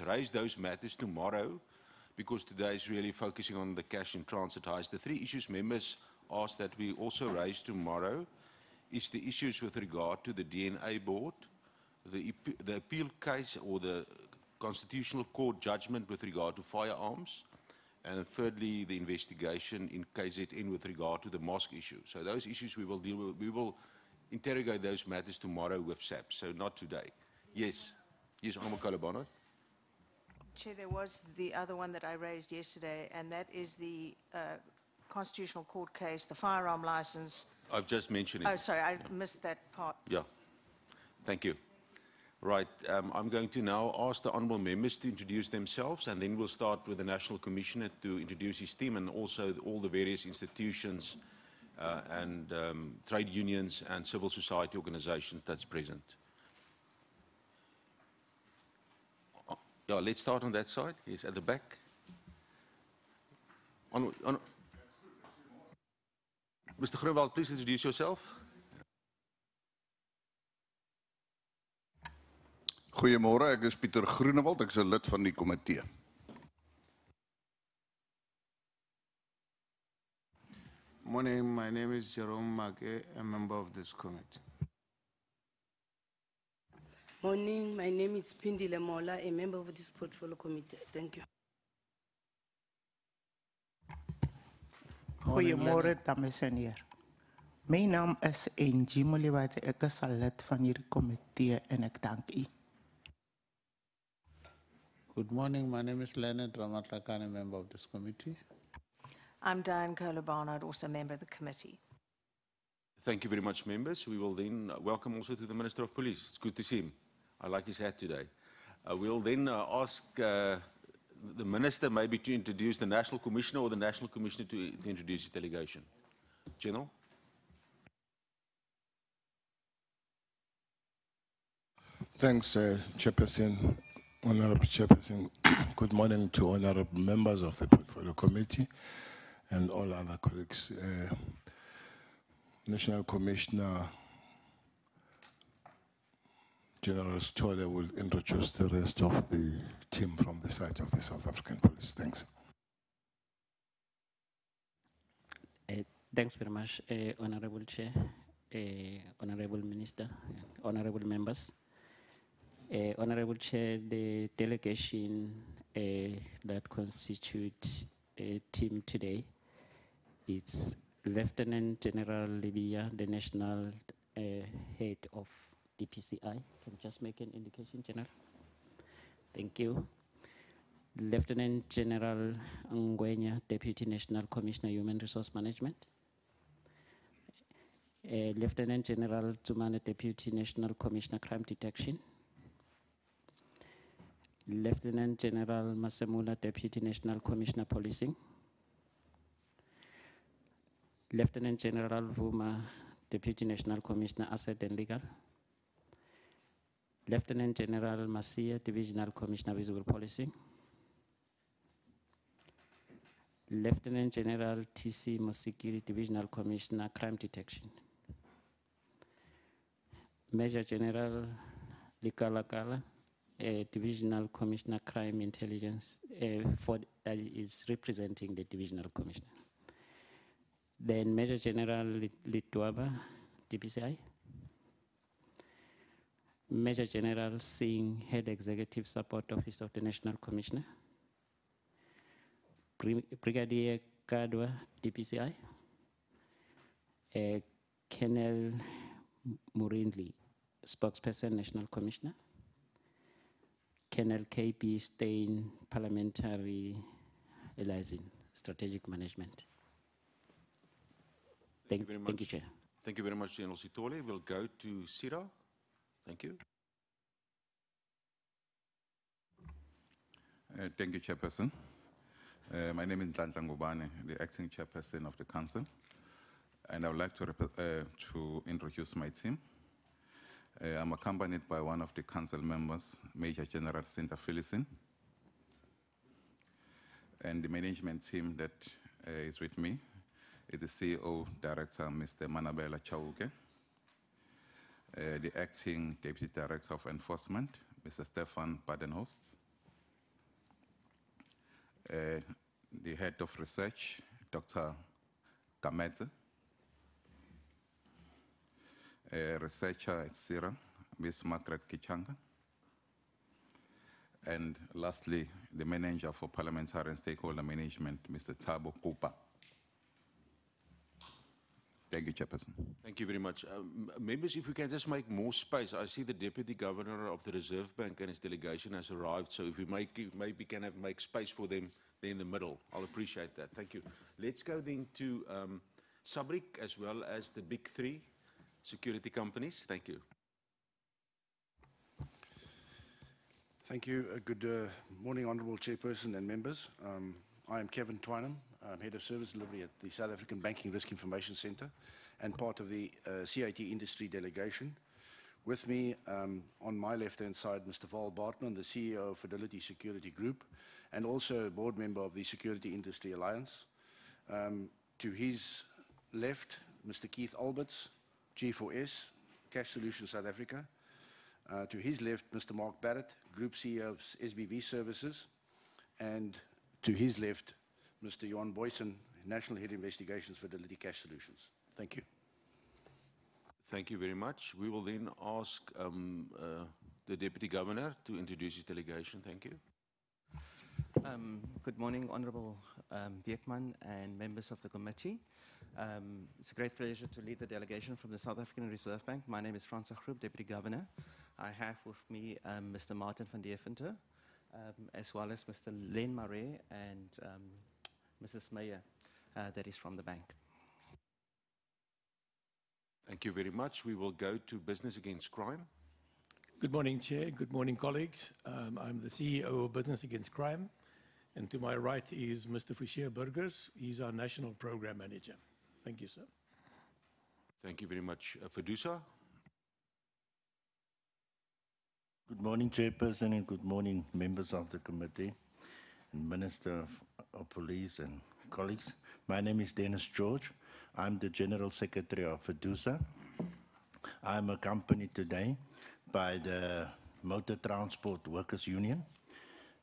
raise those matters tomorrow, because today is really focusing on the cash in transit heists. The three issues members asked that we also raise tomorrow is the issues with regard to the DNA board, the appeal case or the Constitutional Court judgment with regard to firearms, and thirdly, the investigation in KZN with regard to the mosque issue. So those issues we will deal with. We will interrogate those matters tomorrow with SAPS, so not today. Yes. Yes, Honourable Kalabano. Chair, there was the other one that I raised yesterday, and that is the Constitutional Court case, the firearm license. I've just mentioned it. Oh, sorry, I missed that part. Yeah. Thank you. Right. I'm going to now ask the honourable members to introduce themselves, and then we'll start with the National Commissioner to introduce his team and also all the various institutions and trade unions and civil society organizations that's present. Yeah, let's start on that side. Yes, at the back. Mr. Groenewald, please introduce yourself. Goeiemôre, ek is Pieter Groenewald, ek is 'n lid van die komitee. Morning, my name is Jerome Make, a member of this committee. Morning, my name is Pindile Mola, a member of this portfolio committee. Thank you. Goeiemôre dames en heren. Mijn naam is Angie Molewatse, ek is 'n lid van hierdie komitee en ek dank u. Good morning, my name is Leonard Ramatlakan, a member of this committee. I'm Diane Colabano, also a member of the committee. Thank you very much, members. We will then welcome also to the Minister of Police. It's good to see him. I like his hat today. We'll then ask the Minister maybe to introduce the National Commissioner or the National Commissioner to introduce his delegation. General? Thanks, Chairperson, Honourable Chairperson. Good morning to honourable members of the Portfolio Committee and all other colleagues. National Commissioner General Stolle will introduce the rest of the team from the side of the South African Police. Thanks. Thanks very much, Honourable Chair, Honourable Minister, honourable members. Honourable Chair, the delegation that constitutes a team today is Lieutenant General Libya, the national head of the PCI. Can you just make an indication, General? Thank you. Lieutenant General Ngwenya, Deputy National Commissioner, Human Resource Management. Lieutenant General Tsumane, Deputy National Commissioner, Crime Detection. Lieutenant General Masemula, Deputy National Commissioner, Policing. Lieutenant General Vuma, Deputy National Commissioner, Asset and Legal. Lieutenant General Masia, Divisional Commissioner, Visible Policing. Lieutenant General TC Mosikiri, Divisional Commissioner, Crime Detection. Major General Likalakala, Divisional Commissioner, Crime Intelligence, is representing the Divisional Commissioner. Then Major General Litwaba, DPCI. Major General Singh, Head Executive Support Office of the National Commissioner. Brigadier Kadwa, DPCI. Colonel Murindli, Spokesperson, National Commissioner. Colonel KP Stein, Parliamentary Liaison, Strategic Management. Thank you very much. Thank you, Chair. Thank you very much, General Sitole. We'll go to PSIRA. Thank you. Thank you, Chairperson. My name is Nhlanhla Ngubane, the acting chairperson of the council, and I would like to introduce my team. I'm accompanied by one of the council members, Major General Sinta Philisin, and the management team that is with me is the CEO Director, Mr. Manabela Chauke, the acting Deputy Director of Enforcement, Mr. Stefan Badenhorst, the head of research, Dr. Gamete, researcher at SBRICK, Ms. Margaret Kichanga, and lastly, the manager for parliamentary and stakeholder management, Mr. Thabo Kupa. Thank you, Chairperson. Thank you very much. Members, if we can just make more space. I see the Deputy Governor of the Reserve Bank and his delegation has arrived, so if we maybe can make space for them there in the middle, I'll appreciate that. Thank you. Let's go then to SBRICK as well as the big three security companies. Thank you. Thank you. Good morning, Honourable Chairperson and members. I am Kevin Twynham. I'm Head of Service Delivery at the South African Banking Risk Information Centre and part of the CIT Industry Delegation. With me on my left-hand side, Mr. Val Bartman, the CEO of Fidelity Security Group, and also a board member of the Security Industry Alliance. To his left, Mr. Keith Alberts, G4S, Cash Solutions South Africa. To his left, Mr. Mark Barrett, Group CEO of SBV Services. And to his left, Mr. Johan Boysen, National Head Investigations, Fidelity Cash Solutions. Thank you. Thank you very much. We will then ask the Deputy Governor to introduce his delegation. Thank you. Good morning, Honourable Beekman and members of the committee. It's a great pleasure to lead the delegation from the South African Reserve Bank. My name is Francois Groep, Deputy Governor. I have with me Mr. Martin van Deventer, as well as Mr. Len Marais and Mrs. Meyer, that is from the bank. Thank you very much. We will go to Business Against Crime. Good morning, Chair. Good morning, colleagues. I'm the CEO of Business Against Crime, and to my right is Mr. Fouchier Burgers. He's our National Program Manager. Thank you, sir. Thank you very much. Fidusa. Good morning, Chairperson, and good morning, members of the committee and Minister of Police and colleagues. My name is Dennis George. I'm the General Secretary of Fidusa. I'm accompanied today by the Motor Transport Workers Union.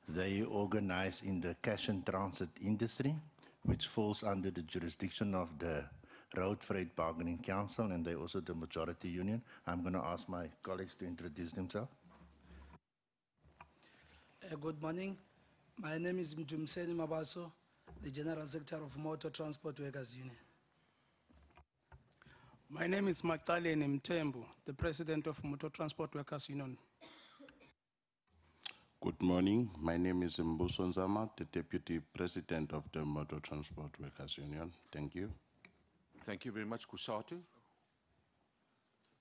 They organize in the cash and transit industry, which falls under the jurisdiction of the Road Freight Bargaining Council, and they're also the majority union. I'm going to ask my colleagues to introduce themselves. Good morning. My name is Mjumseni Mabaso, the General Secretary of Motor Transport Workers Union. My name is Magdalene Mtembu, the President of Motor Transport Workers Union. Good morning. My name is Mbuso Nzama, the Deputy President of the Motor Transport Workers Union. Thank you. Thank you very much, Kusatu.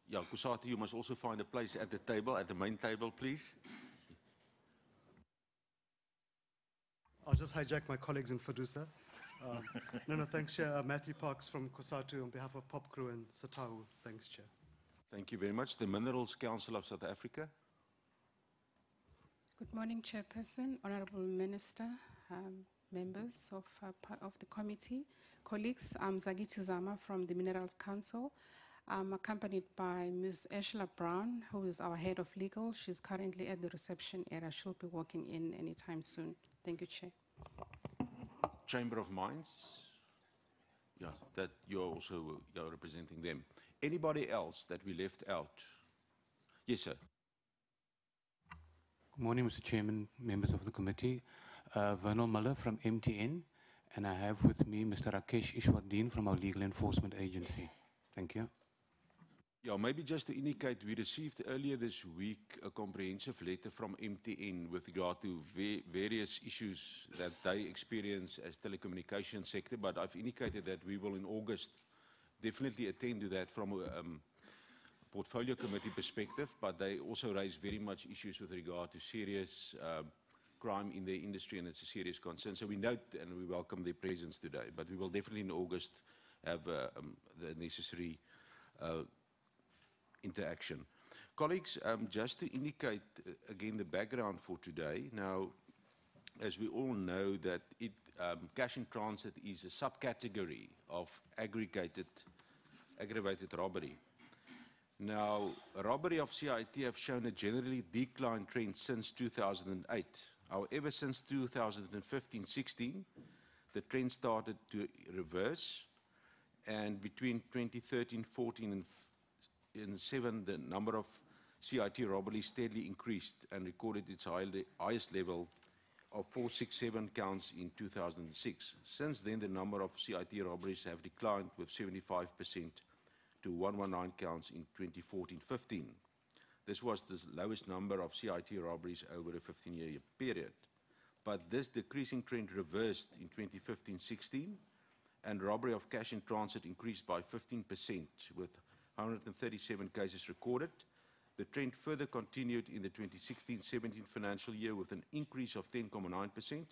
Yeah, Kusatu, you must also find a place at the table, at the main table, please. I'll just hijack my colleagues in Fidusa. No, thanks, Chair. Matthew Parks from COSATU on behalf of Pop Crew and Satau. Thanks, Chair. Thank you very much. The Minerals Council of South Africa. Good morning, Chairperson, Honourable Minister, members of the committee, colleagues. I'm Zagiti Zama from the Minerals Council. I'm accompanied by Ms. Ashla Brown, who is our head of legal. She's currently at the reception area. She'll be walking in anytime soon. Thank you, Chair. Chamber of Mines. Yeah, that you're representing them. Anybody else that we left out? Yes, sir. Good morning, Mr. Chairman, members of the committee. Vernal Muller from MTN, and I have with me Mr. Rakesh Ishwardeen from our Legal Enforcement Agency. Thank you. Yeah, maybe just to indicate, we received earlier this week a comprehensive letter from MTN with regard to various issues that they experience as telecommunications sector, but I've indicated that we will in August definitely attend to that from a portfolio committee perspective, but they also raise very much issues with regard to serious crime in the industry, and it's a serious concern. So we note and we welcome their presence today, but we will definitely in August have the necessary interaction. Colleagues, just to indicate again the background for today. Now, as we all know that cash in transit is a subcategory of aggravated robbery. Now, robbery of CIT have shown a generally declined trend since 2008. However, since 2015-16, the trend started to reverse, and between 2013-14 and 7, the number of CIT robberies steadily increased and recorded its highest level of 467 counts in 2006. Since then, the number of CIT robberies have declined with 75% to 119 counts in 2014-15. This was the lowest number of CIT robberies over a 15-year period. But this decreasing trend reversed in 2015-16, and robbery of cash in transit increased by 15%, with 137 cases recorded. The trend further continued in the 2016-17 financial year with an increase of 10.9%,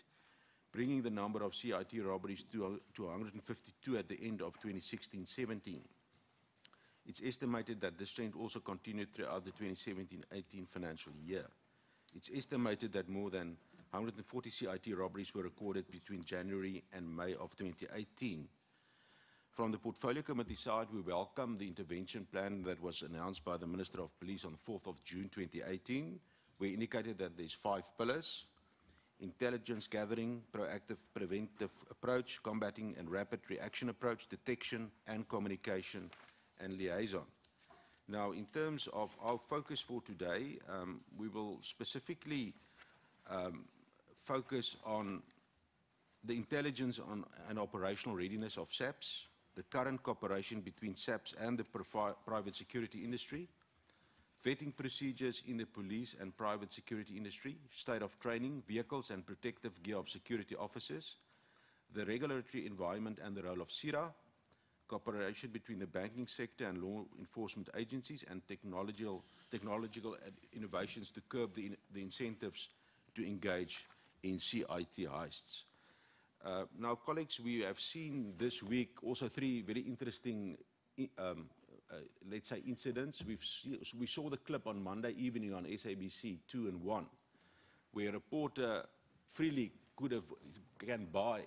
bringing the number of CIT robberies to 152 at the end of 2016-17. It's estimated that this trend also continued throughout the 2017-18 financial year. It's estimated that more than 140 CIT robberies were recorded between January and May of 2018. From the Portfolio Committee side, we welcome the intervention plan that was announced by the Minister of Police on 4th of June 2018. We indicated that there's 5 pillars: intelligence gathering, proactive preventive approach, combating and rapid reaction approach, detection and communication, and liaison. Now, in terms of our focus for today, we will specifically focus on the intelligence on and operational readiness of SAPS, the current cooperation between SAPS and the private security industry, vetting procedures in the police and private security industry, state of training, vehicles and protective gear of security officers, the regulatory environment and the role of PSIRA, cooperation between the banking sector and law enforcement agencies, and technological innovations to curb the incentives to engage in CIT heists. Now, colleagues, we have seen this week also 3 very interesting, let's say, incidents. We saw the clip on Monday evening on SABC 2 and 1, where a reporter freely can buy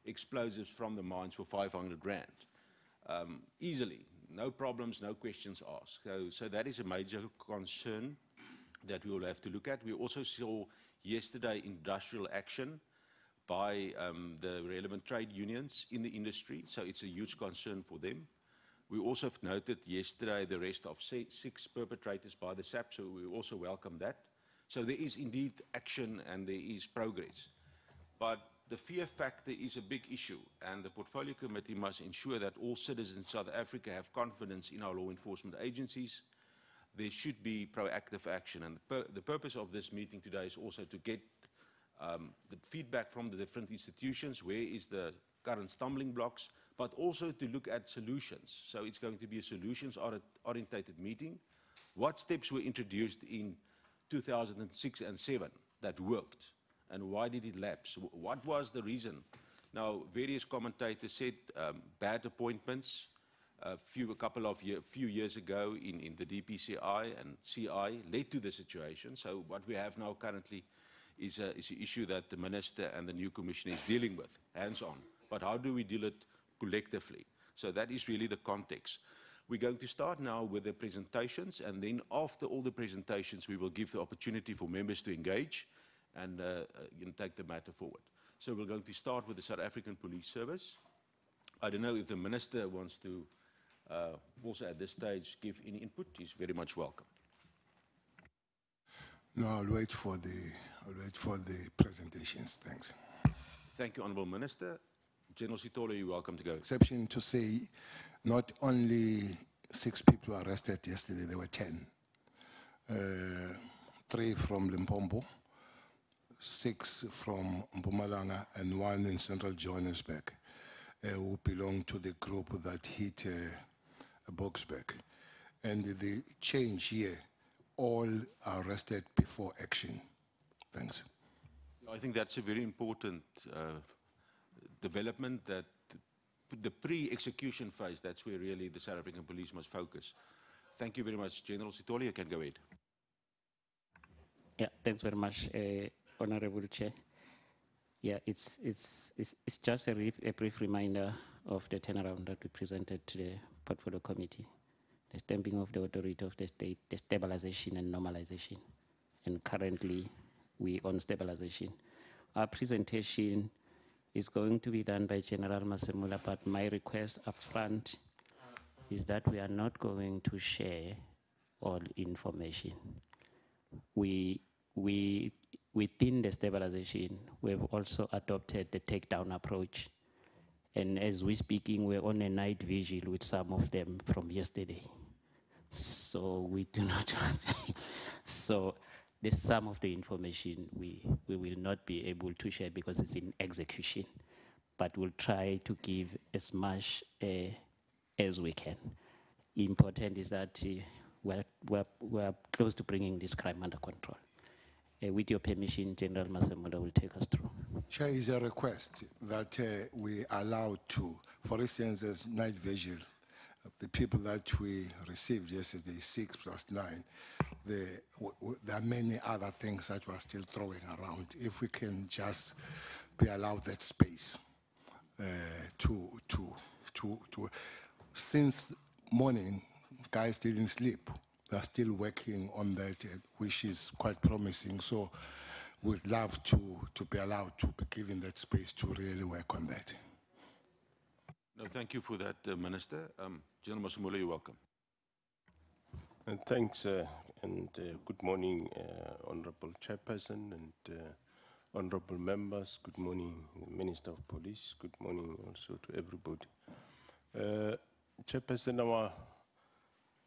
explosives from the mines for 500 rand. Easily, no problems, no questions asked. So that is a major concern that we will have to look at. We also saw yesterday industrial action by the relevant trade unions in the industry, so it's a huge concern for them. We also have noted yesterday the arrest of 6 perpetrators by the SAPS, so we also welcome that. So there is indeed action and there is progress. But the fear factor is a big issue, and the Portfolio Committee must ensure that all citizens in South Africa have confidence in our law enforcement agencies. There should be proactive action, and the purpose of this meeting today is also to get the feedback from the different institutions, where is the current stumbling blocks, but also to look at solutions. So it's going to be a solutions-orientated meeting. What steps were introduced in 2006 and 7 that worked? And why did it lapse? What was the reason? Now, various commentators said bad appointments a few years ago in the DPCI and CI led to the situation. So what we have now currently is an issue that the Minister and the new Commissioner is dealing with, hands-on. But how do we deal it collectively? So that is really the context. We're going to start now with the presentations, and then after all the presentations, we will give the opportunity for members to engage and take the matter forward. So we're going to start with the South African Police Service. I don't know if the Minister wants to also at this stage give any input. He's very much welcome. No, I'll wait for the presentations. Thanks. Thank you, Honourable Minister. General Sitole, you're welcome to go. Exception to say, not only 6 people were arrested yesterday, there were 10. 3 from Limpopo, 6 from Mpumalanga, and 1 in Central Johannesburg, who belong to the group that hit Boksburg. And the change here, all are arrested before action. Thanks. I think that's a very important development, that the pre-execution phase, that's where really the South African Police must focus. Thank you very much, General Sitole. You can go ahead. Yeah, thanks very much, Honorable Chair. Yeah, it's just a brief reminder of the turnaround that we presented to the Portfolio Committee, the stamping of the authority of the state, the stabilization and normalization. And currently, we on stabilization. Our presentation is going to be done by General Masemula, but my request up front is that we are not going to share all information. Within the stabilization, we've also adopted the takedown approach. And as we're speaking, we're on a night vigil with some of them from yesterday. So we do not, so there's some of the information we will not be able to share because it's in execution, but we'll try to give as much as we can. Important is that we're close to bringing this crime under control. With your permission, General Masemola will take us through. Chair, is a request that we allow to, for instance, as night vigil, the people that we received yesterday, 6 plus 9, there are many other things that we're still throwing around. If we can just be allowed that space since morning, guys didn't sleep. They're still working on that, which is quite promising. So we'd love to be allowed to be given that space to really work on that. No, thank you for that, Minister. General Masemola, you're welcome. And thanks, good morning, Honorable Chairperson and honorable members. Good morning, Minister of Police. Good morning also to everybody. Chairperson, our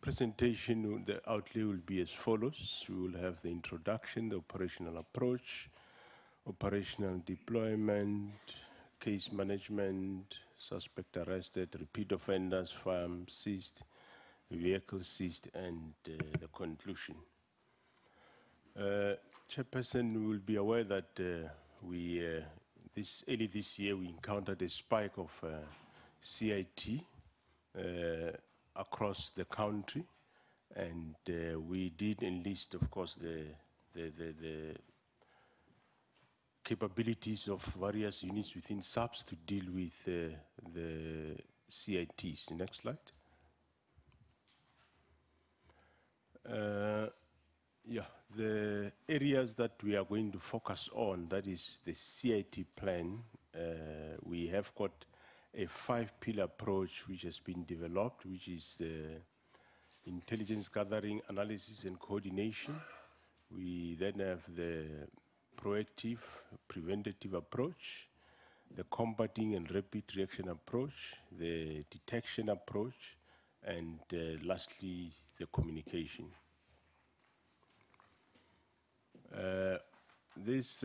presentation, the outlay will be as follows. We will have the introduction, the operational approach, operational deployment, case management, suspect arrested, repeat offenders, firearms seized, vehicles seized, and the conclusion. Chairperson, you will be aware that early this year we encountered a spike of CIT across the country, and we did enlist, of course, the capabilities of various units within SAPS to deal with the CITs. Next slide. The areas that we are going to focus on, that is the CIT plan. We have got a 5-pillar approach which has been developed, which is the intelligence gathering, analysis, and coordination. We then have the proactive, preventative approach, the combating and rapid reaction approach, the detection approach, and lastly, the communication. This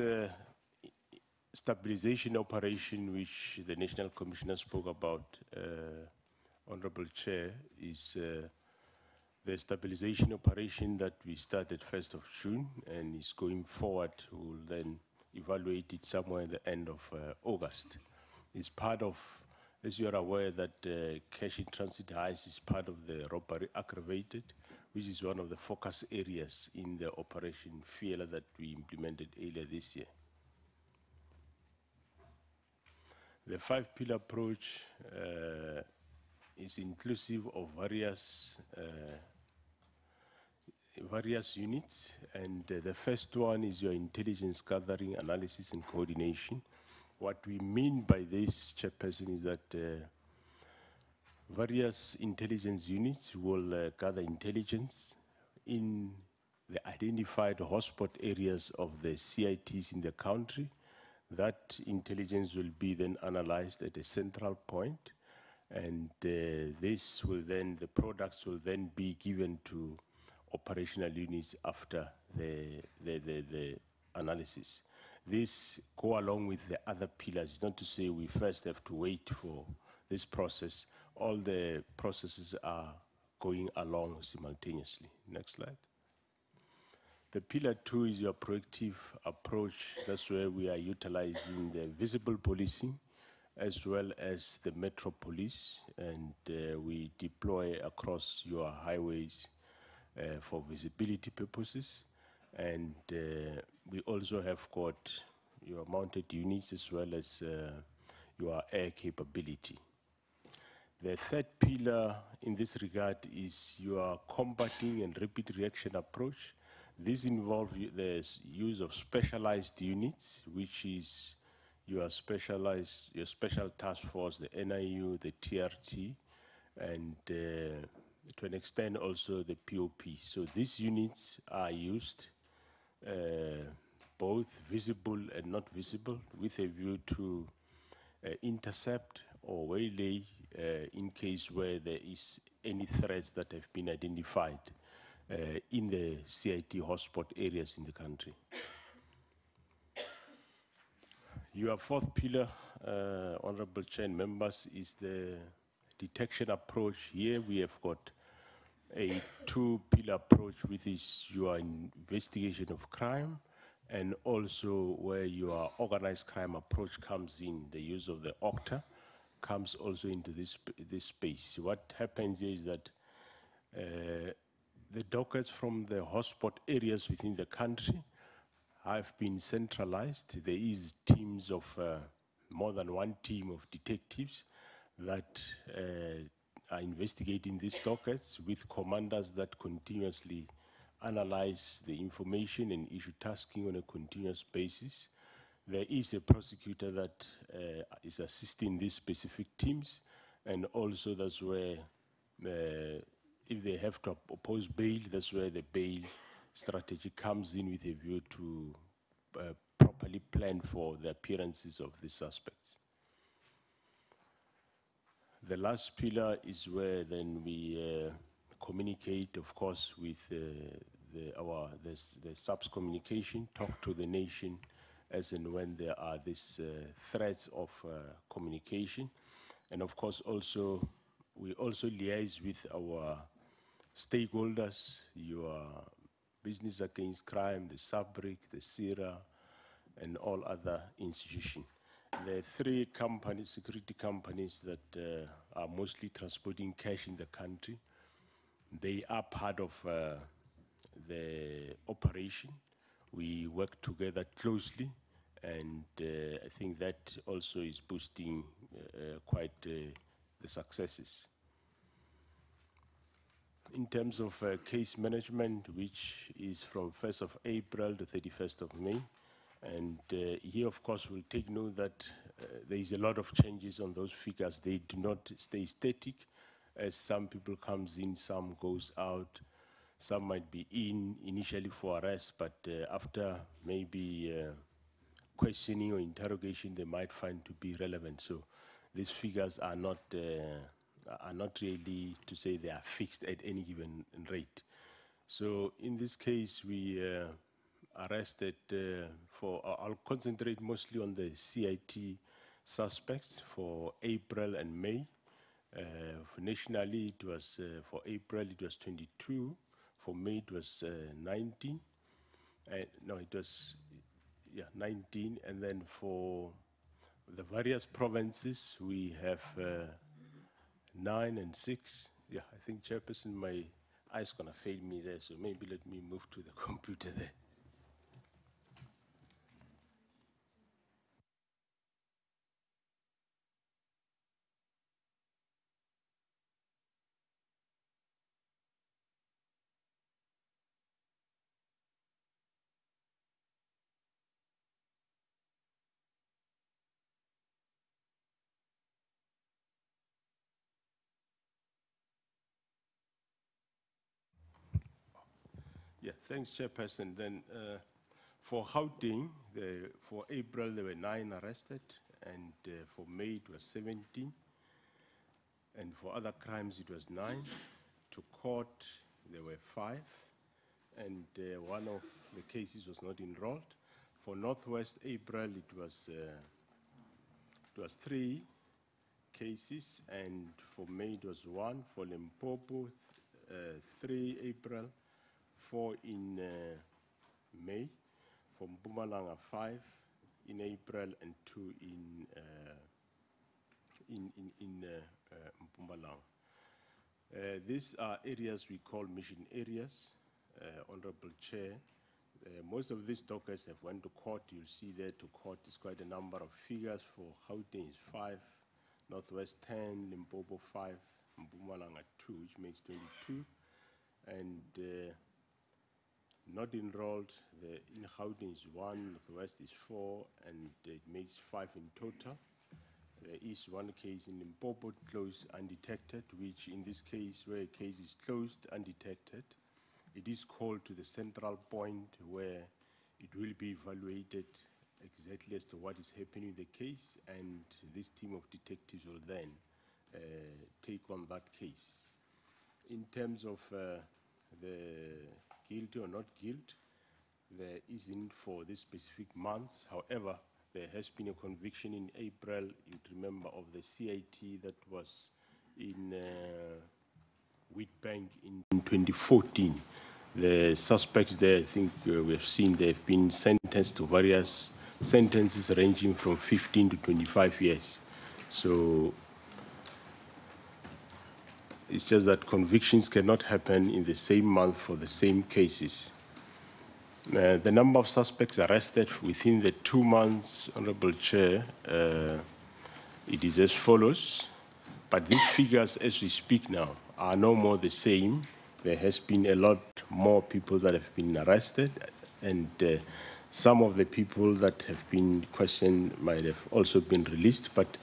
stabilization operation, which the National Commissioner spoke about, Honorable Chair, is the stabilization operation that we started 1st of June and is going forward. We'll then evaluate it somewhere at the end of August. It's part of, as you are aware, that cash in transit heist is part of the robbery aggravated, which is one of the focus areas in the operation FIELA that we implemented earlier this year. The 5-pillar approach is inclusive of various units, and the first one is your intelligence gathering, analysis, and coordination. What we mean by this, Chairperson, is that various intelligence units will gather intelligence in the identified hotspot areas of the CITs in the country. That intelligence will be then analyzed at a central point, and this will then, the products will then be given to operational units after the analysis. This go along with the other pillars, not to say we first have to wait for this process. All the processes are going along simultaneously. Next slide. The pillar 2 is your proactive approach. That's where we are utilizing the visible policing as well as the metro police, and we deploy across your highways for visibility purposes. And we also have got your mounted units as well as your air capability. The third pillar in this regard is your combating and rapid reaction approach. This involves the use of specialized units, which is your special task force, the NIU, the TRT, and to an extent also the POP. So these units are used both visible and not visible with a view to intercept or waylay in case where there is any threats that have been identified in the CIT hotspot areas in the country. Your fourth pillar, Honorable Chair and members, is the detection approach. Here we have got a two-pillar approach, which is your investigation of crime, and also where your organized crime approach comes in. The use of the OCTA comes also into this space. What happens here is that the dockets from the hotspot areas within the country have been centralized. There is teams of more than one team of detectives that are investigating these dockets with commanders that continuously analyze the information and issue tasking on a continuous basis. There is a prosecutor that is assisting these specific teams, and also that's where if they have to oppose bail, that's where the bail strategy comes in with a view to properly plan for the appearances of the suspects. The last pillar is where then we communicate, of course, with the SAPS communication, talk to the nation as and when there are these threats of communication. And of course also, we also liaise with our stakeholders, your Business Against Crime, the SBRICK, the PSIRA, and all other institutions. There are three companies, security companies, that are mostly transporting cash in the country. They are part of the operation. We work together closely, and I think that also is boosting quite the successes. In terms of case management, which is from 1st of April to 31st of May, and here, of course, we'll take note that there is a lot of changes on those figures. They do not stay static, as some people comes in, some goes out, some might be in initially for arrest, but after maybe questioning or interrogation, they might find to be relevant. So these figures are not really to say they are fixed at any given rate. So in this case, we arrested I'll concentrate mostly on the CIT suspects for April and May. Nationally, it was, for April, it was 22. For May, it was 19. No, it was, 19. And then for the various provinces, we have 9 and 6. Yeah, I think, Chairperson, my eye's going to fail me there, so maybe let me move to the computer there. Yeah, thanks, Chairperson. Then for Gauteng, for April, there were 9 arrested, and for May, it was 17. And for other crimes, it was 9. To court, there were 5, and one of the cases was not enrolled. For Northwest April, it was 3 cases, and for May, it was 1. For Limpopo, 3 April, 4 in May. For Mpumalanga, 5 in April, and 2 in Mpumalanga. These are areas we call mission areas, Honorable Chair. Most of these dockets have went to court. You'll see there to court is quite a number of figures. For Gauteng is 5, Northwest 10, Limpopo 5, Mpumalanga 2, which makes 22. And not enrolled, in Gauteng is 1, Northwest is 4, and it makes 5 in total. There is one case in Limpopo closed undetected, which in this case, where a case is closed undetected, it is called to the central point where it will be evaluated exactly as to what is happening in the case, and this team of detectives will then take on that case. In terms of the guilty or not guilt, there isn't for this specific months. However, there has been a conviction in April, you remember, of the CIT that was in Wheatbank in 2014. The suspects there, I think we have seen, they have been sentenced to various sentences ranging from 15 to 25 years. So it's just that convictions cannot happen in the same month for the same cases. The number of suspects arrested within the 2 months, Honorable Chair, it is as follows. But these figures, as we speak now, are no more the same. There has been a lot more people that have been arrested, and some of the people that have been questioned might have also been released. But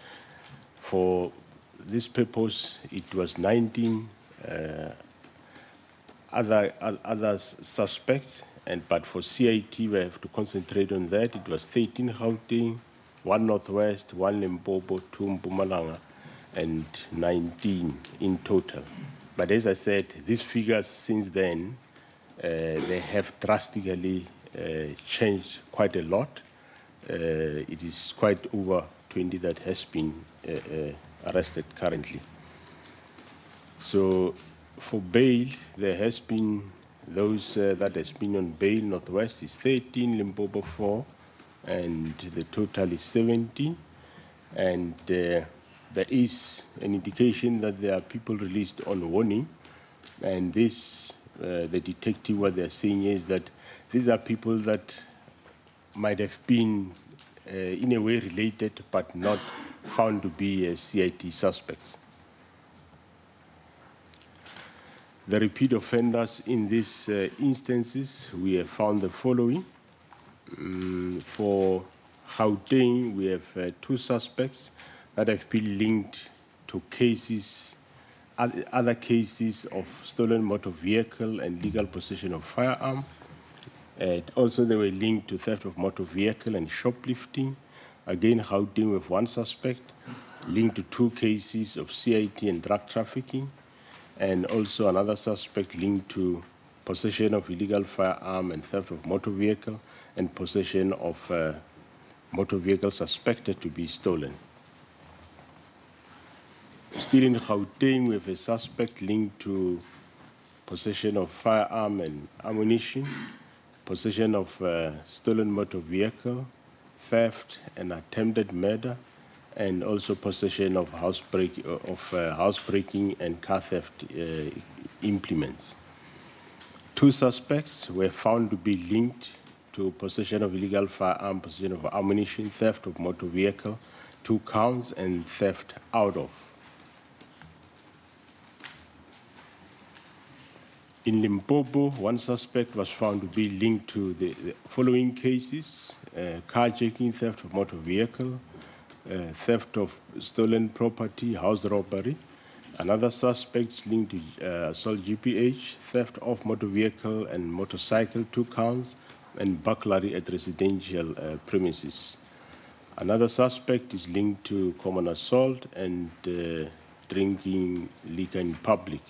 for this purpose, it was 19 other suspects. But for CIT, we have to concentrate on that. It was 13 Gauteng, 1 Northwest, 1 Limpopo, 2 Mpumalanga, and 19 in total. But as I said, these figures since then, they have drastically changed quite a lot. It is quite over 20 that has been arrested currently. So for bail, there has been those that has been on bail. Northwest is 13, Limpopo 4, and the total is 17. And there is an indication that there are people released on warning. And this, the detective, what they're saying is that these are people that might have been in a way related, but not found to be CIT suspects. The repeat offenders in these instances, we have found the following. For Gauteng, we have 2 suspects that have been linked to cases, other cases of stolen motor vehicle and legal possession of firearm. Also, they were linked to theft of motor vehicle and shoplifting. Again, Gauteng with 1 suspect, linked to 2 cases of CIT and drug trafficking, and also another suspect linked to possession of illegal firearm and theft of motor vehicle, and possession of motor vehicle suspected to be stolen. Still in Gauteng, we have a suspect linked to possession of firearm and ammunition, possession of stolen motor vehicle, theft and attempted murder, and also possession of housebreaking and car theft implements. 2 suspects were found to be linked to possession of illegal firearm, possession of ammunition, theft of motor vehicle, 2 counts, and theft out of. In Limpopo, 1 suspect was found to be linked to the following cases: carjacking, theft of motor vehicle, theft of stolen property, house robbery. Another suspect linked to assault GPH, theft of motor vehicle and motorcycle, 2 counts, and burglary at residential premises. Another suspect is linked to common assault and drinking liquor in public.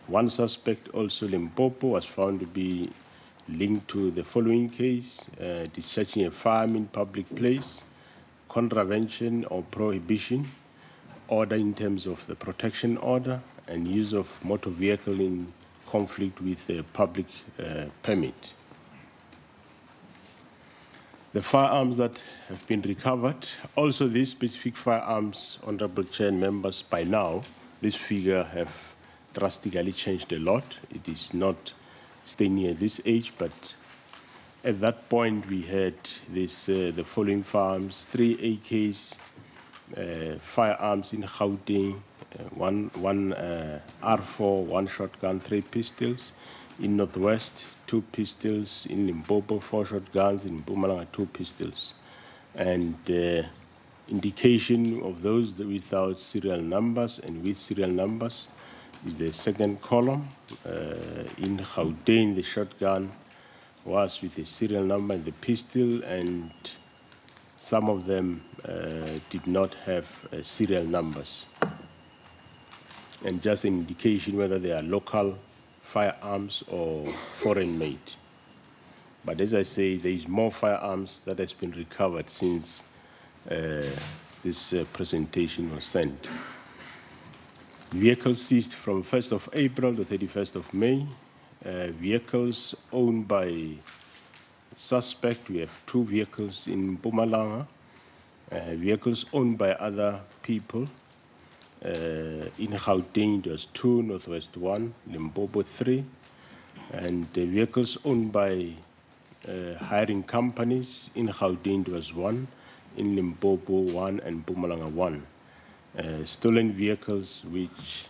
1 suspect, also Limpopo, was found to be linked to the following case: discharging a firearm in public place, contravention or prohibition, order in terms of the protection order, and use of motor vehicle in conflict with a public permit. The firearms that have been recovered, also these specific firearms, Honorable Chair and members, by now, this figure have drastically changed a lot. It is not staying near this age, but at that point we had this, the following firearms: 3 AKs, firearms in Gauteng, one R4, 1 shotgun, 3 pistols, In Northwest, 2 pistols. In Limpopo, 4 shotguns. In Mpumalanga, 2 pistols. And indication of those without serial numbers and with serial numbers is the second column. In Gauteng, the shotgun was with a serial number and the pistol, and some of them did not have serial numbers. And just an indication whether they are local firearms or foreign made. But as I say, there is more firearms that has been recovered since this presentation was sent. Vehicles seized from 1st of April to 31st of May. Vehicles owned by suspect, we have 2 vehicles in Mpumalanga. Vehicles owned by other people. In Gauteng, there was 2, Northwest 1, Limpopo 3. And the vehicles owned by hiring companies, in Gauteng there was 1, in Limpopo 1, and Mpumalanga 1. Stolen vehicles, which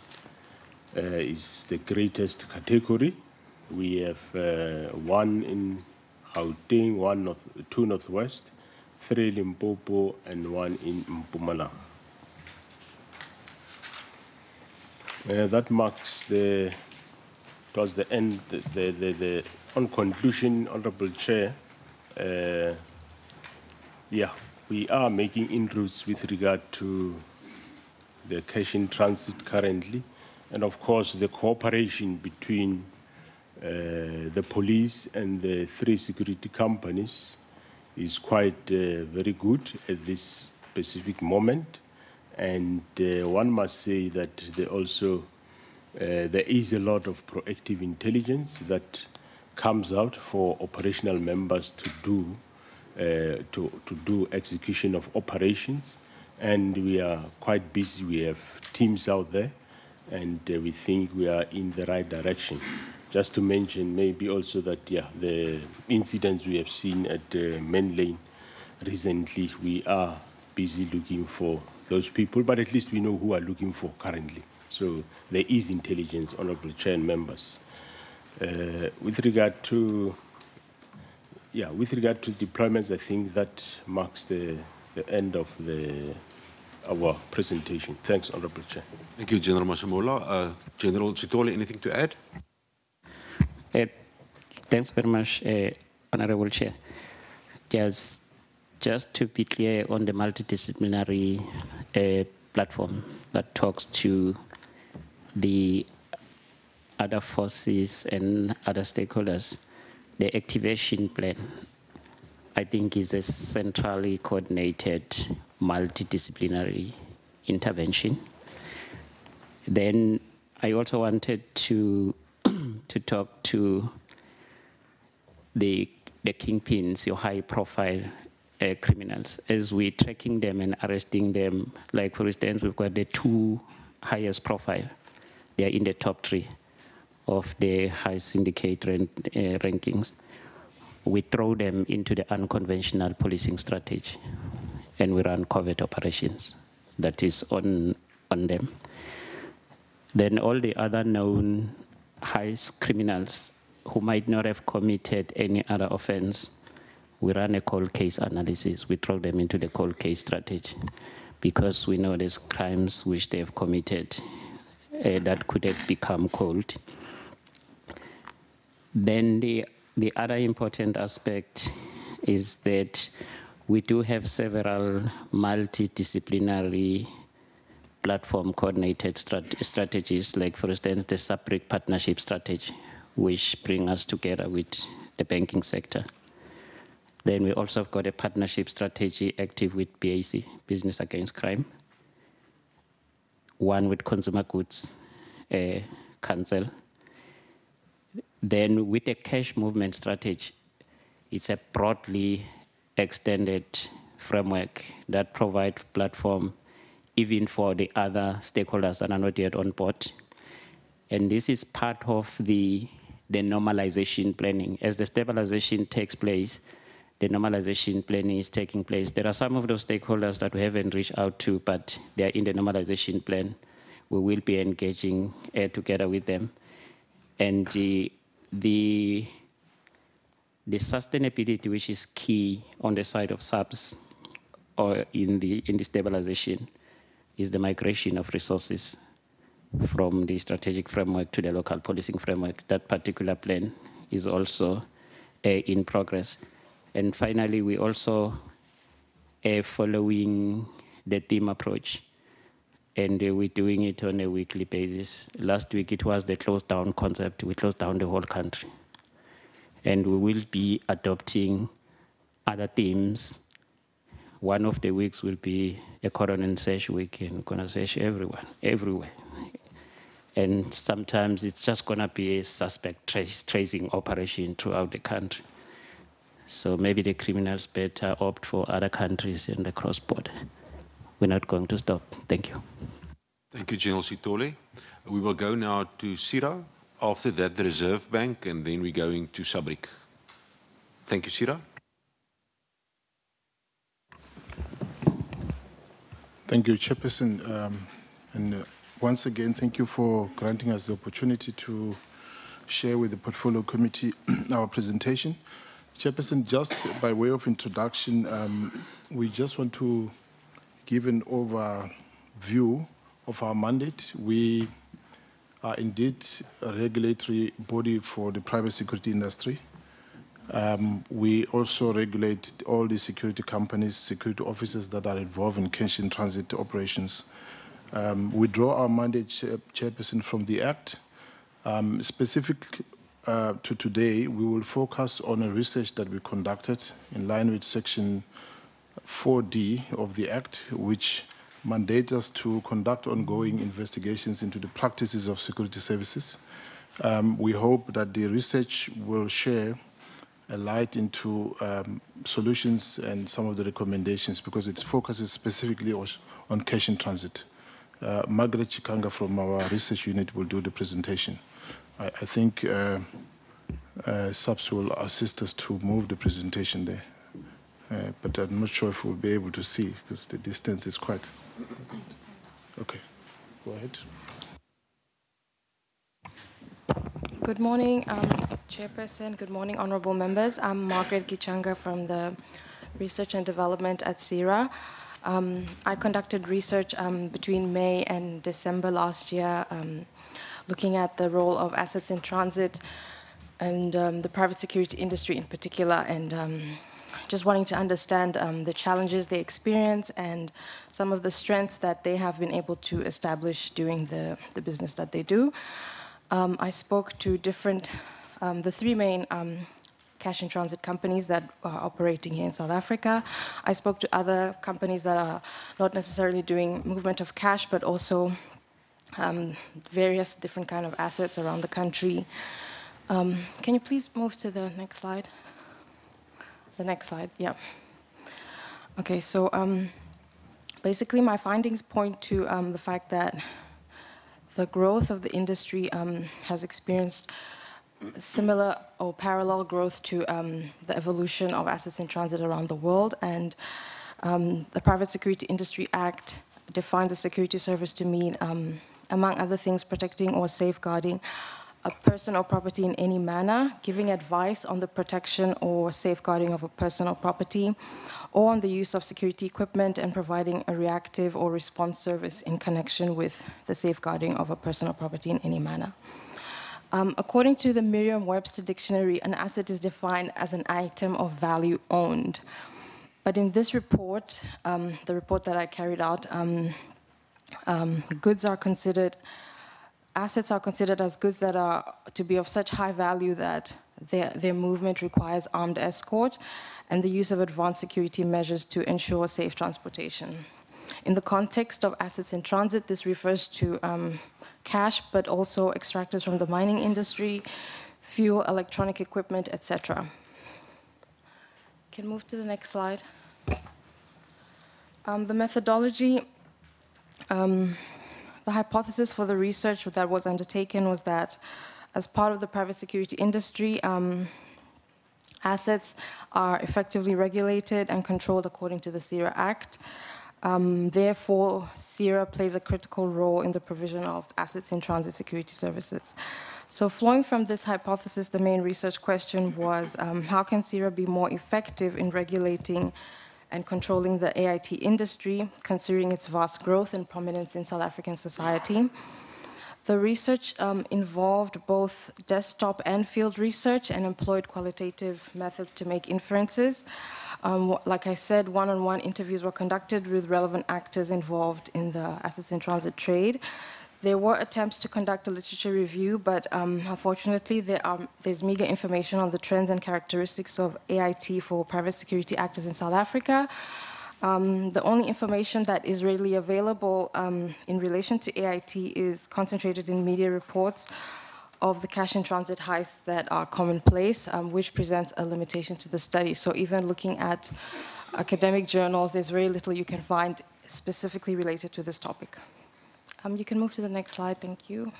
is the greatest category. We have 1 in Gauteng, 2 Northwest, 3 Limpopo, and 1 in Mpumalanga. That marks towards the end, on conclusion, Honorable Chair, yeah, we are making inroads with regard to the cash in transit currently, and of course the cooperation between the police and the 3 security companies is quite very good at this specific moment. And one must say that there is a lot of proactive intelligence that comes out for operational members to do execution of operations, and we are quite busy. We have teams out there, and we think we are in the right direction. Just to mention maybe also that, yeah, the incidents we have seen at Main Lane recently, we are busy looking for those people, but at least we know who are looking for currently. So there is intelligence, Honorable Chair and members. With regard to deployments, I think that marks the end of our presentation. Thanks, Honorable Chair. Thank you, General Masemola. General Chitole, anything to add? Thanks very much, Honorable Chair. Just to be clear on the multidisciplinary platform that talks to the other forces and other stakeholders, the activation plan, I think, is a centrally coordinated multidisciplinary intervention. Then I also wanted to talk to the kingpins, your high-profile criminals, as we're tracking them and arresting them. Like, for instance, we've got the 2 highest profile. They are in the top 3 of the high syndicate rankings. We throw them into the unconventional policing strategy, and we run covert operations that is on them. Then all the other known high criminals who might not have committed any other offense, we run a cold case analysis. We throw them into the cold case strategy because we know there's crimes which they have committed that could have become cold. Then the other important aspect is that we do have several multidisciplinary platform coordinated strategies, like, for instance, the SBRICK partnership strategy, which bring us together with the banking sector. Then we also have got a partnership strategy active with BAC, Business Against Crime, one with Consumer Goods Council. Then with the cash movement strategy, it's a broadly extended framework that provides platform even for the other stakeholders that are not yet on board. And this is part of the normalization planning. As the stabilization takes place, the normalization planning is taking place. There are some of those stakeholders that we haven't reached out to, but they are in the normalization plan. We will be engaging together with them. And the sustainability, which is key on the side of SAPS or in the stabilization, is the migration of resources from the strategic framework to the local policing framework. That particular plan is also in progress. And finally, we also following the theme approach, and we're doing it on a weekly basis. Last week, it was the close down concept. We closed down the whole country. And we will be adopting other themes. One of the weeks will be a cordon and search week, and we're gonna search everywhere. And sometimes it's just gonna be a suspect tracing operation throughout the country. So maybe the criminals better opt for other countries and the cross-border. We're not going to stop. Thank you. Thank you, General Sitole. We will go now to SBRICK. After that, the Reserve Bank, and then we're going to SABC. Thank you, SBRICK. Thank you, Chairperson. Once again, thank you for granting us the opportunity to share with the Portfolio Committee our presentation. Chairperson, just by way of introduction, we just want to give an overview of our mandate. We are indeed a regulatory body for the private security industry. We also regulate all the security companies, security officers that are involved in cash in transit operations. We draw our mandate, Chairperson, from the Act. Specific to today, we will focus on a research that we conducted in line with Section 4D of the Act, which mandates us to conduct ongoing investigations into the practices of security services. We hope that the research will share a light into solutions and some of the recommendations, because it focuses specifically on cash in transit. Margaret Chikanga from our research unit will do the presentation. I think SAPS will assist us to move the presentation there. But I'm not sure if we'll be able to see, because the distance is quite... Okay, go ahead. Good morning, Chairperson. Good morning, honorable members. I'm Margaret Gichanga from the Research and Development at SBRICK. I conducted research between May and December last year, looking at the role of assets in transit and the private security industry in particular, and just wanting to understand the challenges they experience and some of the strengths that they have been able to establish doing the business that they do. I spoke to the three main cash in transit companies that are operating here in South Africa. I spoke to other companies that are not necessarily doing movement of cash, but also various different kind of assets around the country. Can you please move to the next slide? The next slide, yeah. Okay, so basically my findings point to the fact that the growth of the industry has experienced similar or parallel growth to the evolution of assets in transit around the world. And the Private Security Industry Act defines a security service to mean, among other things, protecting or safeguarding a person or property in any manner, giving advice on the protection or safeguarding of a person or property, or on the use of security equipment, and providing a reactive or response service in connection with the safeguarding of a person or property in any manner. According to the Merriam-Webster dictionary, an asset is defined as an item of value owned. But in this report, the report that I carried out, assets are considered as goods that are to be of such high value that their movement requires armed escort and the use of advanced security measures to ensure safe transportation. In the context of assets in transit, this refers to cash, but also extracted from the mining industry, fuel, electronic equipment, etc. Can move to the next slide. The methodology, the hypothesis for the research that was undertaken was that as part of the private security industry, assets are effectively regulated and controlled according to the PSIRA Act. Therefore, SBRICK plays a critical role in the provision of assets in transit security services. So flowing from this hypothesis, the main research question was, how can SBRICK be more effective in regulating and controlling the AIT industry, considering its vast growth and prominence in South African society? The research involved both desktop and field research and employed qualitative methods to make inferences. Like I said, one-on-one interviews were conducted with relevant actors involved in the assets in transit trade. There were attempts to conduct a literature review, but unfortunately there's meager information on the trends and characteristics of AIT for private security actors in South Africa. The only information that is readily available in relation to AIT is concentrated in media reports of the cash in transit heists that are commonplace, which presents a limitation to the study. So even looking at academic journals, there's very little you can find specifically related to this topic. You can move to the next slide, thank you.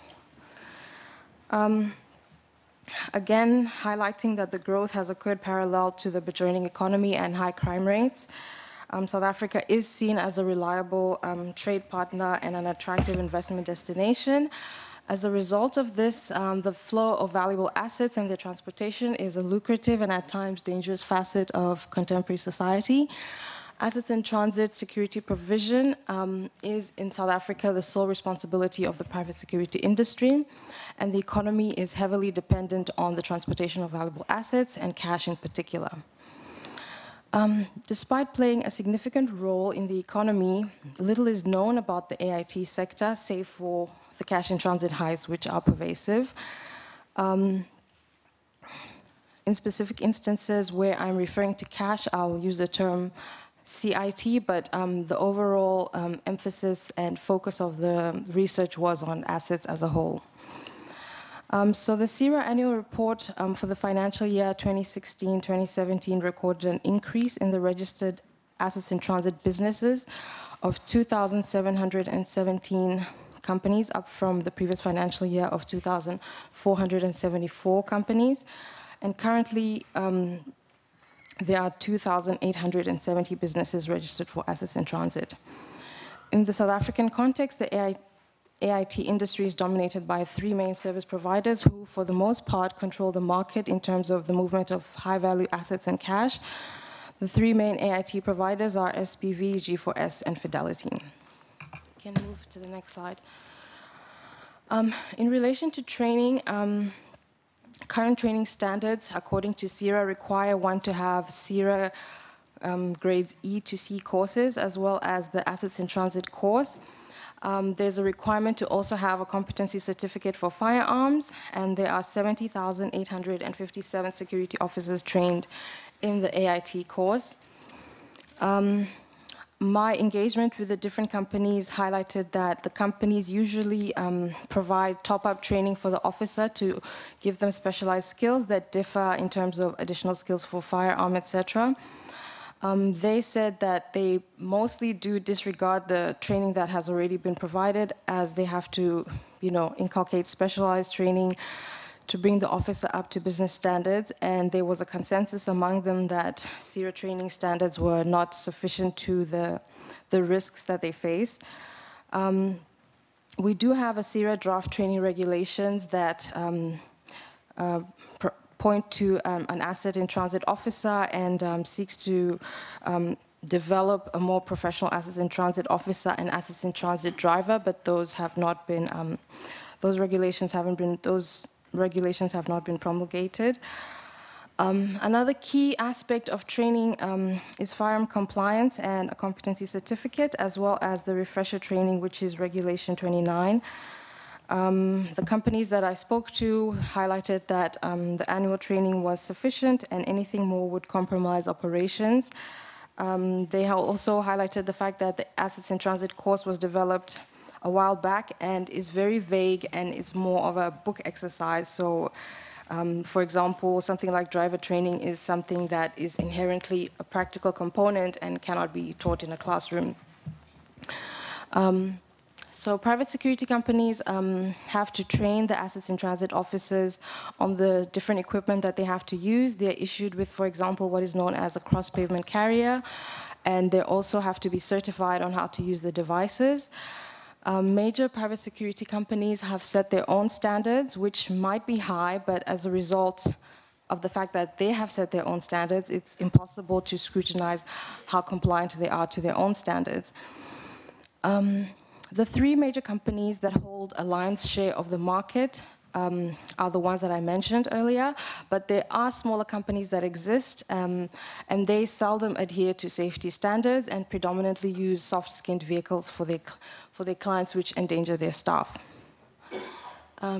Again, highlighting that the growth has occurred parallel to the burgeoning economy and high crime rates. South Africa is seen as a reliable trade partner and an attractive investment destination. As a result of this, the flow of valuable assets and their transportation is a lucrative and at times dangerous facet of contemporary society. Assets in transit security provision is in South Africa the sole responsibility of the private security industry, and the economy is heavily dependent on the transportation of valuable assets and cash in particular. Despite playing a significant role in the economy, little is known about the AIT sector, save for the cash in transit heists, which are pervasive. In specific instances where I'm referring to cash, I'll use the term CIT, but the overall emphasis and focus of the research was on assets as a whole. So the SBRICK annual report for the financial year 2016-2017 recorded an increase in the registered assets in transit businesses of 2,717 companies, up from the previous financial year of 2,474 companies. And currently, there are 2,870 businesses registered for assets in transit. In the South African context, the AIT industry is dominated by three main service providers who, for the most part, control the market in terms of the movement of high-value assets and cash. The three main AIT providers are SPV, G4S, and Fidelity. You can move to the next slide. In relation to training, current training standards, according to SBRICK, require one to have SBRICK grades E to C courses, as well as the assets in transit course. There's a requirement to also have a competency certificate for firearms, and there are 70,857 security officers trained in the AIT course. My engagement with the different companies highlighted that the companies usually provide top-up training for the officer to give them specialized skills that differ in terms of additional skills for firearm, etc. They said that they mostly do disregard the training that has already been provided, as they have to, inculcate specialized training to bring the officer up to business standards. And there was a consensus among them that SBRICK training standards were not sufficient to the risks that they face. We do have a SBRICK draft training regulations that point to an asset in transit officer and seeks to develop a more professional assets in transit officer and assets in transit driver, but those have not been, those regulations have not been promulgated. Another key aspect of training is firearm compliance and a competency certificate, as well as the refresher training, which is Regulation 29. The companies that I spoke to highlighted that the annual training was sufficient and anything more would compromise operations. They have also highlighted the fact that the assets in transit course was developed a while back and is very vague and it's more of a book exercise. So, for example, something like driver training is something that is inherently a practical component and cannot be taught in a classroom. So private security companies have to train the assets in transit officers on the different equipment that they have to use. They're issued with, for example, what is known as a cross-pavement carrier, and they also have to be certified on how to use the devices. Major private security companies have set their own standards, which might be high, but as a result of the fact that they have set their own standards, it's impossible to scrutinize how compliant they are to their own standards. The three major companies that hold a lion's share of the market are the ones that I mentioned earlier, but there are smaller companies that exist, and they seldom adhere to safety standards and predominantly use soft-skinned vehicles for their clients, which endanger their staff.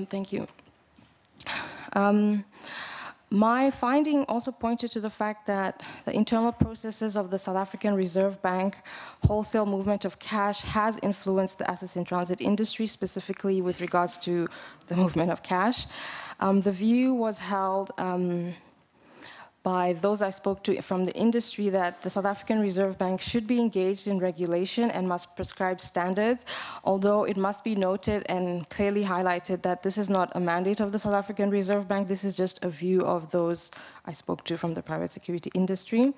Thank you. My finding also pointed to the fact that the internal processes of the South African Reserve Bank wholesale movement of cash has influenced the assets in transit industry, specifically with regards to the movement of cash. The view was held by those I spoke to from the industry that the South African Reserve Bank should be engaged in regulation and must prescribe standards, although it must be noted and clearly highlighted that this is not a mandate of the South African Reserve Bank. This is just a view of those I spoke to from the private security industry.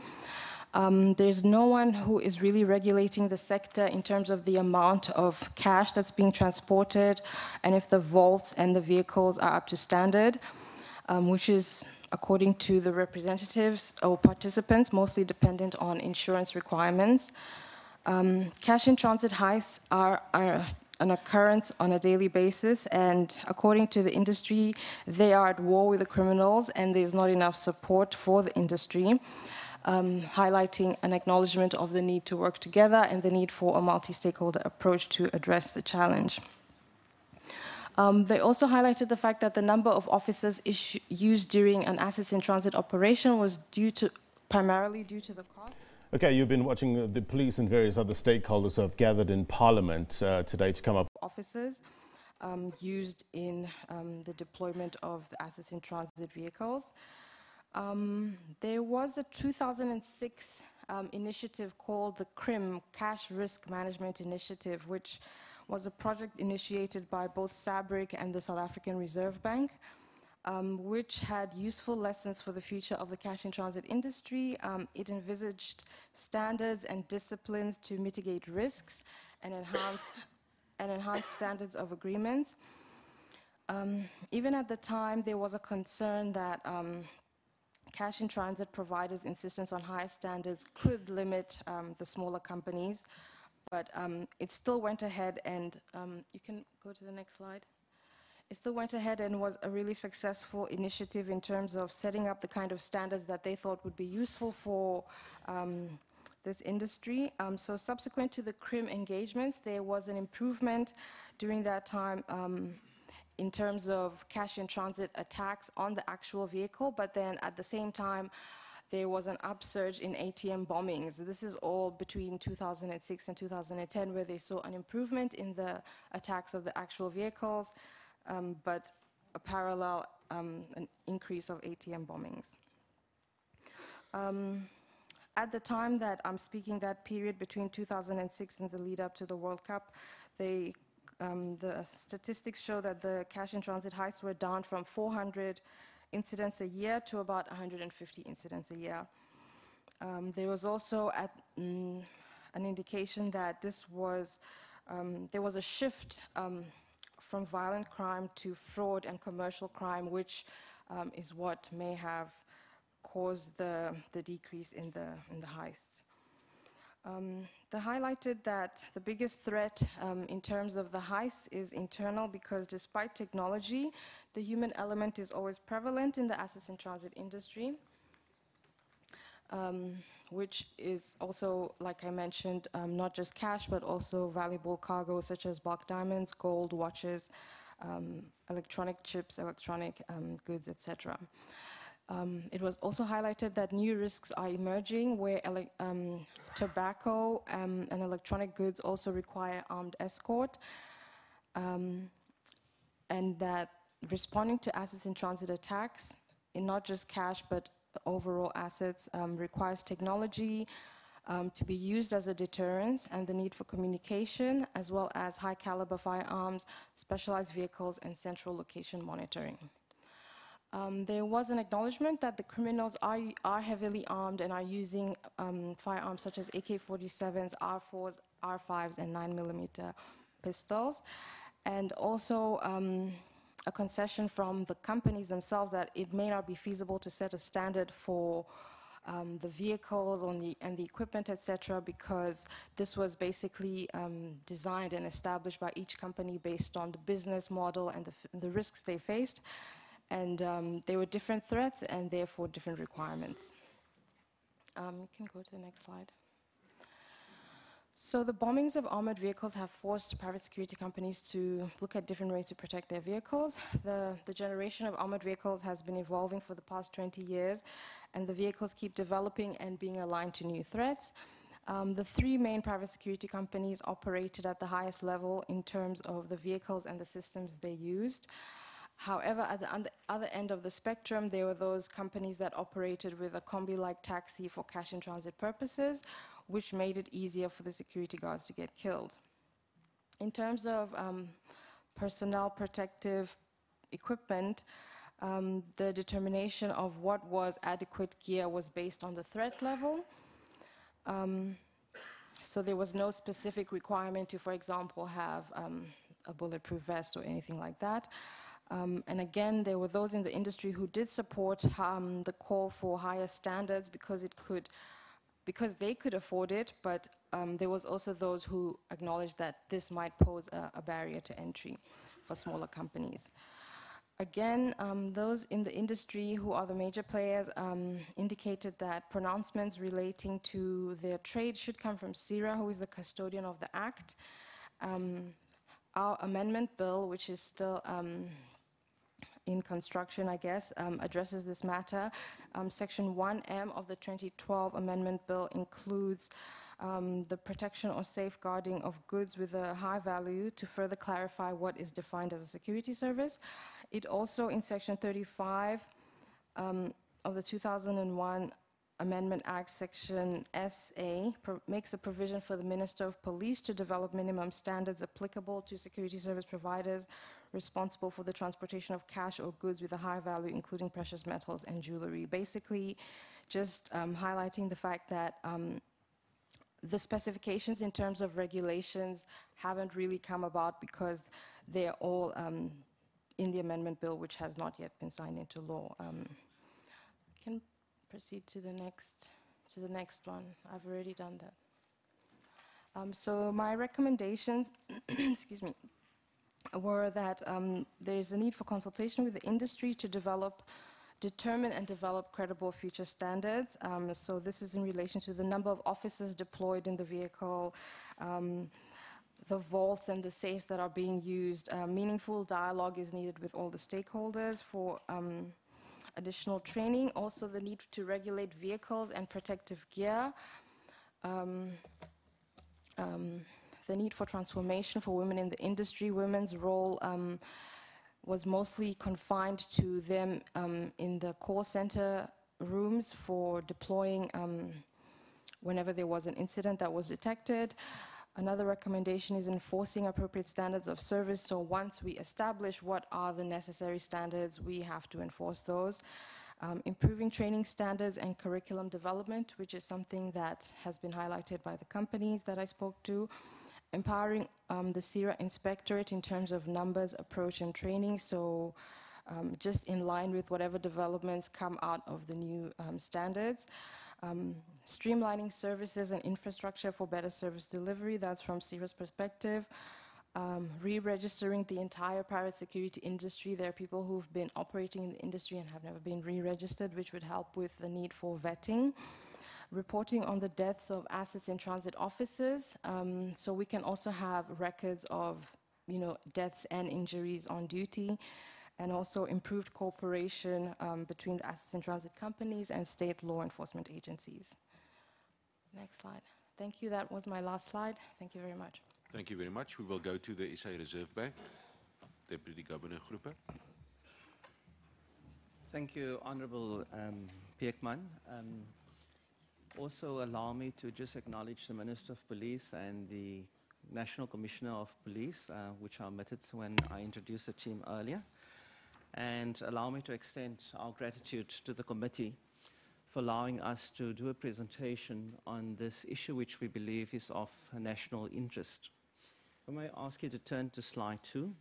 There's no one who is really regulating the sector in terms of the amount of cash that's being transported and if the vaults and the vehicles are up to standard, which is, according to the representatives or participants, mostly dependent on insurance requirements. Cash in transit heists are an occurrence on a daily basis, and according to the industry, they are at war with the criminals, and there's not enough support for the industry, highlighting an acknowledgement of the need to work together and the need for a multi-stakeholder approach to address the challenge. They also highlighted the fact that the number of officers used during an assets in transit operation was primarily due to the cost. Okay, you've been watching the police and various other stakeholders who have gathered in Parliament today to come up. Officers used in the deployment of the assets in transit vehicles. There was a 2006 initiative called the CRIM, Cash Risk Management Initiative, which was a project initiated by both SBRICK and the South African Reserve Bank, which had useful lessons for the future of the cash in transit industry. It envisaged standards and disciplines to mitigate risks and enhance standards of agreements. Even at the time, there was a concern that cash in transit providers' insistence on higher standards could limit the smaller companies. But it still went ahead and, you can go to the next slide. It still went ahead and was a really successful initiative in terms of setting up the kind of standards that they thought would be useful for this industry. So subsequent to the CRIM engagements, there was an improvement during that time in terms of cash in transit attacks on the actual vehicle, but then at the same time, there was an upsurge in ATM bombings. This is all between 2006 and 2010, where they saw an improvement in the attacks of the actual vehicles, but a parallel an increase of ATM bombings. At the time that I'm speaking, that period between 2006 and the lead up to the World Cup, the statistics show that the cash in transit heists were down from 400 incidents a year to about 150 incidents a year. There was also an indication that there was a shift from violent crime to fraud and commercial crime, which is what may have caused the decrease in the heists. They highlighted that the biggest threat in terms of the heists is internal, because despite technology, the human element is always prevalent in the assets in transit industry, which is also, like I mentioned, not just cash, but also valuable cargo such as bulk diamonds, gold, watches, electronic chips, electronic goods, etc. It was also highlighted that new risks are emerging where tobacco and electronic goods also require armed escort, and that responding to assets in transit attacks, in not just cash but overall assets, requires technology, to be used as a deterrence, and the need for communication, as well as high caliber firearms, specialized vehicles, and central location monitoring. There was an acknowledgement that the criminals are heavily armed and are using firearms such as AK-47s, R4s, R5s, and 9mm pistols, and also a concession from the companies themselves that it may not be feasible to set a standard for the vehicles and the equipment, etc., because this was basically designed and established by each company based on the business model and the risks they faced. And there were different threats and therefore different requirements. You can go to the next slide. So the bombings of armored vehicles have forced private security companies to look at different ways to protect their vehicles. The generation of armored vehicles has been evolving for the past 20 years, and the vehicles keep developing and being aligned to new threats. The three main private security companies operated at the highest level in terms of the vehicles and the systems they used. However, at the other end of the spectrum, there were those companies that operated with a combi-like taxi for cash in transit purposes, which made it easier for the security guards to get killed. In terms of personnel protective equipment, the determination of what was adequate gear was based on the threat level. So there was no specific requirement to, for example, have a bulletproof vest or anything like that. And again, there were those in the industry who did support the call for higher standards because they could afford it, but there was also those who acknowledged that this might pose a barrier to entry for smaller companies. Again, those in the industry who are the major players indicated that pronouncements relating to their trade should come from PSIRA, who is the custodian of the Act. Our amendment bill, which is still in construction, I guess, addresses this matter. Section 1M of the 2012 Amendment Bill includes the protection or safeguarding of goods with a high value to further clarify what is defined as a security service. It also, in Section 35 of the 2001 Amendment Act, Section SA, makes a provision for the Minister of Police to develop minimum standards applicable to security service providers responsible for the transportation of cash or goods with a high value, including precious metals and jewelry. Basically, just highlighting the fact that the specifications in terms of regulations haven't really come about because they're all in the amendment bill, which has not yet been signed into law. Can proceed to the next one. I've already done that. So my recommendations, excuse me, were that there's a need for consultation with the industry to determine and develop credible future standards. So this is in relation to the number of officers deployed in the vehicle, the vaults and the safes that are being used. Meaningful dialogue is needed with all the stakeholders for additional training. Also the need to regulate vehicles and protective gear. The need for transformation for women in the industry. Women's role was mostly confined to them in the call center rooms for deploying whenever there was an incident that was detected. Another recommendation is enforcing appropriate standards of service. So once we establish what are the necessary standards, we have to enforce those. Improving training standards and curriculum development, which is something that has been highlighted by the companies that I spoke to. Empowering the PSIRA inspectorate in terms of numbers, approach, and training. So just in line with whatever developments come out of the new standards. Streamlining services and infrastructure for better service delivery. That's from PSIRA's perspective. Re-registering the entire private security industry. There are people who've been operating in the industry and have never been re-registered, which would help with the need for vetting. Reporting on the deaths of assets in transit offices. So we can also have records of, deaths and injuries on duty, and also improved cooperation between the assets in transit companies and state law enforcement agencies. Next slide. Thank you. That was my last slide. Thank you very much. Thank you very much. We will go to the SA Reserve Bank. Deputy Governor Groepe. Thank you, Honorable Beekman. Also allow me to just acknowledge the Minister of Police and the National Commissioner of Police, which I omitted when I introduced the team earlier. And allow me to extend our gratitude to the committee for allowing us to do a presentation on this issue, which we believe is of national interest. I may ask you to turn to slide 2.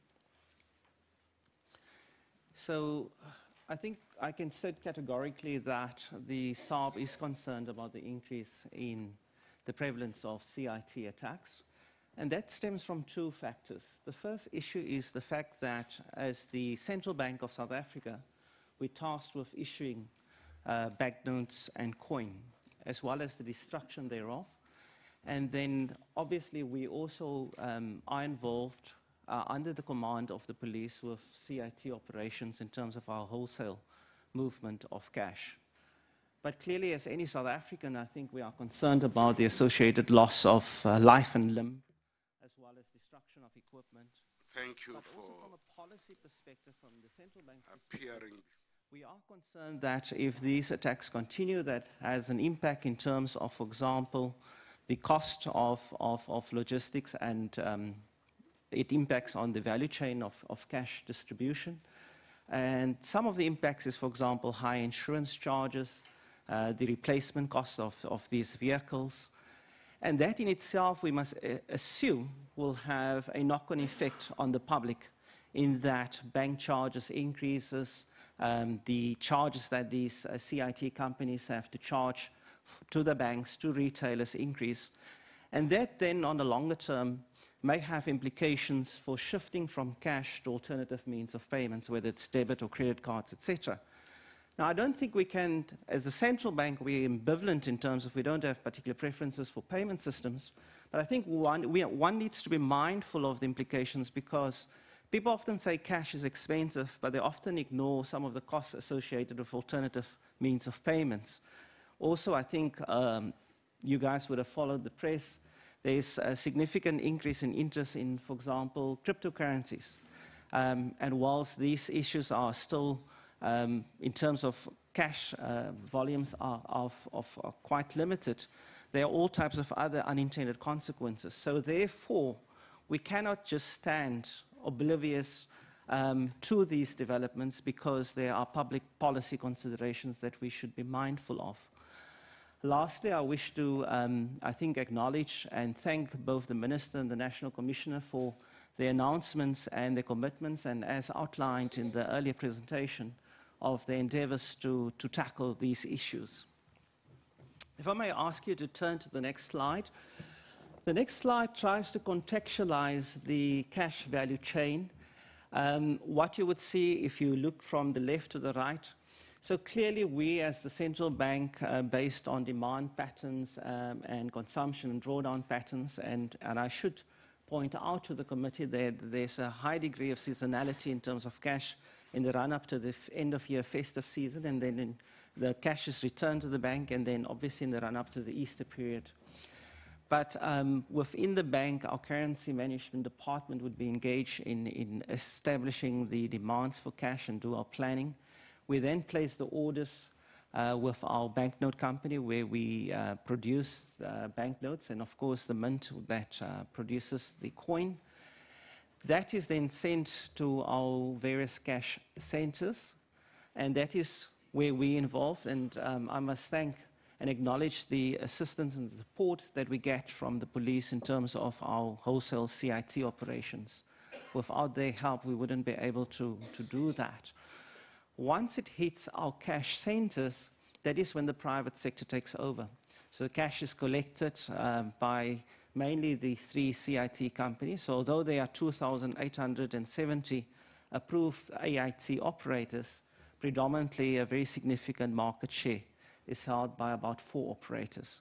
So I think I can state categorically that the SARB is concerned about the increase in the prevalence of CIT attacks. And that stems from 2 factors. The first issue is the fact that as the Central Bank of South Africa, we're tasked with issuing banknotes and coin, as well as the destruction thereof. And then obviously we also are involved under the command of the police with CIT operations in terms of our wholesale movement of cash. But clearly, as any South African, I think we are concerned about the associated loss of life and limb, as well as destruction of equipment. Thank you but for also from a policy perspective, from the central bank appearing. we are concerned that if these attacks continue, that has an impact in terms of, for example, the cost of logistics, and it impacts on the value chain of cash distribution. And some of the impacts is, for example, high insurance charges, the replacement cost of these vehicles. And that in itself, we must assume, will have a knock-on effect on the public, in that bank charges increases, the charges that these CIT companies have to charge to the banks, to retailers increase. And that then, on the longer term, may have implications for shifting from cash to alternative means of payments, whether it's debit or credit cards, etc. Now, I don't think we can, as a central bank, we're ambivalent in terms of we don't have particular preferences for payment systems. But I think one needs to be mindful of the implications, because people often say cash is expensive, but they often ignore some of the costs associated with alternative means of payments. Also, I think you guys would have followed the press. There's a significant increase in interest in, for example, cryptocurrencies. And whilst these issues are still, in terms of cash volumes, are quite limited, there are all types of other unintended consequences. So therefore, we cannot just stand oblivious to these developments, because there are public policy considerations that we should be mindful of. Lastly, I wish to, I think, acknowledge and thank both the Minister and the National Commissioner for their announcements and their commitments, and as outlined in the earlier presentation, of their endeavors to tackle these issues. If I may ask you to turn to the next slide. The next slide tries to contextualize the cash value chain. What you would see if you look from the left to the right. So clearly we, as the central bank, based on demand patterns and consumption and drawdown patterns, and I should point out to the committee that there's a high degree of seasonality in terms of cash in the run-up to the end-of-year festive season, and then the cash is returned to the bank, and then obviously in the run-up to the Easter period. But within the bank, our currency management department would be engaged in establishing the demands for cash and do our planning. We then place the orders with our banknote company, where we produce banknotes, and of course the mint that produces the coin. That is then sent to our various cash centers, and that is where we're involved. And I must thank and acknowledge the assistance and support that we get from the police in terms of our wholesale CIT operations. Without their help, we wouldn't be able to do that. Once it hits our cash centers, that is when the private sector takes over. So the cash is collected by mainly the 3 CIT companies. So although there are 2,870 approved AIT operators, predominantly a very significant market share is held by about 4 operators.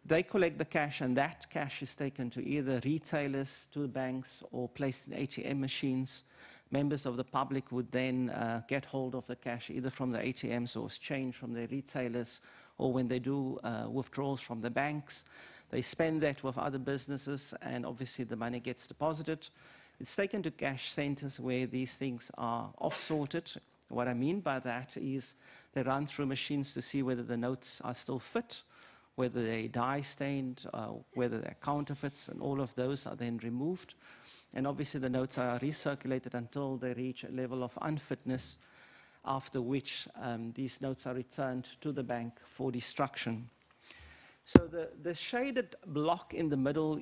They collect the cash, and that cash is taken to either retailers, to banks, or placed in ATM machines. Members of the public would then get hold of the cash either from the ATMs or exchange from their retailers, or when they do withdrawals from the banks, they spend that with other businesses, and obviously the money gets deposited. It's taken to cash centers where these things are off-sorted. What I mean by that is they run through machines to see whether the notes are still fit, whether they're dye-stained, whether they're counterfeits, and all of those are then removed. And obviously the notes are recirculated until they reach a level of unfitness, after which these notes are returned to the bank for destruction. So the shaded block in the middle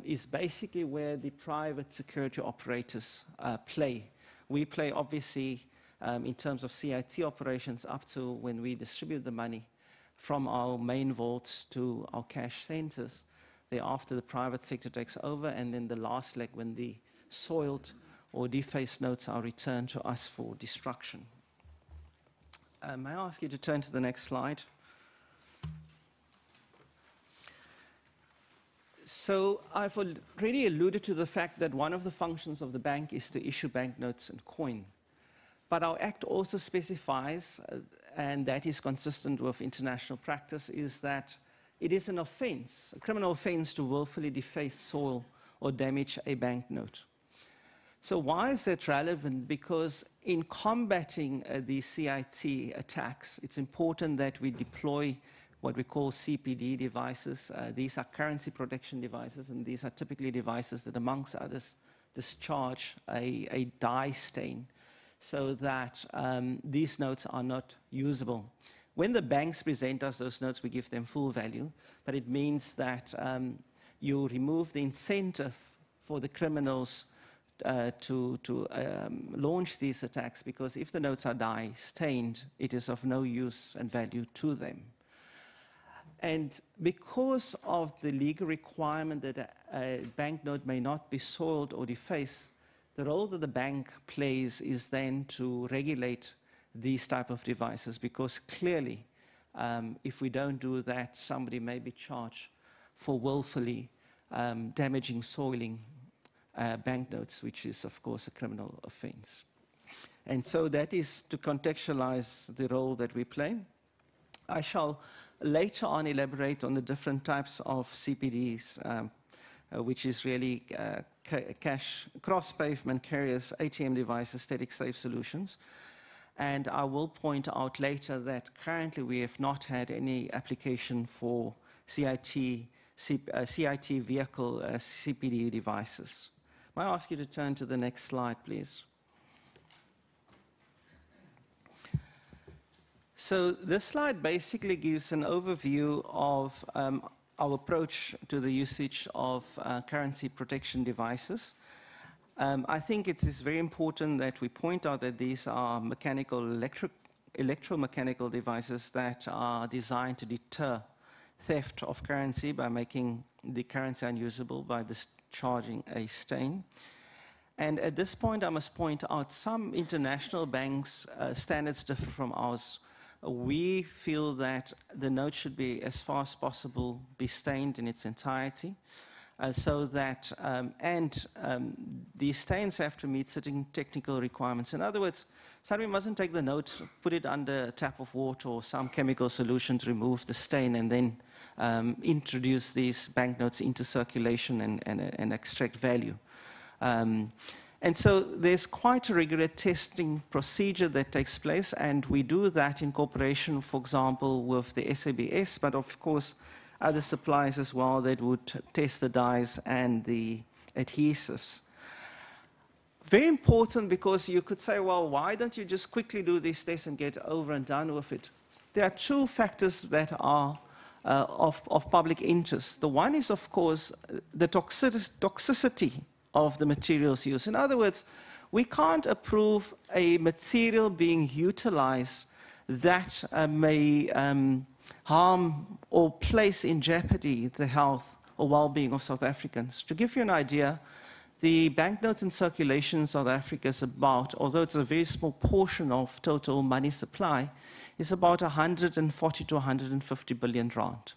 is basically where the private security operators play. We play, obviously, in terms of CIT operations up to when we distribute the money from our main vaults to our cash centers. Thereafter, the private sector takes over, and then the last leg when the soiled or defaced notes are returned to us for destruction. May I ask you to turn to the next slide? So I've already alluded to the fact that one of the functions of the bank is to issue banknotes and coin. But our Act also specifies, and that is consistent with international practice, is that it is an offense, a criminal offense, to willfully deface, soil, or damage a banknote. So why is that relevant? Because in combating these CIT attacks, it's important that we deploy what we call CPD devices. These are currency protection devices, and these are typically devices that, amongst others, discharge a dye stain so that these notes are not usable. When the banks present us those notes, we give them full value, but it means that you remove the incentive for the criminals to launch these attacks, because if the notes are dye-stained, it is of no use and value to them. And because of the legal requirement that a banknote may not be soiled or defaced, the role that the bank plays is then to regulate these type of devices, because clearly, if we don't do that, somebody may be charged for willfully damaging, soiling banknotes, which is, of course, a criminal offense. And so that is to contextualize the role that we play. I shall later on elaborate on the different types of CPDs, which is really cash, cross-pavement carriers, ATM devices, static safe solutions. And I will point out later that currently we have not had any application for CIT vehicle CPD devices. May I ask you to turn to the next slide, please? So this slide basically gives an overview of our approach to the usage of currency protection devices. I think it is very important that we point out that these are mechanical, electromechanical devices that are designed to deter theft of currency by making the currency unusable by discharging a stain. And at this point, I must point out some international banks' standards differ from ours. We feel that the note should be, as far as possible, be stained in its entirety, so that, these stains have to meet certain technical requirements. In other words, somebody mustn't take the note, put it under a tap of water or some chemical solution to remove the stain, and then introduce these banknotes into circulation and extract value. And so there's quite a rigorous testing procedure that takes place, and we do that in cooperation, for example, with the SABC, but of course other suppliers as well that would test the dyes and the adhesives. Very important, because you could say, well, why don't you just quickly do these tests and get over and done with it? There are two factors that are of public interest. The one is, of course, the toxicity of the materials used. In other words, we can't approve a material being utilized that may harm or place in jeopardy the health or well-being of South Africans. To give you an idea, the banknotes in circulation in South Africa is about, although it's a very small portion of total money supply, is about 140 to 150 billion rand.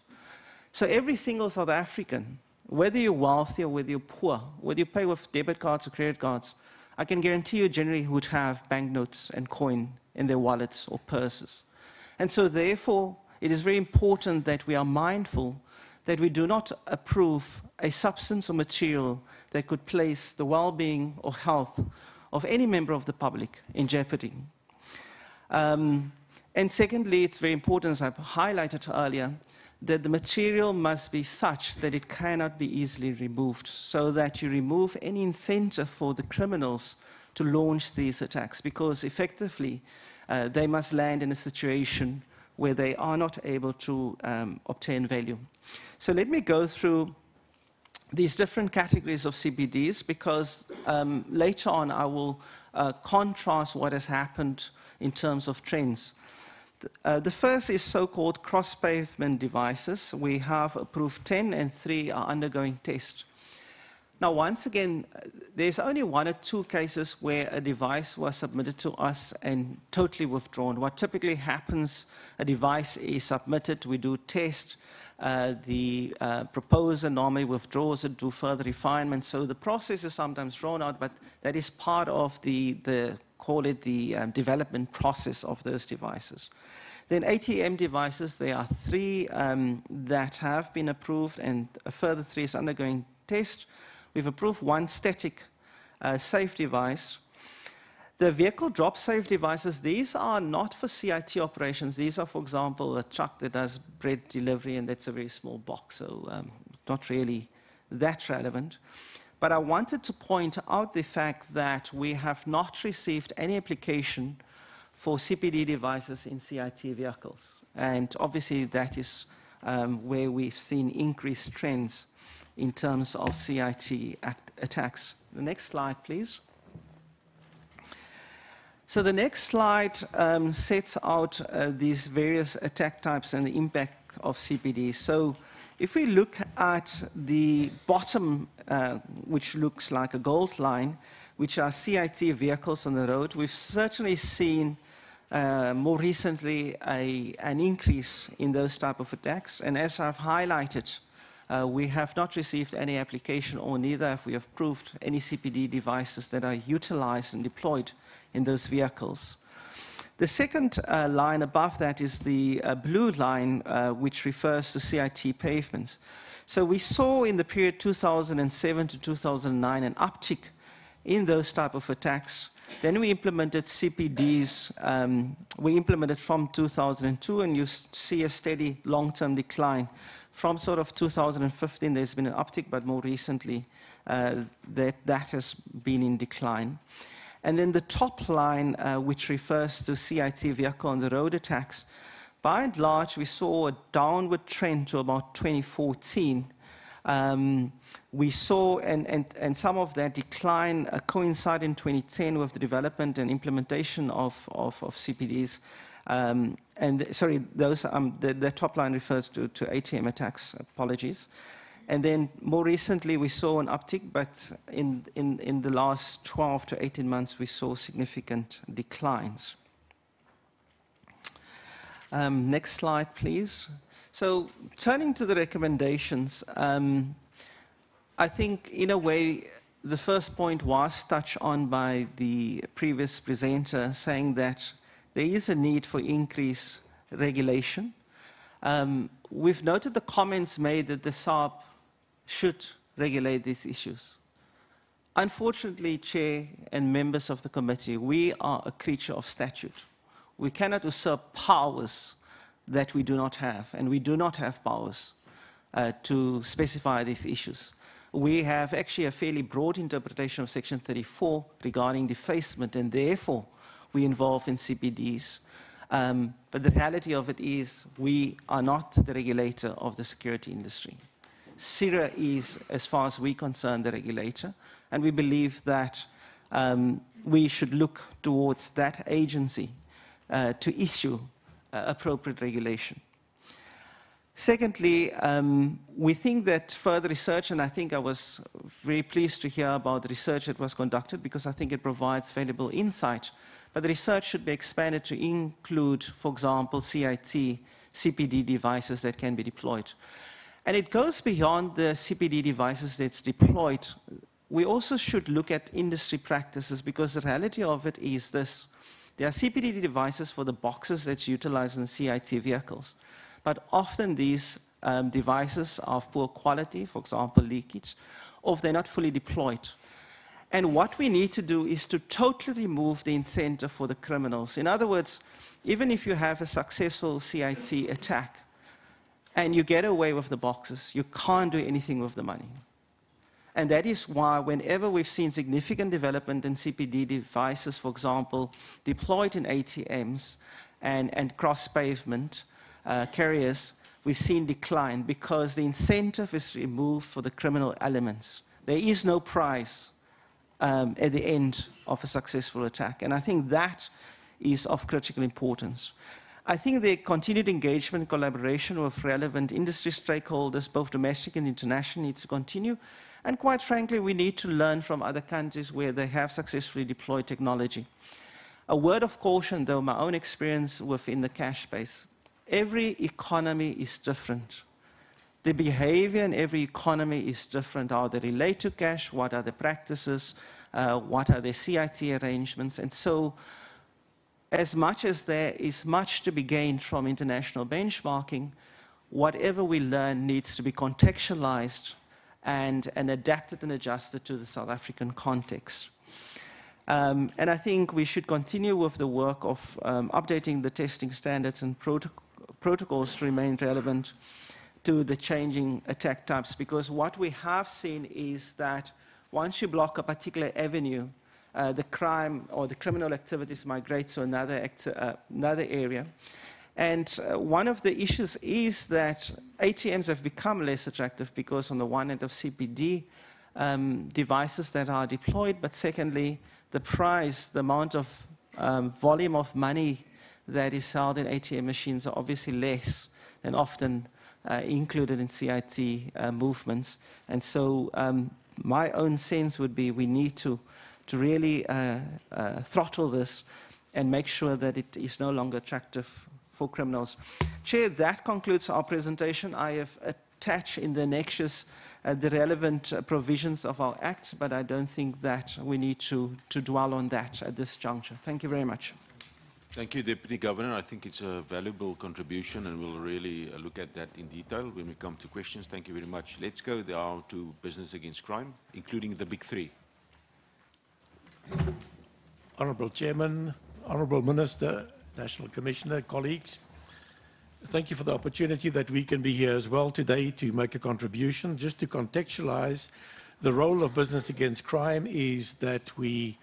So every single South African, whether you're wealthy or whether you're poor, whether you pay with debit cards or credit cards, I can guarantee you generally would have banknotes and coin in their wallets or purses. And so therefore, it is very important that we are mindful that we do not approve a substance or material that could place the well-being or health of any member of the public in jeopardy. And secondly, it's very important, as I've highlighted earlier, that the material must be such that it cannot be easily removed, so that you remove any incentive for the criminals to launch these attacks, because effectively they must land in a situation where they are not able to obtain value. So let me go through these different categories of CBDs, because later on I will contrast what has happened in terms of trends. The first is so-called cross-pavement devices. We have approved 10 and 3 are undergoing test. Now, once again, there's only 1 or 2 cases where a device was submitted to us and totally withdrawn. What typically happens, a device is submitted, we do test, the proposer normally withdraws it, do further refinement. So the process is sometimes drawn out, but that is part of the call it the development process of those devices. Then ATM devices, there are 3 that have been approved, and a further 3 is undergoing test. We've approved 1 static safe device. The vehicle drop safe devices, these are not for CIT operations. These are, for example, a truck that does bread delivery, and that's a very small box, so not really that relevant. But I wanted to point out the fact that we have not received any application for CPD devices in CIT vehicles. And obviously that is where we've seen increased trends in terms of CIT attacks. The next slide, please. So the next slide sets out these various attack types and the impact of CPD. So if we look at the bottom, which looks like a gold line, which are CIT vehicles on the road, we've certainly seen more recently an increase in those type of attacks. And as I've highlighted, we have not received any application, or neither have we approved any CPD devices that are utilized and deployed in those vehicles. The second line above that is the blue line, which refers to CIT pavements. So we saw in the period 2007 to 2009 an uptick in those type of attacks. Then we implemented CPDs. We implemented from 2002, and you see a steady long-term decline. From sort of 2015, there's been an uptick, but more recently, that has been in decline. And then the top line, which refers to CIT vehicle on the road attacks, by and large, we saw a downward trend to about 2014. We saw, and some of that decline coincided in 2010 with the development and implementation of CPDs. And sorry, those the top line refers to ATM attacks. Apologies. And then more recently, we saw an uptick, but in the last 12 to 18 months, we saw significant declines. Next slide, please. So turning to the recommendations, I think in a way, the first point was touched on by the previous presenter, saying that there is a need for increased regulation. We've noted the comments made that the SARB should regulate these issues. Unfortunately, Chair and members of the committee, we are a creature of statute. We cannot usurp powers that we do not have, and we do not have powers to specify these issues. We have actually a fairly broad interpretation of Section 34 regarding defacement, and therefore we involve in CPDs. But the reality of it is we are not the regulator of the security industry. PSIRA is, as far as we're concerned, the regulator, and we believe that we should look towards that agency to issue appropriate regulation. Secondly, we think that further research, and I think I was very pleased to hear about the research that was conducted, because I think it provides valuable insight, but the research should be expanded to include, for example, CIT, CPD devices that can be deployed. And it goes beyond the CPD devices that's deployed. We also should look at industry practices, because the reality of it is this. There are CPD devices for the boxes that's utilized in CIT vehicles, but often these devices are of poor quality, for example, leakage, or if they're not fully deployed. And what we need to do is to totally remove the incentive for the criminals. In other words, even if you have a successful CIT attack, and you get away with the boxes. You can't do anything with the money. And that is why whenever we've seen significant development in CPD devices, for example, deployed in ATMs and cross-pavement carriers, we've seen decline because the incentive is removed for the criminal elements. There is no prize at the end of a successful attack. And I think that is of critical importance. I think the continued engagement and collaboration with relevant industry stakeholders, both domestic and international, needs to continue. And quite frankly, we need to learn from other countries where they have successfully deployed technology. A word of caution, though, my own experience within the cash space. Every economy is different. The behavior in every economy is different. How they relate to cash, what are the practices, what are their CIT arrangements. And so, as much as there is much to be gained from international benchmarking, whatever we learn needs to be contextualized and adapted and adjusted to the South African context. And I think we should continue with the work of updating the testing standards and protocols to remain relevant to the changing attack types, because what we have seen is that once you block a particular avenue, the crime or the criminal activities migrate to another area. And one of the issues is that ATMs have become less attractive because on the one end of CPD devices that are deployed, but secondly, the price, the amount of volume of money that is held in ATM machines are obviously less than often included in CIT movements. And so my own sense would be we need to really throttle this and make sure that it is no longer attractive for criminals. Chair, that concludes our presentation. I have attached in the annexures the relevant provisions of our Act, but I don't think that we need to dwell on that at this juncture. Thank you very much. Thank you, Deputy Governor. I think it's a valuable contribution, and we'll really look at that in detail when we come to questions. Thank you very much. Let's go now to business against crime, including the big three. Honourable Chairman, Honourable Minister, National Commissioner, colleagues, thank you for the opportunity that we can be here as well today to make a contribution. Just to contextualise, the role of business against crime is that we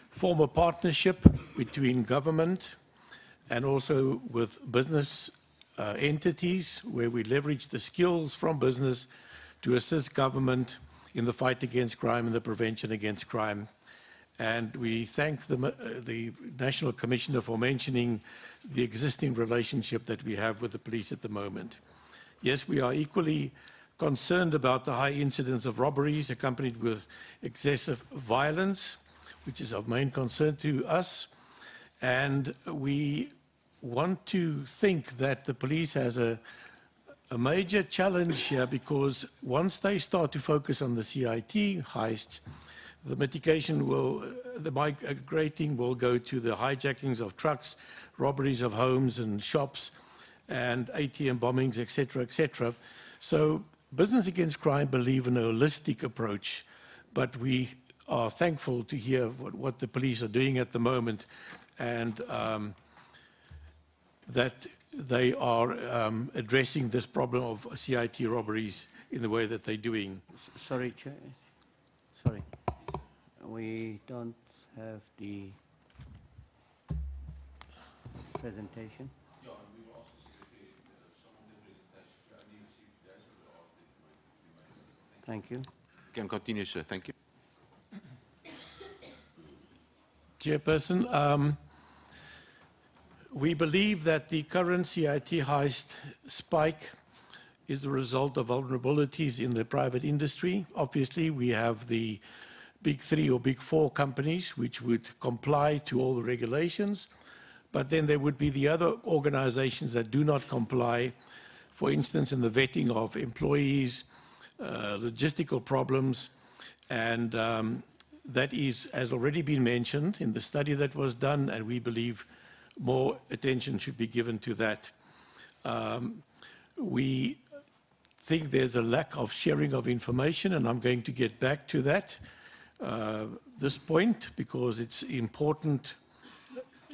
form a partnership between government and also with business entities where we leverage the skills from business to assist government in the fight against crime and the prevention against crime. And we thank the National Commissioner for mentioning the existing relationship that we have with the police at the moment. Yes, we are equally concerned about the high incidence of robberies accompanied with excessive violence, which is of main concern to us. And we want to think that the police has a major challenge here, because once they start to focus on the CIT heists, the mitigation will, the migrating will go to the hijackings of trucks, robberies of homes and shops, and ATM bombings, etc., etc. So business against crime believe in a holistic approach, but we are thankful to hear what the police are doing at the moment, and that they are addressing this problem of CIT robberies in the way that they're doing. Sorry, Chair. Sorry. We don't have the presentation. Thank you. You can continue, sir. Thank you. Chairperson, we believe that the current CIT heist spike is the result of vulnerabilities in the private industry. Obviously, we have the big three or big four companies which would comply to all the regulations, but then there would be the other organizations that do not comply, for instance, in the vetting of employees, logistical problems, and that is, has already been mentioned in the study that was done, and we believe more attention should be given to that. We think there's a lack of sharing of information, and I'm going to get back to that, this point, because it's important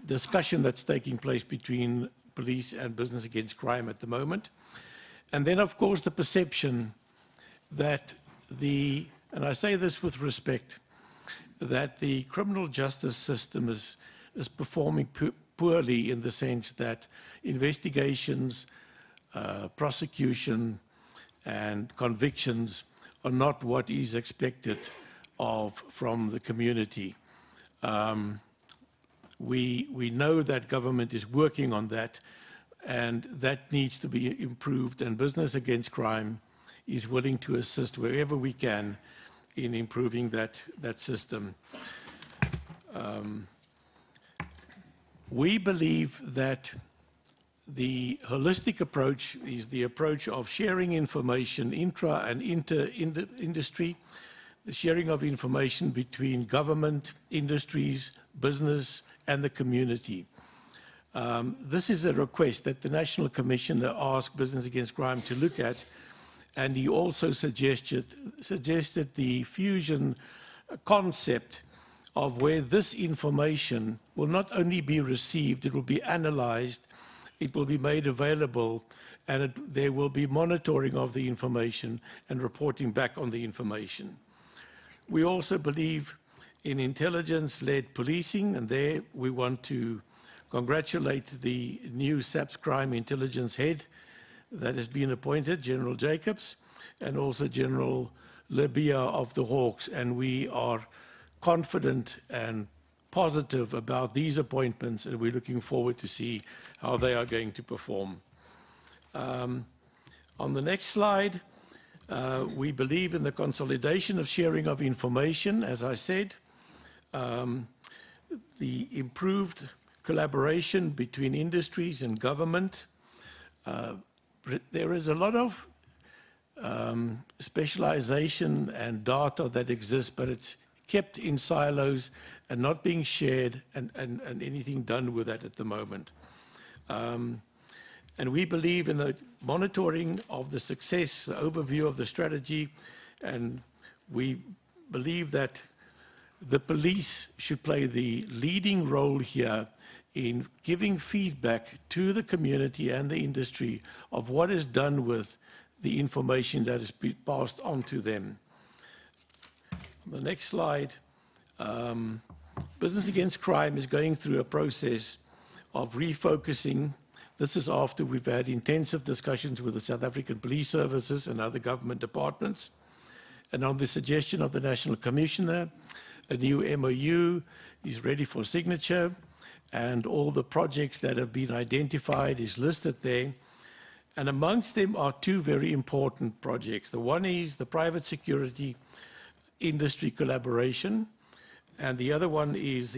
discussion that's taking place between police and business against crime at the moment. And then, of course, the perception that and I say this with respect, that the criminal justice system is performing poorly in the sense that investigations, prosecution, and convictions are not what is expected from the community. We know that government is working on that, and that needs to be improved, and Business Against Crime is willing to assist wherever we can in improving that system. We believe that the holistic approach is the approach of sharing information intra and inter-industry, the sharing of information between government, industries, business, and the community. This is a request that the National Commissioner asked Business Against Crime to look at, and he also suggested the fusion concept of where this information will not only be received, it will be analyzed, it will be made available, and there will be monitoring of the information and reporting back on the information. We also believe in intelligence-led policing, and there we want to congratulate the new SAPS crime intelligence head that has been appointed, General Jacobs, and also General Libya of the Hawks, and we are confident and positive about these appointments, and we're looking forward to see how they are going to perform. On the next slide, we believe in the consolidation of sharing of information, as I said, the improved collaboration between industries and government. There is a lot of specialization and data that exists, but it's kept in silos and not being shared and anything done with that at the moment. And we believe in the monitoring of the success, the overview of the strategy, and we believe that the police should play the leading role here in giving feedback to the community and the industry of what is done with the information that is passed on to them. On the next slide, Business Against Crime is going through a process of refocusing. This is after we've had intensive discussions with the South African Police Services and other government departments. And on the suggestion of the National Commissioner, a new MOU is ready for signature, and all the projects that have been identified is listed there. And amongst them are two very important projects. The one is the private security industry collaboration, and the other one is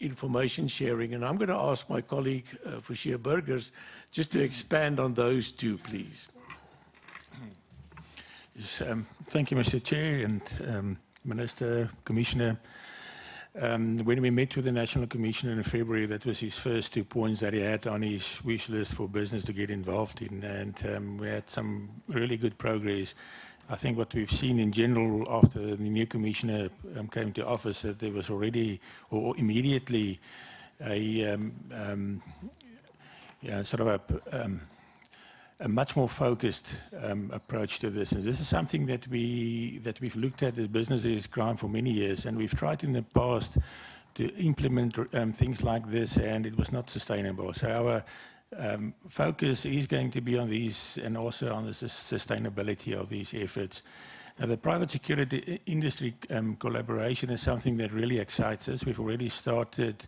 information sharing. And I'm going to ask my colleague, Fouchier Burgers, just to expand on those two, please. Yes, thank you, Mr. Chair, and Minister, Commissioner. When we met with the National Commissioner in February, that was his first 2 points that he had on his wish list for business to get involved in, and we had some really good progress. I think what we've seen in general after the new Commissioner came to office, that there was already, or immediately, a sort of a much more focused approach to this. And this is something that we've looked at as Business Against Crime for many years, and we've tried in the past to implement things like this, and it was not sustainable. So our focus is going to be on these and also on the sustainability of these efforts. Now, the private security industry collaboration is something that really excites us. We've already started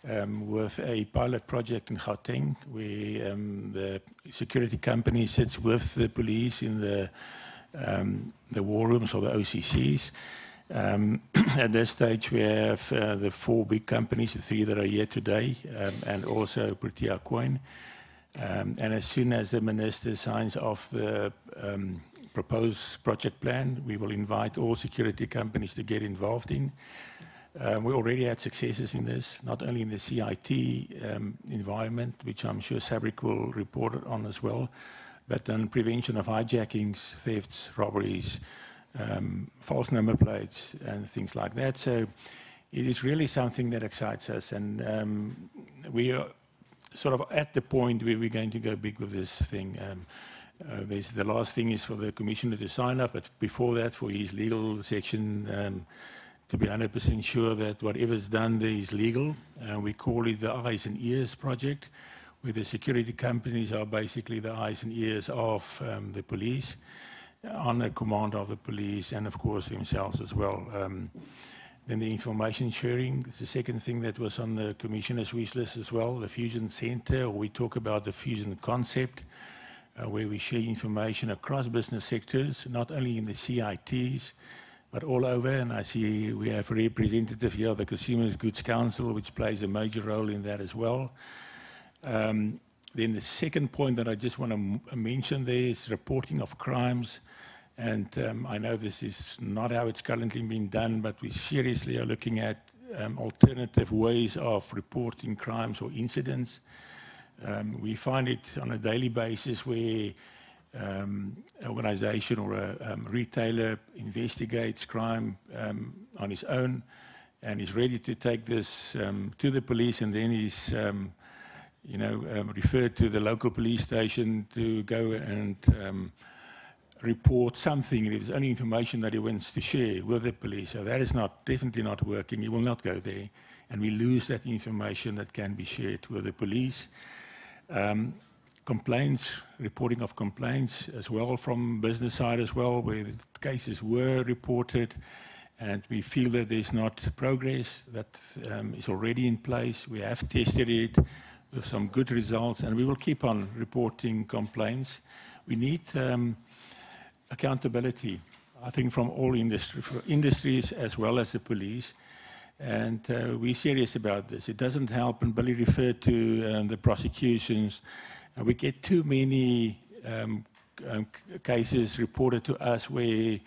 with a pilot project in Gauteng, where the security company sits with the police in the war rooms or the OCCs. At this stage, we have the 4 big companies, the 3 that are here today, and also Protea Coin. And as soon as the Minister signs off the proposed project plan, we will invite all security companies to get involved in. We already had successes in this, not only in the CIT environment, which I'm sure SBRICK will report on as well, but on prevention of hijackings, thefts, robberies, false number plates, and things like that. So it is really something that excites us, and we are sort of at the point where we're going to go big with this thing. The last thing is for the Commissioner to sign up, but before that, for his legal section to be 100% sure that whatever's done there is legal. We call it the Eyes and Ears project, where the security companies are basically the eyes and ears of the police, on the command of the police, and of course themselves as well. Then the information sharing is the second thing that was on the Commissioner's wish list as well, the Fusion Center. We talk about the Fusion concept, where we share information across business sectors, not only in the CITs, but all over. And I see we have a representative here of the Consumer Goods Council, which plays a major role in that as well. Then the second point that I just want to mention there is reporting of crimes. And I know this is not how it's currently being done, but we seriously are looking at alternative ways of reporting crimes or incidents. We find it on a daily basis where an organization or a retailer investigates crime on his own and is ready to take this to the police, and then is referred to the local police station to go and report something. It is only information that he wants to share with the police. So that is definitely not working. He will not go there. And we lose that information that can be shared with the police. Complaints, reporting of complaints as well from business side as well, where cases were reported and we feel that there's not progress that is already in place. We have tested it with some good results, and we will keep on reporting complaints. We need accountability, I think, from all industries as well as the police. And we're serious about this. It doesn't help, and Billy referred to the prosecutions. We get too many cases reported to us where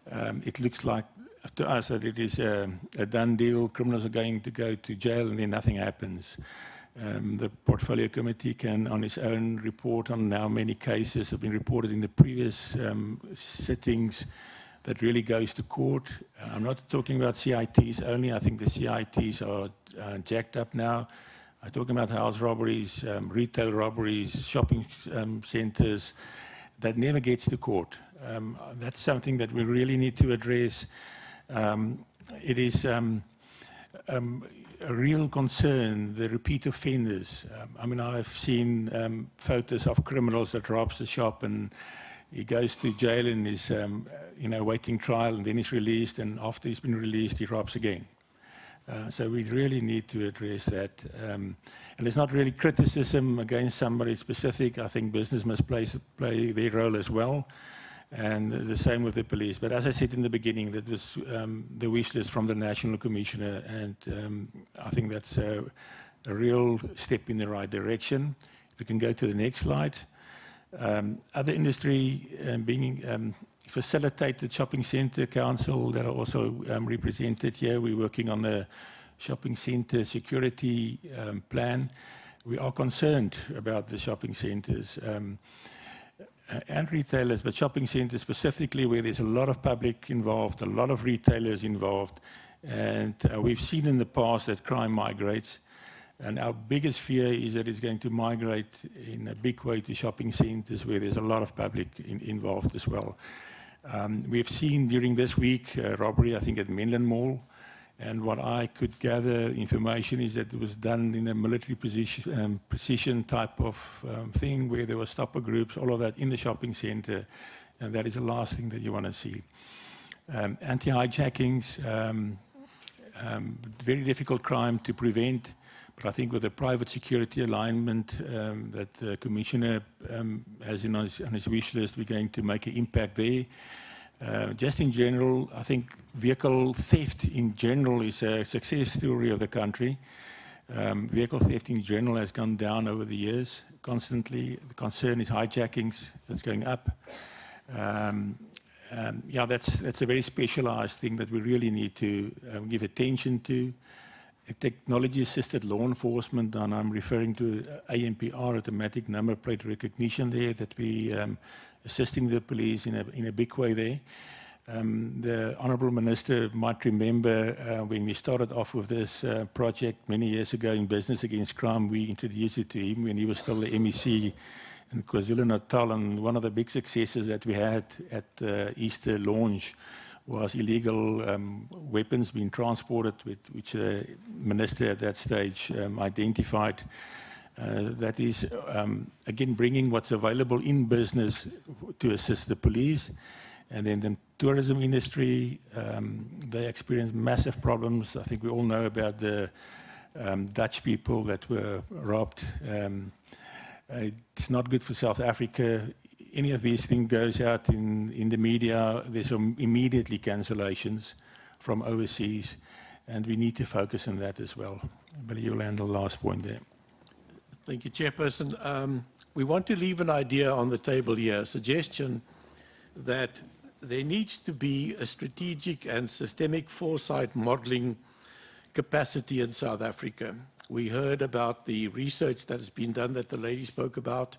it looks like to us that it is a done deal, criminals are going to go to jail, and then nothing happens. The portfolio committee can on its own report on how many cases have been reported in the previous sittings that really goes to court. I'm not talking about CITs only. I think the CITs are jacked up now. I'm talking about house robberies, retail robberies, shopping centers that never gets to court. That's something that we really need to address. It is a real concern, the repeat offenders. I mean, I've seen photos of criminals that robs the shop and he goes to jail and is, waiting trial, and then he's released, and after he's been released, he robs again. So we really need to address that. And it's not really criticism against somebody specific. I think business must play their role as well. And the same with the police. But as I said in the beginning, that was the wish list from the National Commissioner, and I think that's a real step in the right direction. We can go to the next slide. Other industry being facilitated shopping centre council that are also represented here. We're working on the shopping centre security plan. We are concerned about the shopping centres. And retailers, but shopping centres specifically, where there's a lot of public involved, a lot of retailers involved, and we've seen in the past that crime migrates, and our biggest fear is that it's going to migrate in a big way to shopping centres where there's a lot of public involved as well. We've seen during this week robbery, I think, at Menlyn Mall. And what I could gather information is that it was done in a military precision type of thing where there were stopper groups, all of that in the shopping centre, and that is the last thing that you want to see. Anti-hijackings, very difficult crime to prevent, but I think with the private security alignment that the Commissioner has on his wish list, we're going to make an impact there. Just in general, I think vehicle theft in general is a success story of the country. Vehicle theft in general has gone down over the years constantly. The concern is hijackings, that's going up. Yeah, that's a very specialized thing that we really need to give attention to. Technology-assisted law enforcement, and I'm referring to ANPR, automatic number plate recognition there, that we assisting the police in a big way there. The Honourable Minister might remember when we started off with this project many years ago in Business Against Crime, we introduced it to him when he was still the MEC in KwaZulu-Natal, and one of the big successes that we had at the Easter launch was illegal weapons being transported, which the minister at that stage identified. That is, again, bringing what's available in business to assist the police. And then the tourism industry, they experienced massive problems. I think we all know about the Dutch people that were robbed. It's not good for South Africa. Any of these things goes out in the media, there's immediately cancellations from overseas, and we need to focus on that as well. But you'll handle the last point there. Thank you, Chairperson. We want to leave an idea on the table here, a suggestion that there needs to be a strategic and systemic foresight modeling capacity in South Africa. We heard about the research that has been done that the lady spoke about.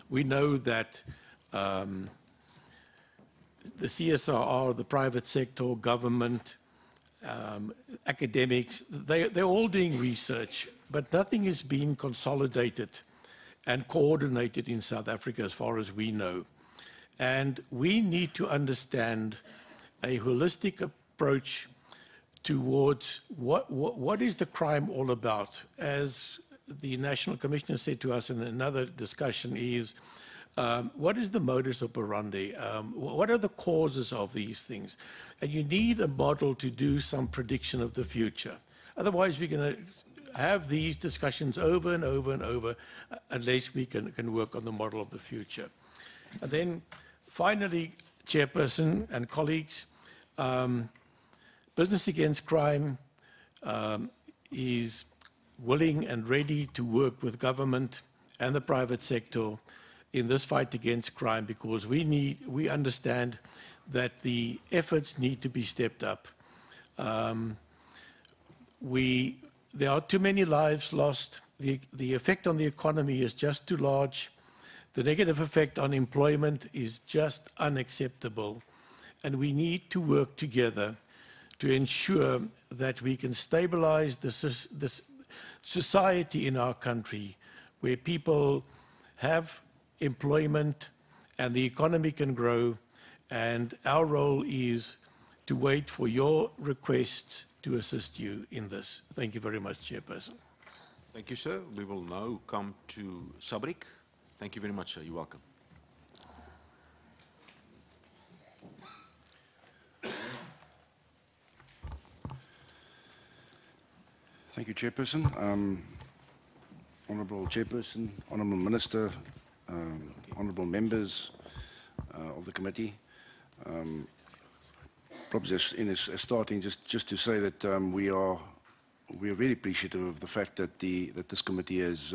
We know that the CSRR, the private sector, government, academics, they're all doing research, but nothing is being consolidated and coordinated in South Africa as far as we know. And we need to understand a holistic approach towards what is the crime all about. As the National Commissioner said to us in another discussion is, what is the modus operandi? What are the causes of these things? And you need a model to do some prediction of the future. Otherwise, we're going to have these discussions over and over and over unless we can work on the model of the future. And then finally, Chairperson and colleagues, Business Against Crime is willing and ready to work with government and the private sector in this fight against crime, because we understand that the efforts need to be stepped up. There are too many lives lost. The effect on the economy is just too large. The negative effect on employment is just unacceptable. And we need to work together to ensure that we can stabilize this society in our country where people have employment and the economy can grow. And our role is to wait for your requests to assist you in this. Thank you very much, Chairperson. Thank you, sir. We will now come to SBRICK. Thank you very much, sir. You're welcome. Thank you, Chairperson. Honourable Chairperson, Honourable Minister, honourable members of the committee. Perhaps just in starting, just to say that we are very appreciative of the fact that this committee has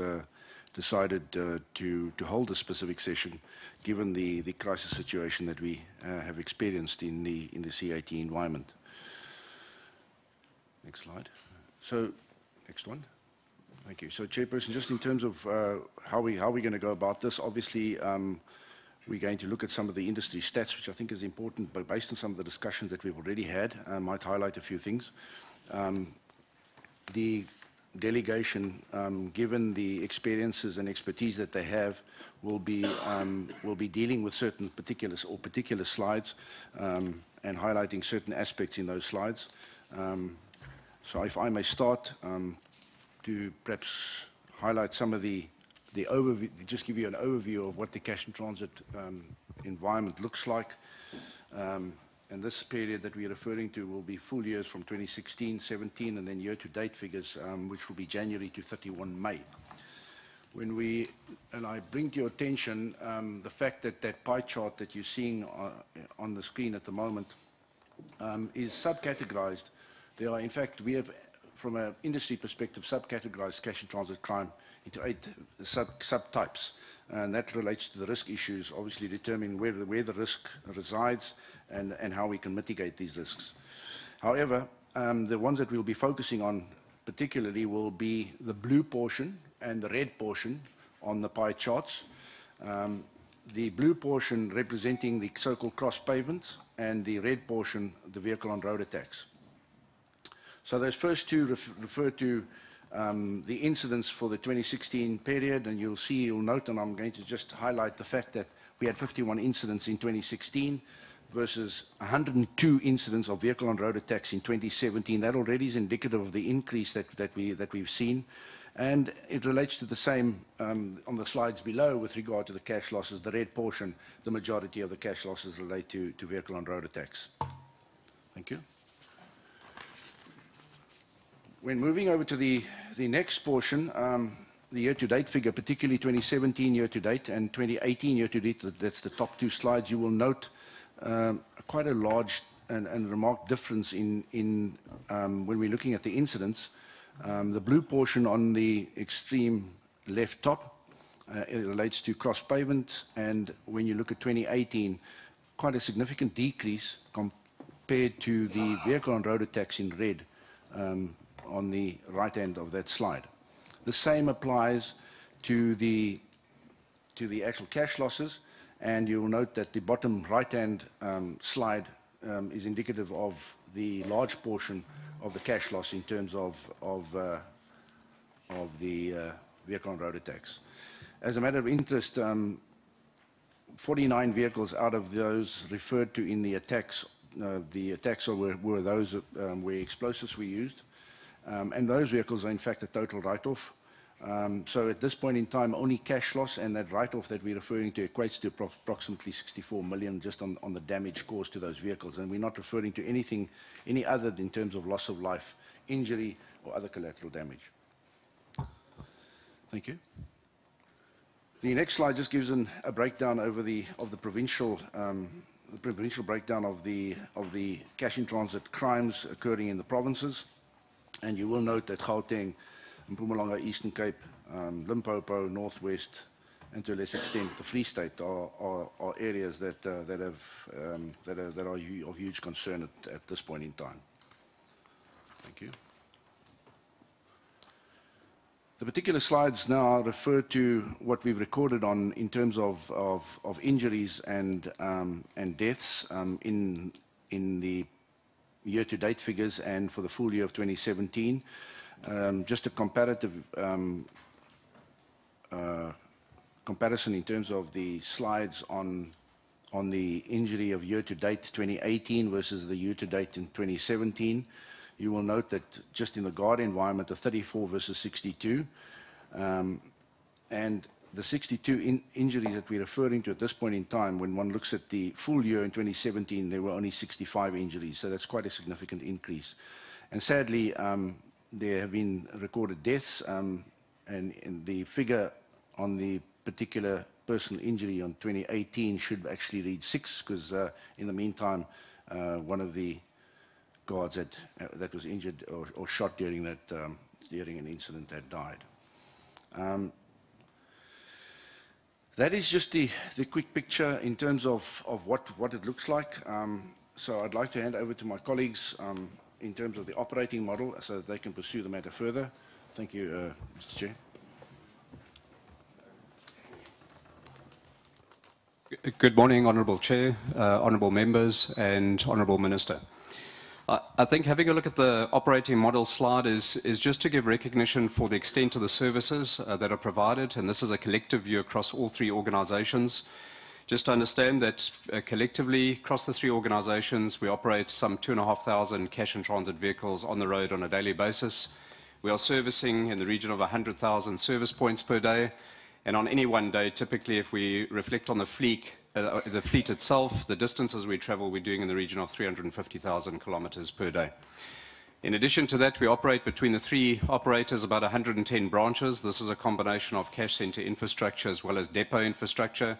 decided to hold a specific session, given the crisis situation that we have experienced in the CIT environment. Next slide. So, next one. Thank you. So, Chairperson, just in terms of how we're going to go about this, obviously we're going to look at some of the industry stats, which I think is important, but based on some of the discussions that we've already had, I might highlight a few things. The delegation, given the experiences and expertise that they have, will be dealing with certain particular slides and highlighting certain aspects in those slides. So if I may start to perhaps highlight some of the overview, just give you an overview of what the cash and transit environment looks like. And this period that we're referring to will be full years from 2016, 17, and then year-to-date figures, which will be January to 31 May. And I bring to your attention the fact that that pie chart that you're seeing on the screen at the moment is subcategorized. There are, in fact, we have, from an industry perspective, subcategorized cash and transit crime into 8 subtypes. And that relates to the risk issues, obviously determining where the risk resides and how we can mitigate these risks. However, the ones that we'll be focusing on particularly will be the blue portion and the red portion on the pie charts. The blue portion representing the so-called cross pavements, and the red portion, the vehicle on road attacks. So those first two refer to the incidents for the 2016 period, and you'll note, and I'm going to just highlight the fact that we had 51 incidents in 2016 versus 102 incidents of vehicle on road attacks in 2017. That already is indicative of the increase that we've seen. And it relates to the same on the slides below with regard to the cash losses. The red portion, the majority of the cash losses relate to vehicle on road attacks. Thank you. When moving over to the next portion, the year-to-date figure, particularly 2017 year-to-date and 2018 year-to-date, that's the top two slides, you will note quite a large and remarked difference in when we're looking at the incidents. The blue portion on the extreme left top, it relates to cross pavement, and when you look at 2018, quite a significant decrease compared to the vehicle on road attacks in red on the right end of that slide. The same applies to the actual cash losses, and you will note that the bottom right-hand slide is indicative of the large portion of the cash loss in terms of the vehicle on road attacks. As a matter of interest, 49 vehicles out of those referred to in the attacks were those where explosives were used, and those vehicles are in fact a total write-off. So at this point in time, only cash loss and that write-off that we're referring to equates to approximately 64 million just on the damage caused to those vehicles. And we're not referring to any other in terms of loss of life, injury, or other collateral damage. Thank you. The next slide just gives a breakdown of the provincial breakdown of the cash in transit crimes occurring in the provinces. And you will note that Gauteng, Mpumalanga, Eastern Cape, Limpopo, Northwest, and to a lesser extent the Free State are areas that are of huge concern at this point in time. Thank you. The particular slides now refer to what we've recorded on in terms of injuries and deaths in the year-to-date figures and for the full year of 2017. Just a comparative comparison in terms of the slides on the injury of year-to-date 2018 versus the year-to-date in 2017. You will note that just in the guard environment, of 34 versus 62. And the 62 injuries that we're referring to at this point in time, when one looks at the full year in 2017, there were only 65 injuries. So that's quite a significant increase. And sadly, there have been recorded deaths, and the figure on the particular personal injury on 2018 should actually read 6, because in the meantime, one of the guards that was injured or shot during an incident had died. That is just the quick picture in terms of what it looks like. So I'd like to hand over to my colleagues in terms of the operating model so that they can pursue the matter further. Thank you, Mr. Chair. Good morning, Honourable Chair, Honourable Members and Honourable Minister. I think having a look at the operating model slide is just to give recognition for the extent of the services that are provided, and this is a collective view across all three organisations. Just to understand that collectively across the three organisations we operate some 2,500 cash and transit vehicles on the road on a daily basis. We are servicing in the region of 100,000 service points per day, and on any one day, typically if we reflect on the fleet itself, the distances we travel, we're doing in the region of 350,000 kilometres per day. In addition to that, we operate between the three operators about 110 branches. This is a combination of cash centre infrastructure as well as depot infrastructure.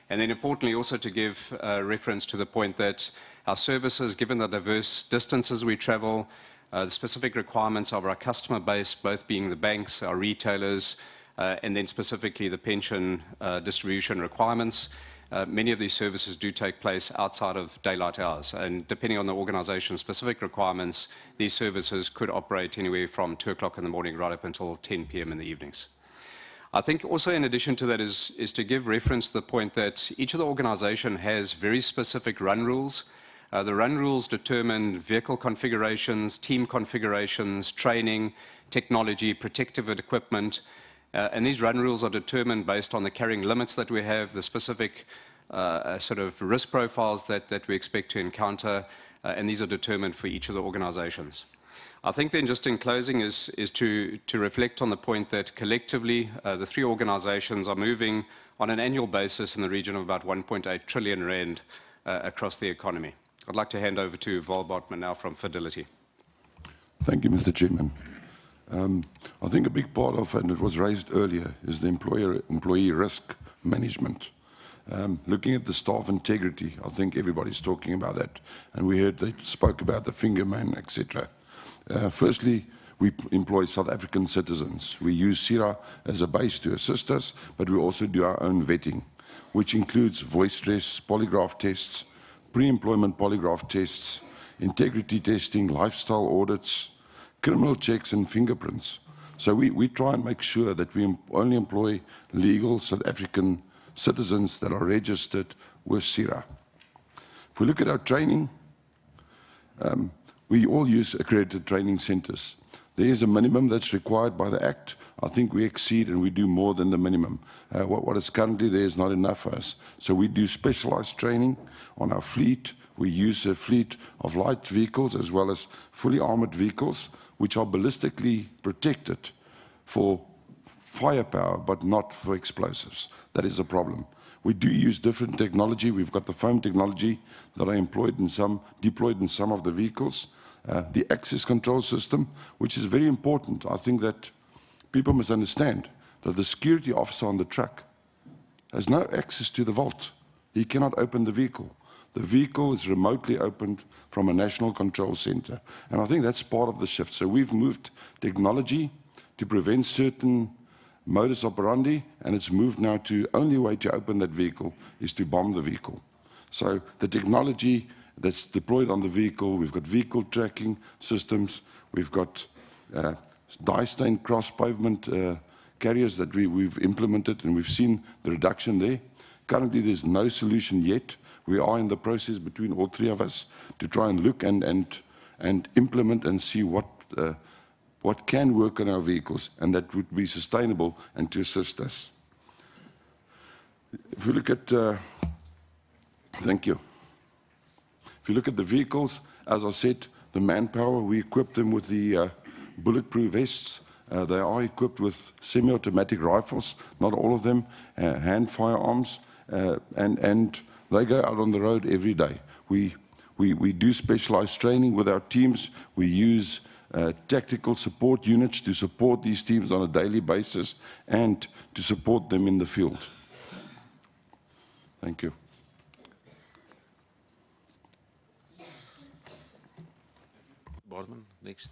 And then importantly also to give reference to the point that our services, given the diverse distances we travel, the specific requirements of our customer base, both being the banks, our retailers, and then specifically the pension distribution requirements, many of these services do take place outside of daylight hours, and depending on the organisation's specific requirements, these services could operate anywhere from 2 o'clock in the morning right up until 10 p.m. in the evenings. I think also in addition to that is to give reference to the point that each of the organisation has very specific run rules The run rules determine vehicle configurations, team configurations, training, technology, protective equipment, and these run rules are determined based on the carrying limits that we have, the specific sort of risk profiles that we expect to encounter, and these are determined for each of the organizations. I think then just in closing is to reflect on the point that collectively the three organizations are moving on an annual basis in the region of about 1.8 trillion rand across the economy. I'd like to hand over to Val Botman now from Fidelity. Thank you, Mr. Chairman. I think a big part of, and it was raised earlier, is the employee risk management. Looking at the staff integrity, I think everybody's talking about that. And we heard they spoke about the finger man, etc. Firstly, we employ South African citizens. We use PSIRA as a base to assist us, but we also do our own vetting, which includes voice tests, polygraph tests, pre-employment polygraph tests, integrity testing, lifestyle audits, criminal checks and fingerprints. So we try and make sure that we only employ legal South African citizens that are registered with PSIRA. If we look at our training, we all use accredited training centers. There is a minimum that's required by the Act. I think we exceed and we do more than the minimum. What is currently there is not enough for us. So we do specialized training on our fleet. We use a fleet of light vehicles as well as fully armored vehicles, which are ballistically protected for firepower, but not for explosives. That is a problem. We do use different technology. We've got the foam technology that are deployed in some of the vehicles. The access control system, which is very important. I think that people must understand that the security officer on the truck has no access to the vault. He cannot open the vehicle. The vehicle is remotely opened from a national control center. And I think that's part of the shift. So we've moved technology to prevent certain modus operandi, and it's moved now to only way to open that vehicle is to bomb the vehicle. So the technology that's deployed on the vehicle, we've got vehicle tracking systems, we've got dye-stained cross-pavement carriers that we've implemented, and we've seen the reduction there. Currently, there's no solution yet. We are in the process between all three of us to try and look and implement and see what can work on our vehicles, and that would be sustainable and to assist us. If we look at, thank you. If you look at the vehicles, as I said, the manpower, we equip them with the bulletproof vests. They are equipped with semi-automatic rifles, not all of them, hand firearms, and they go out on the road every day. We do specialized training with our teams. We use tactical support units to support these teams on a daily basis and to support them in the field. Thank you. Botman, next.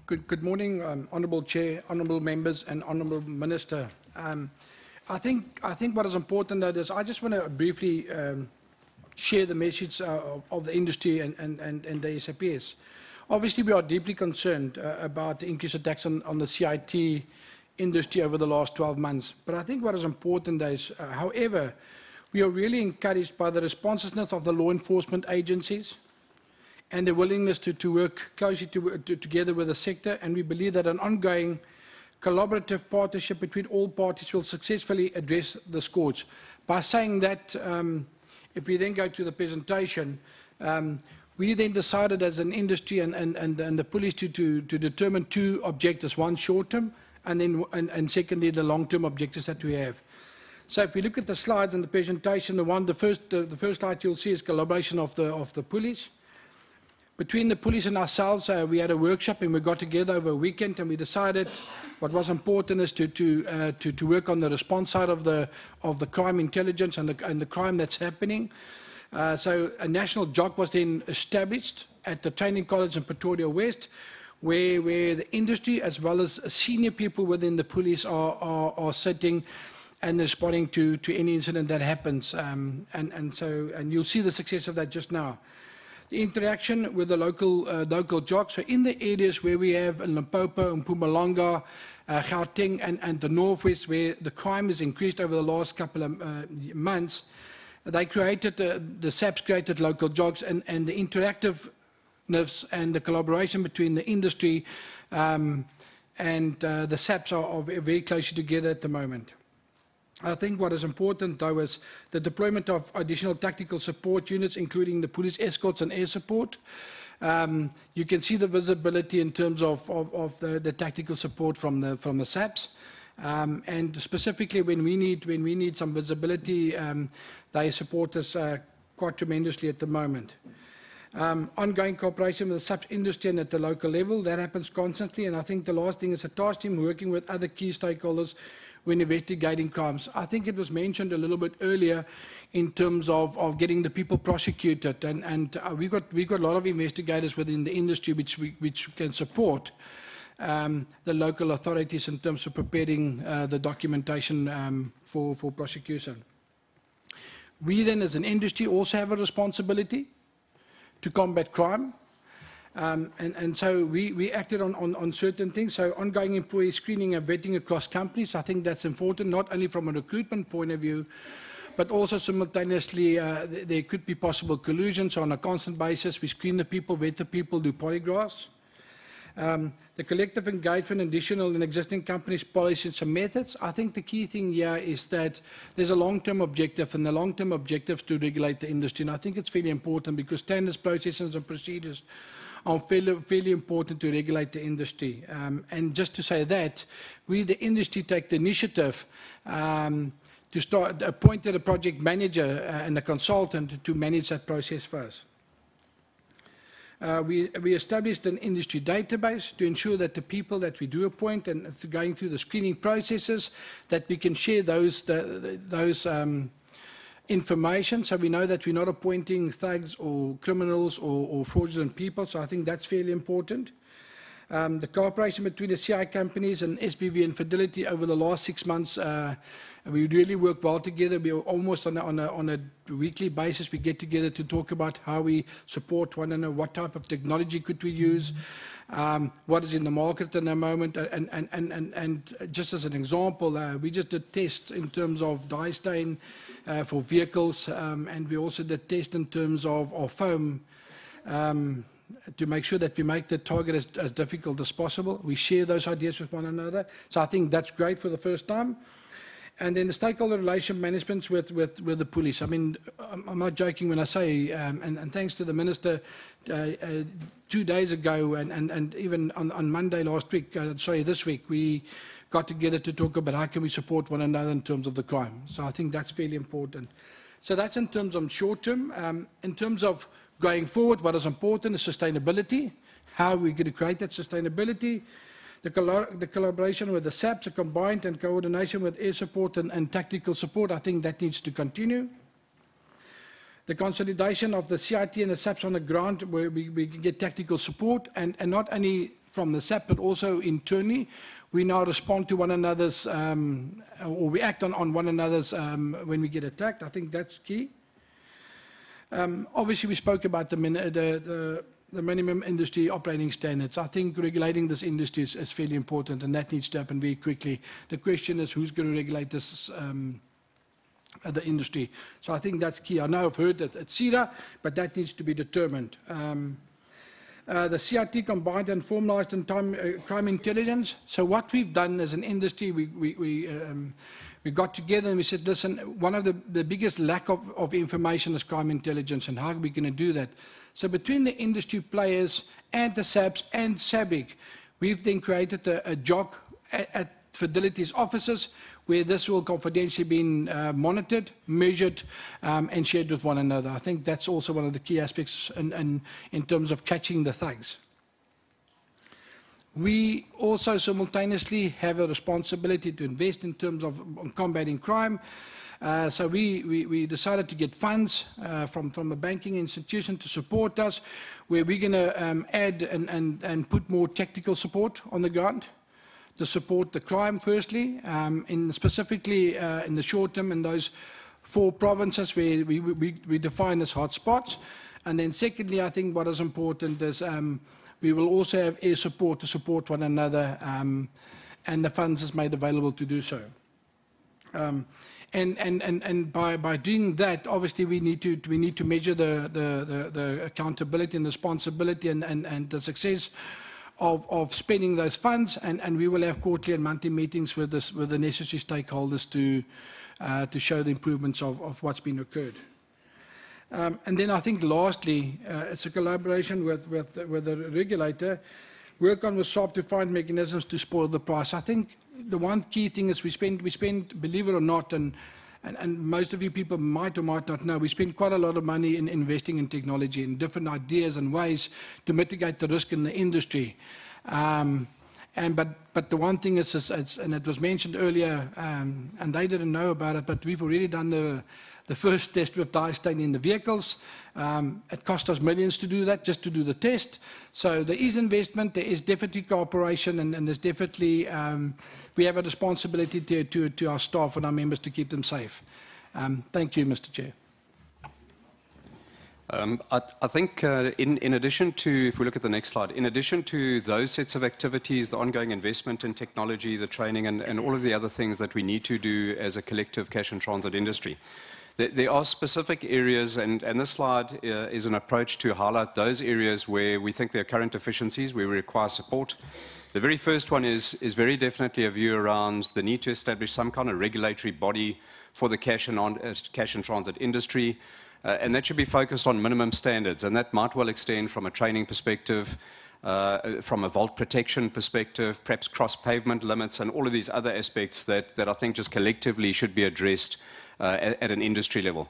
Good morning, Honourable Chair, Honourable Members and Honourable Minister. I think what is important though is I just want to briefly share the message of the industry and the SAPS. Obviously, we are deeply concerned about the increased attacks on the CIT industry over the last 12 months. But I think what is important is, however, we are really encouraged by the responsiveness of the law enforcement agencies and their willingness to work closely together with the sector, and we believe that an ongoing collaborative partnership between all parties will successfully address the scourge. By saying that, if we then go to the presentation, we then decided as an industry and the police to determine two objectives, one short-term and secondly the long-term objectives that we have. So if we look at the slides and the presentation, the first slide you'll see is collaboration of the police. Between the police and ourselves, we had a workshop and we got together over a weekend and we decided what was important is to work on the response side of the crime intelligence and the crime that's happening. So a national JOC was then established at the training college in Pretoria West, where the industry as well as senior people within the police are sitting and responding to any incident that happens. And you'll see the success of that just now. The interaction with the local JOCs, so in the areas where we have in Limpopo, Mpumalanga, Gauteng and the Northwest, where the crime has increased over the last couple of months, they created, the SAPS created local jobs, and the interactiveness and the collaboration between the industry and the SAPS are very closely together at the moment. I think what is important, though, is the deployment of additional tactical support units, including the police escorts and air support. You can see the visibility in terms of the tactical support from the SAPS. And specifically when we need some visibility, they support us quite tremendously at the moment. Ongoing cooperation with the SAPS industry and at the local level, that happens constantly. And I think the last thing is a task team working with other key stakeholders when investigating crimes. I think it was mentioned a little bit earlier in terms of getting the people prosecuted, and we've got a lot of investigators within the industry which can support the local authorities in terms of preparing the documentation for prosecution. We then as an industry also have a responsibility to combat crime. And so we acted on certain things. So ongoing employee screening and vetting across companies, I think that's important, not only from a recruitment point of view, but also simultaneously there could be possible collusion. So on a constant basis, we screen the people, vet the people, do polygraphs. The collective engagement, additional and existing companies, policies and methods. I think the key thing here is that there's a long-term objective, and the long-term objective is to regulate the industry. And I think it's fairly important because standards, processes and procedures are fairly important to regulate the industry. And just to say that, we, the industry, take the initiative to start, appointed a project manager and a consultant to manage that process first. We established an industry database to ensure that the people that we do appoint and going through the screening processes, that we can share those information, so we know that we're not appointing thugs or criminals or fraudulent people. So I think that's fairly important. The cooperation between the CI companies and SBV and Fidelity over the last 6 months, we really work well together. We are almost on a weekly basis. We get together to talk about how we support one another, what type of technology could we use, what is in the market at the moment. And just as an example, we just did tests in terms of dye stain for vehicles, and we also did tests in terms of foam to make sure that we make the target as difficult as possible. We share those ideas with one another. So I think that's great for the first time. And then the stakeholder relation management with the police. I mean, I'm not joking when I say, and thanks to the Minister, 2 days ago and even on Monday last week, this week, we got together to talk about how can we support one another in terms of the crime. So I think that's fairly important. So that's in terms of short term. In terms of going forward, what is important is sustainability. How are we going to create that sustainability? The collaboration with the SAPS, the combined and coordination with air support and tactical support, I think that needs to continue. The consolidation of the CIT and the SAPS on the ground where we can get tactical support, and not only from the SAP but also internally. We now respond to one another's, or we act on one another's when we get attacked. I think that's key. Obviously, we spoke about the minimum industry operating standards. I think regulating this industry is fairly important, and that needs to happen very quickly. The question is who's going to regulate this the industry. So I think that's key. I know I've heard that at PSIRA, but that needs to be determined. The CIT combined and formalized in crime intelligence. So what we've done as an industry, we got together and we said, listen, one of the biggest lack of information is crime intelligence, and how are we going to do that? So between the industry players and the SAPS and SABC, we've then created a JOC at Fidelity's offices where this will confidentially be monitored, measured, and shared with one another. I think that's also one of the key aspects in terms of catching the thugs. We also simultaneously have a responsibility to invest in terms of combating crime. So we decided to get funds from a banking institution to support us, where we're going to add and put more tactical support on the ground to support the crime, firstly, specifically in the short term in those 4 provinces where we define as hotspots. And then secondly, I think what is important is we will also have air support to support one another, and the funds is made available to do so. And by doing that, obviously we need to measure the accountability and responsibility and the success of spending those funds, and we will have quarterly and monthly meetings with the necessary stakeholders to show the improvements of what's been occurred. And then I think lastly, it's a collaboration with the regulator, work on with SAP to find mechanisms to spoil the price. I think the one key thing is we spend, believe it or not, and most of you people might or might not know, we spend quite a lot of money in investing in technology and different ideas and ways to mitigate the risk in the industry. But the one thing is, and it was mentioned earlier, and they didn't know about it, but we've already done the first test with dye stain in the vehicles. It cost us millions to do that, just to do the test. So there is investment, there is definitely cooperation, and there's definitely, we have a responsibility to our staff and our members to keep them safe. Thank you, Mr. Chair. I think in addition to, if we look at the next slide, in addition to those sets of activities, the ongoing investment in technology, the training, and all of the other things that we need to do as a collective cash and transit industry, there are specific areas, and this slide is an approach to highlight those areas where we think there are current deficiencies, where we require support. The very first one is very definitely a view around the need to establish some kind of regulatory body for the cash and transit industry. And that should be focused on minimum standards, and that might well extend from a training perspective, from a vault protection perspective, perhaps cross-pavement limits, and all of these other aspects that I think just collectively should be addressed at an industry level.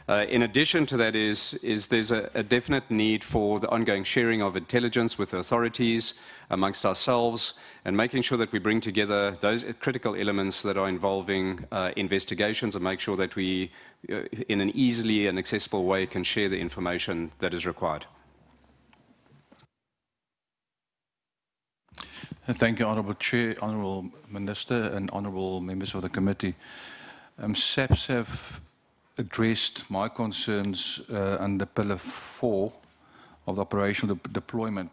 In addition to that there's a definite need for the ongoing sharing of intelligence with authorities amongst ourselves, and making sure that we bring together those critical elements that are involving investigations, and make sure that we, in an easily and accessible way, can share the information that is required. Thank you, Honourable Chair, Honourable Minister, and Honourable members of the committee. SAPS have addressed my concerns under Pillar 4 of the operational deployment,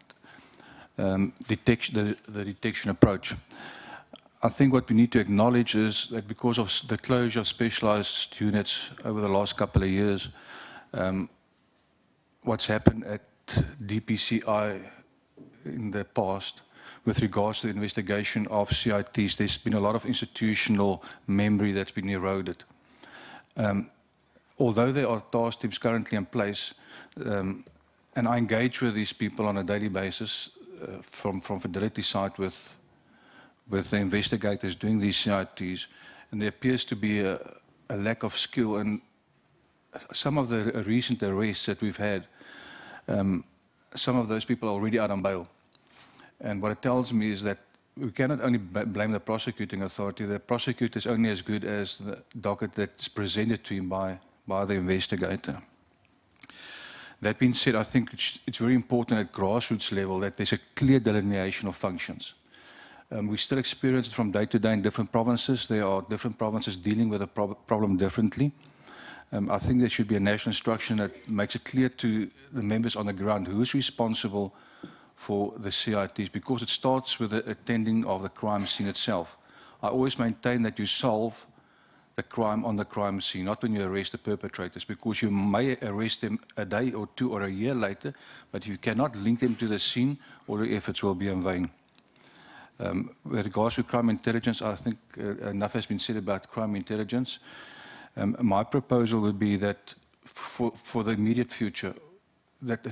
the detection approach. I think what we need to acknowledge is that because of the closure of specialised units over the last couple of years, what's happened at DPCI in the past with regards to the investigation of CITs, there's been a lot of institutional memory that's been eroded. Although there are task teams currently in place, and I engage with these people on a daily basis from Fidelity side with the investigators doing these CITs, and there appears to be a lack of skill. And some of the recent arrests that we've had, some of those people are already out on bail. And what it tells me is that we cannot only blame the prosecuting authority. The prosecutor is only as good as the docket that's presented to him by the investigator. That being said, I think it's very important at grassroots level that there's a clear delineation of functions. We still experience it from day to day in different provinces. There are different provinces dealing with the problem differently. I think there should be a national instruction that makes it clear to the members on the ground who is responsible for the CITs, because it starts with the attending of the crime scene itself. I always maintain that you solve the crime on the crime scene, not when you arrest the perpetrators, because you may arrest them a day or two or a year later, but you cannot link them to the scene, all the efforts will be in vain. With regards to crime intelligence, I think enough has been said about crime intelligence. My proposal would be that for the immediate future, that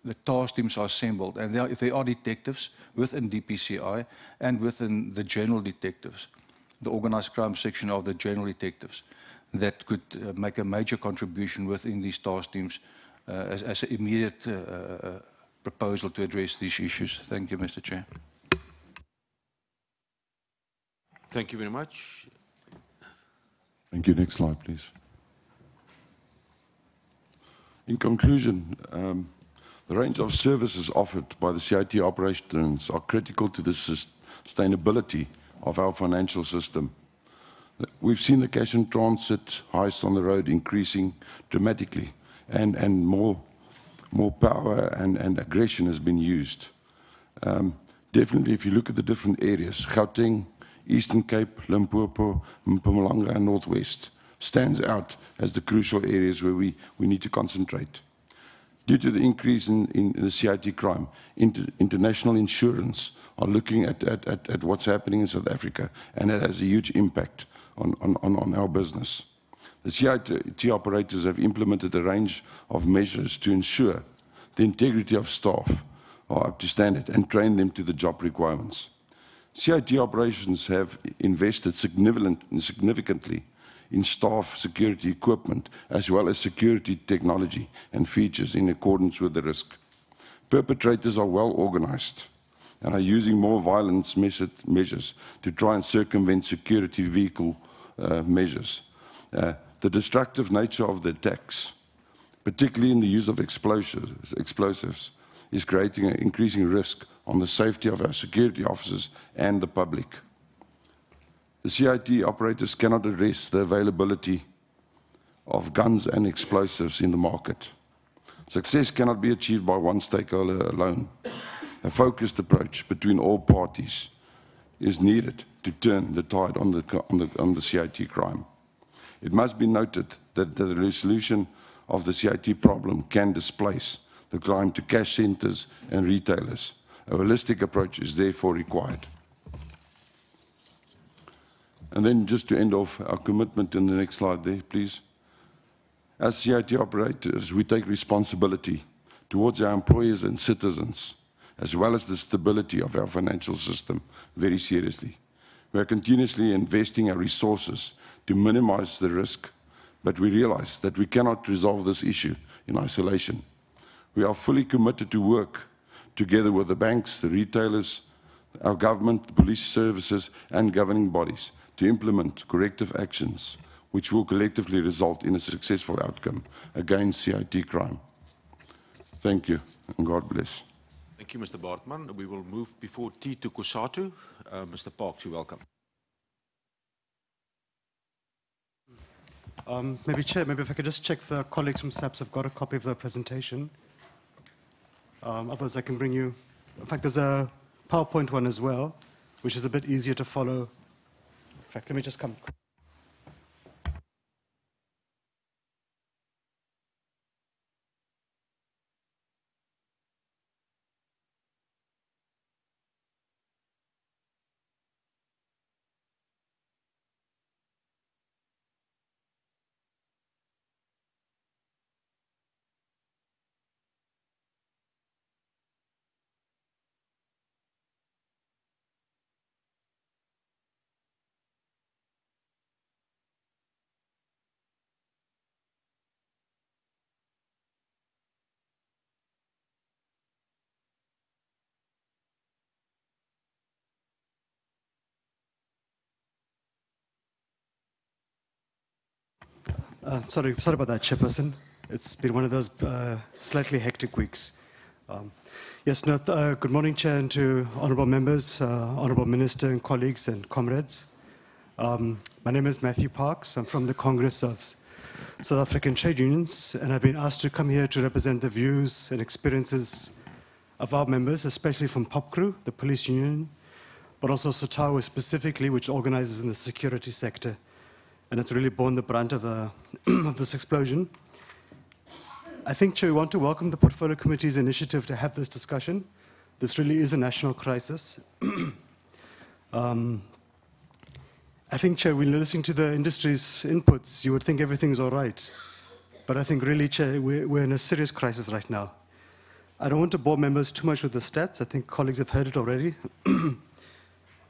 the task teams are assembled, and if there are detectives within DPCI and within the general detectives, the organised crime section of the general detectives, that could make a major contribution within these task teams as an immediate proposal to address these issues. Thank you, Mr. Chair. Thank you very much. Thank you. Next slide, please. In conclusion, the range of services offered by the CIT operations are critical to the sustainability of our financial system. We've seen the cash and transit heists on the road increasing dramatically, and more power and aggression has been used. Definitely, if you look at the different areas, Gauteng, Eastern Cape, Limpopo, Mpumalanga, and Northwest, stands out as the crucial areas where we need to concentrate. Due to the increase in the CIT crime, international insurance are looking at what's happening in South Africa, and it has a huge impact on our business. The CIT operators have implemented a range of measures to ensure the integrity of staff are up to standard and train them to the job requirements. CIT operations have invested significantly in staff security equipment as well as security technology and features in accordance with the risk. Perpetrators are well organized and are using more violence measures to try and circumvent security vehicle measures. The destructive nature of the attacks, particularly in the use of explosives, is creating an increasing risk on the safety of our security officers and the public. The CIT operators cannot address the availability of guns and explosives in the market. Success cannot be achieved by one stakeholder alone. A focused approach between all parties is needed to turn the tide on the CIT crime. It must be noted that the resolution of the CIT problem can displace the crime to cash centers and retailers. A holistic approach is therefore required. And then just to end off our commitment in the next slide there, please. As CIT operators, we take responsibility towards our employers and citizens, as well as the stability of our financial system, very seriously. We are continuously investing our resources to minimize the risk, but we realize that we cannot resolve this issue in isolation. We are fully committed to work together with the banks, the retailers, our government, the police services, and governing bodies to implement corrective actions which will collectively result in a successful outcome against CIT crime. Thank you, and God bless. Thank you, Mr. Bartman. We will move before T to Kusatu. Mr. Parks, you're welcome. Maybe, Chair, maybe if I could just check if the colleagues from SAPS have got a copy of the presentation. Otherwise, I can bring you... In fact, there's a PowerPoint one as well, which is a bit easier to follow. In fact, let me just come... Sorry about that, Chairperson. It's been one of those slightly hectic weeks. Good morning, Chair, and to honourable members, honourable Minister and colleagues and comrades. My name is Matthew Parks. I'm from the Congress of South African Trade Unions, and I've been asked to come here to represent the views and experiences of our members, especially from POPCRU, the police union, but also SATAWA specifically, which organizes in the security sector. And it's really borne the brunt of this explosion. I think, Chair, we want to welcome the Portfolio Committee's initiative to have this discussion. This really is a national crisis. I think, Chair, when listening to the industry's inputs, you would think everything's all right. But I think really, Chair, we're in a serious crisis right now. I don't want to bore members too much with the stats. I think colleagues have heard it already.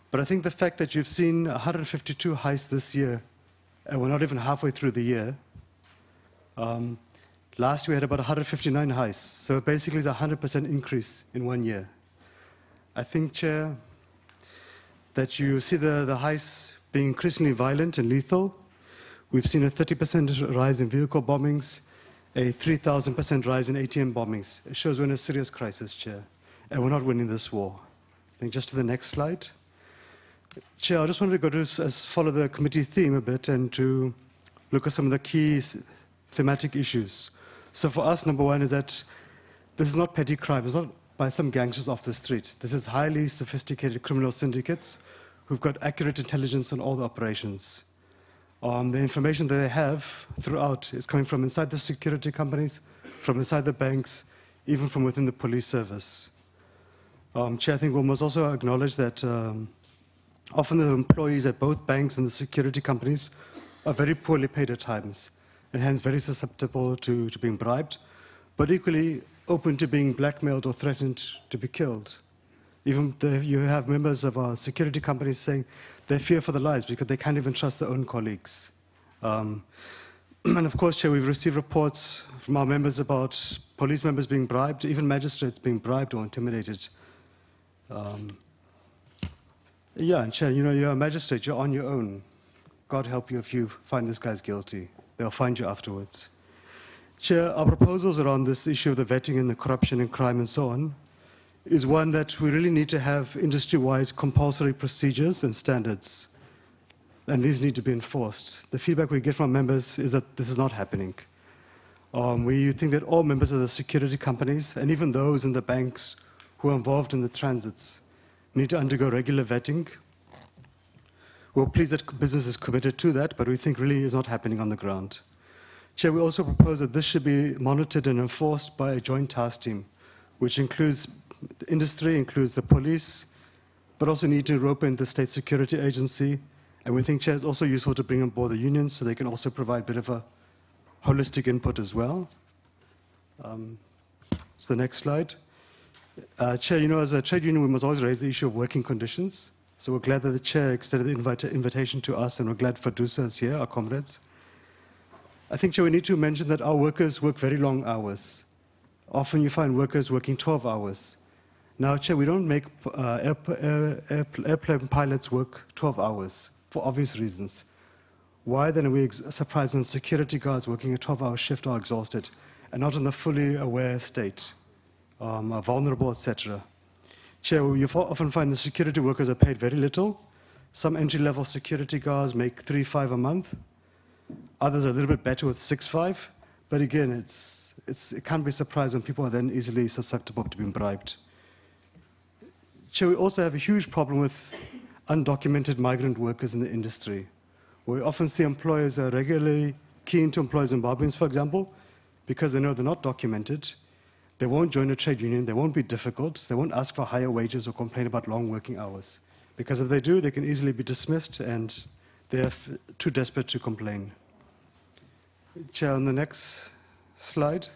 But I think the fact that you've seen 152 heists this year, and we're not even halfway through the year. Last year we had about 159 heists, so basically it's a 100% increase in 1 year. I think, Chair, that you see the heists being increasingly violent and lethal. We've seen a 30% rise in vehicle bombings, a 3,000% rise in ATM bombings. It shows we're in a serious crisis, Chair, and we're not winning this war. I think just to the next slide. Chair, I just wanted to go to follow the committee theme a bit and to look at some of the key thematic issues. So for us, number one is that this is not petty crime. It's not by some gangsters off the street. This is highly sophisticated criminal syndicates who've got accurate intelligence on all the operations. The information that they have throughout is coming from inside the security companies, from inside the banks, even from within the police service. Chair, I think we must also acknowledge that often the employees at both banks and the security companies are very poorly paid at times, and hence very susceptible to being bribed, but equally open to being blackmailed or threatened to be killed. Even you have members of our security companies saying they fear for their lives because they can't even trust their own colleagues. And of course, Chair, we've received reports from our members about police members being bribed, even magistrates being bribed or intimidated. Yeah, and Chair, you know, you're a magistrate, you're on your own. God help you if you find this guy's guilty. They'll find you afterwards. Chair, our proposals around this issue of the vetting and the corruption and crime and so on is one that we really need to have industry-wide compulsory procedures and standards, and these need to be enforced. The feedback we get from members is that this is not happening. We think that all members of the security companies, and even those in the banks who are involved in the transits, need to undergo regular vetting. We're pleased that business is committed to that, but we think really is not happening on the ground. Chair, we also propose that this should be monitored and enforced by a joint task team, which includes the industry, includes the police, but also need to rope in the State Security Agency. And we think, Chair, it's also useful to bring on board the unions so they can also provide a bit of a holistic input as well. So the next slide. Chair, you know, as a trade union, we must always raise the issue of working conditions. So we're glad that the Chair extended the invitation to us, and we're glad Fadusa is here, our comrades. I think, Chair, we need to mention that our workers work very long hours. Often you find workers working 12 hours. Now, Chair, we don't make airplane pilots work 12 hours for obvious reasons. Why then are we surprised when security guards working a 12-hour shift are exhausted and not in a fully aware state, are vulnerable, etc.? Chair, you often find the security workers are paid very little. Some entry-level security guards make 3-5 a month. Others are a little bit better with 6-5. But again, it can't be surprised when people are then easily susceptible to being bribed. Chair, we also have a huge problem with undocumented migrant workers in the industry. We often see employers are regularly keen to employ Zimbabweans, for example, because they know they're not documented. They won't join a trade union, they won't be difficult, they won't ask for higher wages or complain about long working hours. Because if they do, they can easily be dismissed and they're too desperate to complain. Chair, on the next slide.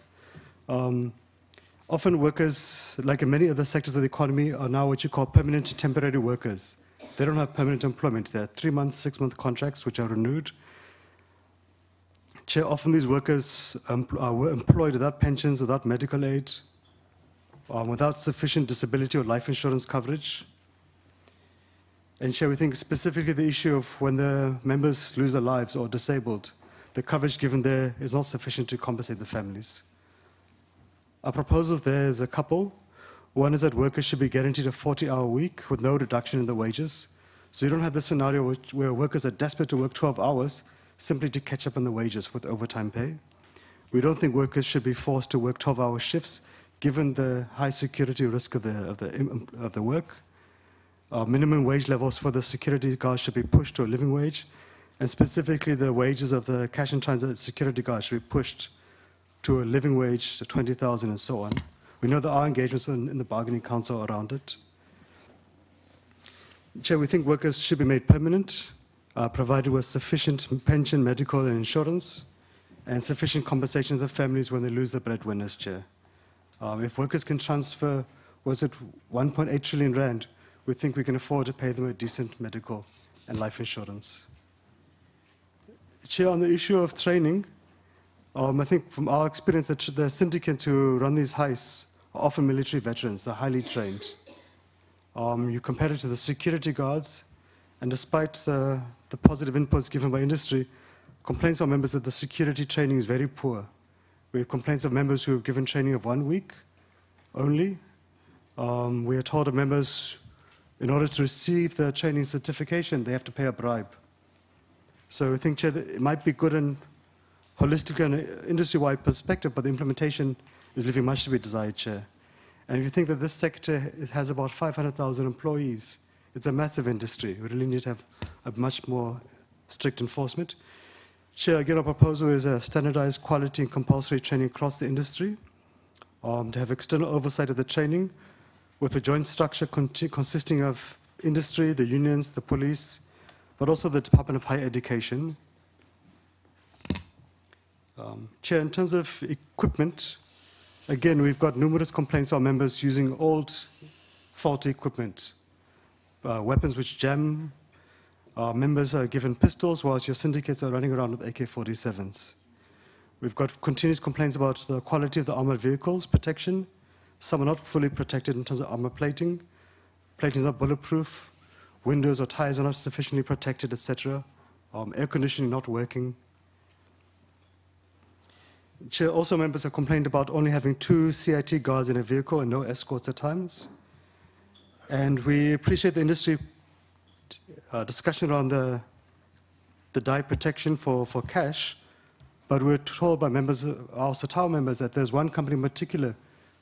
Often workers, like in many other sectors of the economy, are now what you call permanent temporary workers. They don't have permanent employment. They're 3-month, 6-month contracts which are renewed. Chair, often these workers are employed without pensions, without medical aid, without sufficient disability or life insurance coverage. And Chair, we think specifically the issue of when the members lose their lives or disabled, the coverage given there is not sufficient to compensate the families. Our proposals there is a couple. One is that workers should be guaranteed a 40-hour week with no reduction in the wages. So you don't have the scenario where workers are desperate to work 12 hours simply to catch up on the wages with overtime pay. We don't think workers should be forced to work 12-hour shifts given the high security risk of the work. Minimum wage levels for the security guards should be pushed to a living wage, and specifically the wages of the cash and transit security guards should be pushed to a living wage, to 20,000 and so on. We know there are engagements in the bargaining council around it. Chair, we think workers should be made permanent, provided with sufficient pension, medical and insurance, and sufficient compensation to the families when they lose their breadwinners, Chair. If workers can transfer, was it 1.8 trillion rand, we think we can afford to pay them a decent medical and life insurance. Chair, on the issue of training, I think from our experience that the syndicates who run these heists are often military veterans, they're highly trained. You compare it to the security guards, and despite the positive inputs given by industry, complaints of members that the security training is very poor. We have complaints of members who have given training of 1 week only. We are told of members, in order to receive the training certification, they have to pay a bribe. So I think, Chair, that it might be good and holistic and industry-wide perspective, but the implementation is leaving much to be desired, Chair. And if you think that this sector has about 500,000 employees, it's a massive industry. We really need to have a much more strict enforcement. Chair, again, our proposal is a standardized quality and compulsory training across the industry, to have external oversight of the training with a joint structure consisting of industry, the unions, the police, but also the Department of Higher Education. Chair, in terms of equipment, again, we've got numerous complaints of our members using old, faulty equipment, weapons which jam. Our members are given pistols whilst your syndicates are running around with AK-47s. We've got continuous complaints about the quality of the armored vehicles, protection. Some are not fully protected in terms of armor plating. Plating is not bulletproof. Windows or tires are not sufficiently protected, etc. Air conditioning not working. Chair, also members have complained about only having 2 CIT guards in a vehicle and no escorts at times. And we appreciate the industry discussion around the die protection for cash, but we're told by members, our SATAO members, that there's one company in particular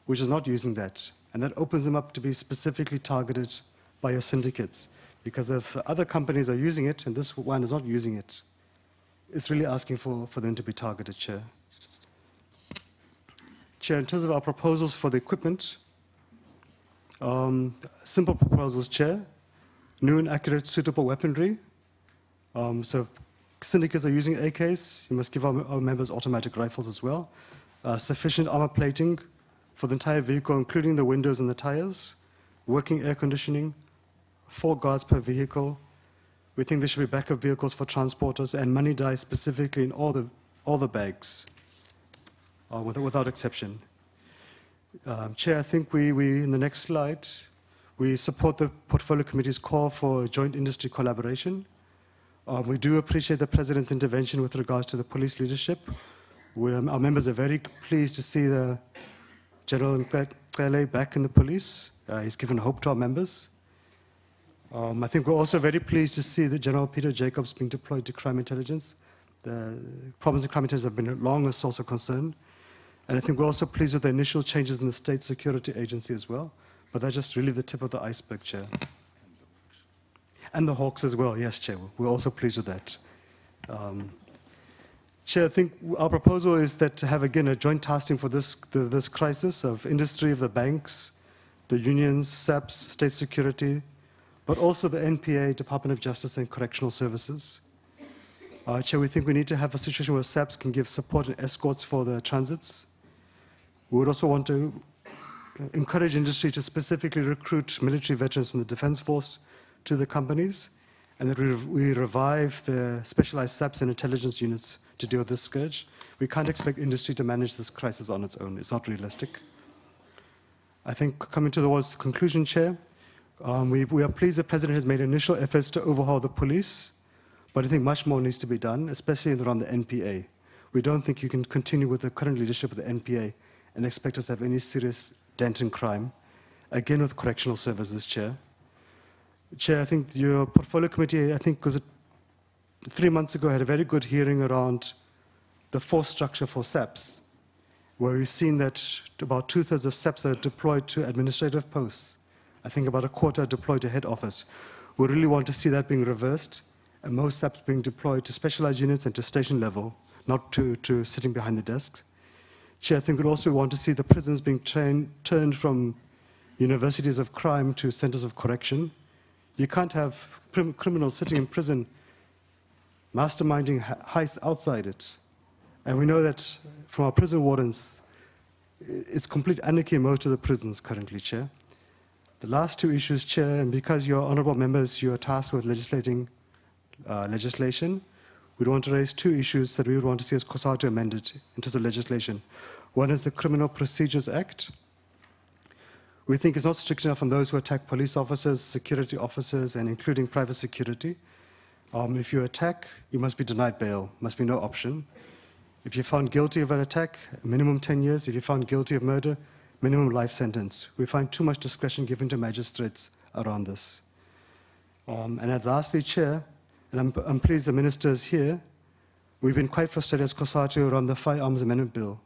which is not using that, and that opens them up to be specifically targeted by your syndicates. Because if other companies are using it and this one is not using it, it's really asking for them to be targeted, Chair. Chair, in terms of our proposals for the equipment, simple proposals, Chair. New and accurate suitable weaponry. So if syndicates are using AKs, you must give our members automatic rifles as well. Sufficient armor plating for the entire vehicle, including the windows and the tires. Working air conditioning. 4 guards per vehicle. We think there should be backup vehicles for transporters and money dies specifically in all the bags, without exception. Chair, I think we in the next slide, we support the Portfolio Committee's call for joint industry collaboration. We do appreciate the President's intervention with regards to the police leadership. Our members are very pleased to see the General Nkele back in the police. He's given hope to our members. I think we're also very pleased to see that General Peter Jacobs being deployed to crime intelligence. The problems of crime intelligence have been long a source of concern. And I think we're also pleased with the initial changes in the State Security Agency as well. But that's just really the tip of the iceberg, Chair. And the Hawks as well, yes, Chair. We're also pleased with that. Chair, I think our proposal is that to have, again, a joint task team for this crisis of industry, of the banks, the unions, SAPS, state security, but also the NPA, Department of Justice and Correctional Services. Chair, we think we need to have a situation where SAPS can give support and escorts for the transits. We would also want to encourage industry to specifically recruit military veterans from the Defense Force to the companies, and that we revive the specialized SAPS and intelligence units to deal with this scourge. We can't expect industry to manage this crisis on its own. It's not realistic. I think coming towards the conclusion, Chair, we are pleased the President has made initial efforts to overhaul the police, but I think much more needs to be done, especially around the NPA. We don't think you can continue with the current leadership of the NPA and expect us to have any serious dent in crime. Again, with correctional services, Chair. Chair, I think your Portfolio Committee, I think, was 3 months ago, had a very good hearing around the force structure for SAPS, where we've seen that about 2/3 of SAPS are deployed to administrative posts. I think about a quarter are deployed to head office. We really want to see that being reversed, and most SAPS being deployed to specialized units and to station level, not to sitting behind the desks. Chair, I think we'd also want to see the prisons being turned from universities of crime to centers of correction. You can't have criminals sitting in prison masterminding heists outside it. And we know that from our prison wardens, it's complete anarchy in most of the prisons currently, Chair. The last 2 issues, Chair, and because you're honorable members, you're tasked with legislating legislation, we'd want to raise 2 issues that we would want to see as COSATU amended in terms of legislation. One is the Criminal Procedures Act. We think it's not strict enough on those who attack police officers, security officers, and including private security. If you attack, you must be denied bail, must be no option. If you're found guilty of an attack, minimum 10 years. If you're found guilty of murder, minimum life sentence. We find too much discretion given to magistrates around this. And lastly, Chair, and I'm pleased the Minister is here, we've been quite frustrated as COSATU around the Firearms Amendment Bill.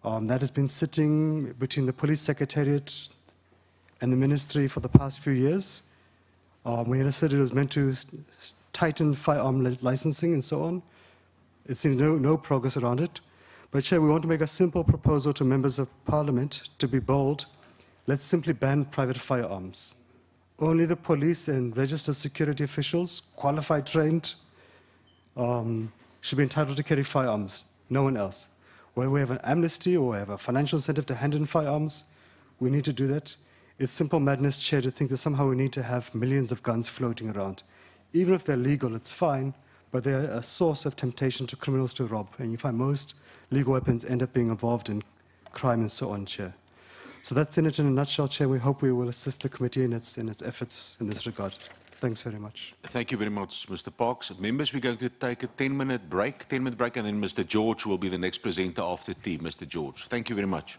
That has been sitting between the Police Secretariat and the Ministry for the past few years. We understood it was meant to tighten firearm licensing and so on. It seems no progress around it. But Chair, we want to make a simple proposal to members of Parliament to be bold. Let's simply ban private firearms. Only the police and registered security officials, qualified, trained, should be entitled to carry firearms, no one else. Where we have an amnesty or we have a financial incentive to hand in firearms, we need to do that. It's simple madness, Chair, to think that somehow we need to have millions of guns floating around. Even if they're legal, it's fine, but they're a source of temptation to criminals to rob. And you find most legal weapons end up being involved in crime and so on, Chair. So that's in it in a nutshell, Chair. We hope we will assist the committee in its efforts in this regard. Thanks very much. Thank you very much, Mr. Parks. Members, we're going to take a 10-minute break, and then Mr. George will be the next presenter after tea. Mr. George, thank you very much.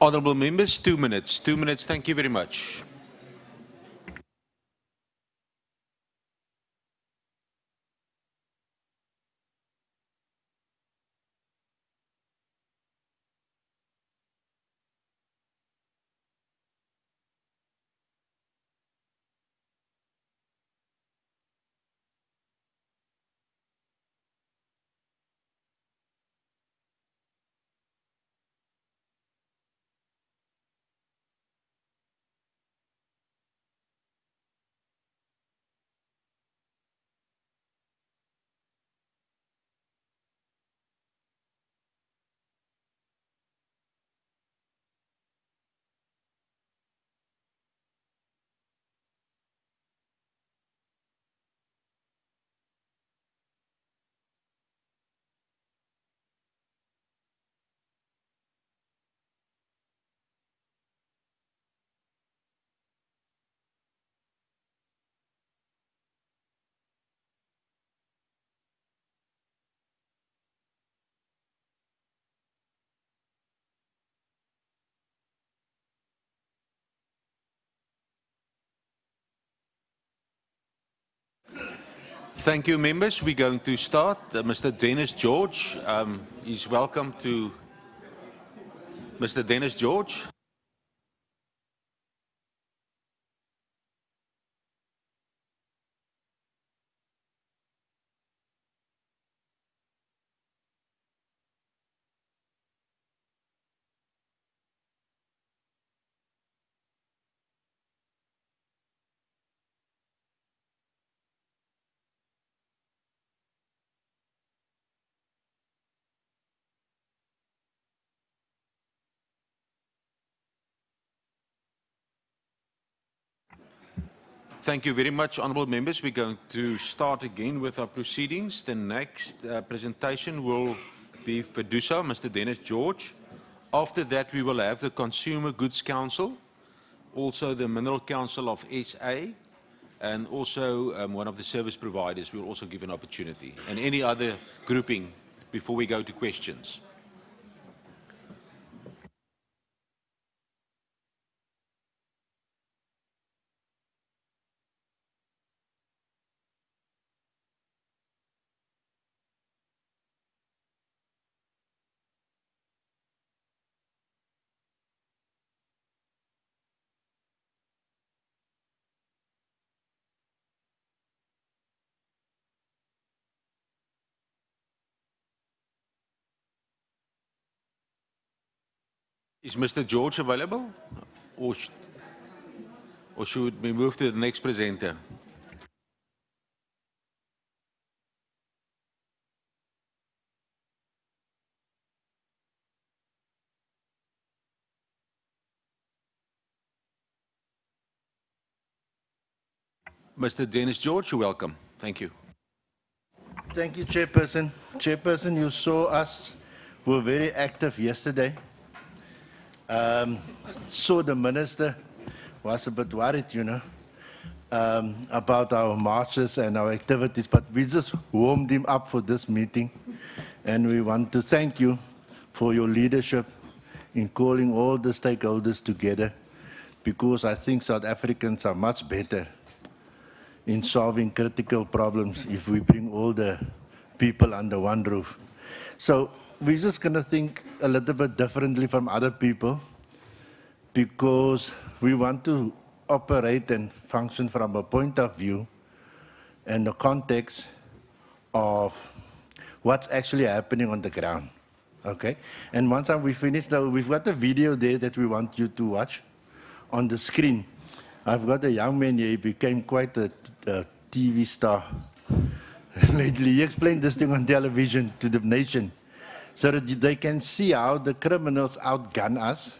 Honourable members, 2 minutes. 2 minutes, thank you very much. Thank you, members. We're going to start. Mr. Dennis George is welcome to Mr. Dennis George. Thank you very much, honourable members. We're going to start again with our proceedings. The next presentation will be Fiducia, Mr. Dennis George. After that, we will have the Consumer Goods Council, also the Mineral Council of SA, and also one of the service providers will also give an opportunity, and any other grouping before we go to questions. Is Mr. George available? Or should we move to the next presenter? Mr. Dennis George, you're welcome. Thank you. Thank you, Chairperson. Chairperson, you saw us were very active yesterday. So the minister was a bit worried, you know, about our marches and our activities, but we just warmed him up for this meeting. And we want to thank you for your leadership in calling all the stakeholders together, because I think South Africans are much better in solving critical problems if we bring all the people under one roof. So we're just going to think a little bit differently from other people, because we want to operate and function from a point of view and the context of what's actually happening on the ground. Okay? And once we finish, now we've got a video there that we want you to watch on the screen. I've got a young man here, he became quite a TV star lately. He explained this thing on television to the nation, so that they can see how the criminals outgun us,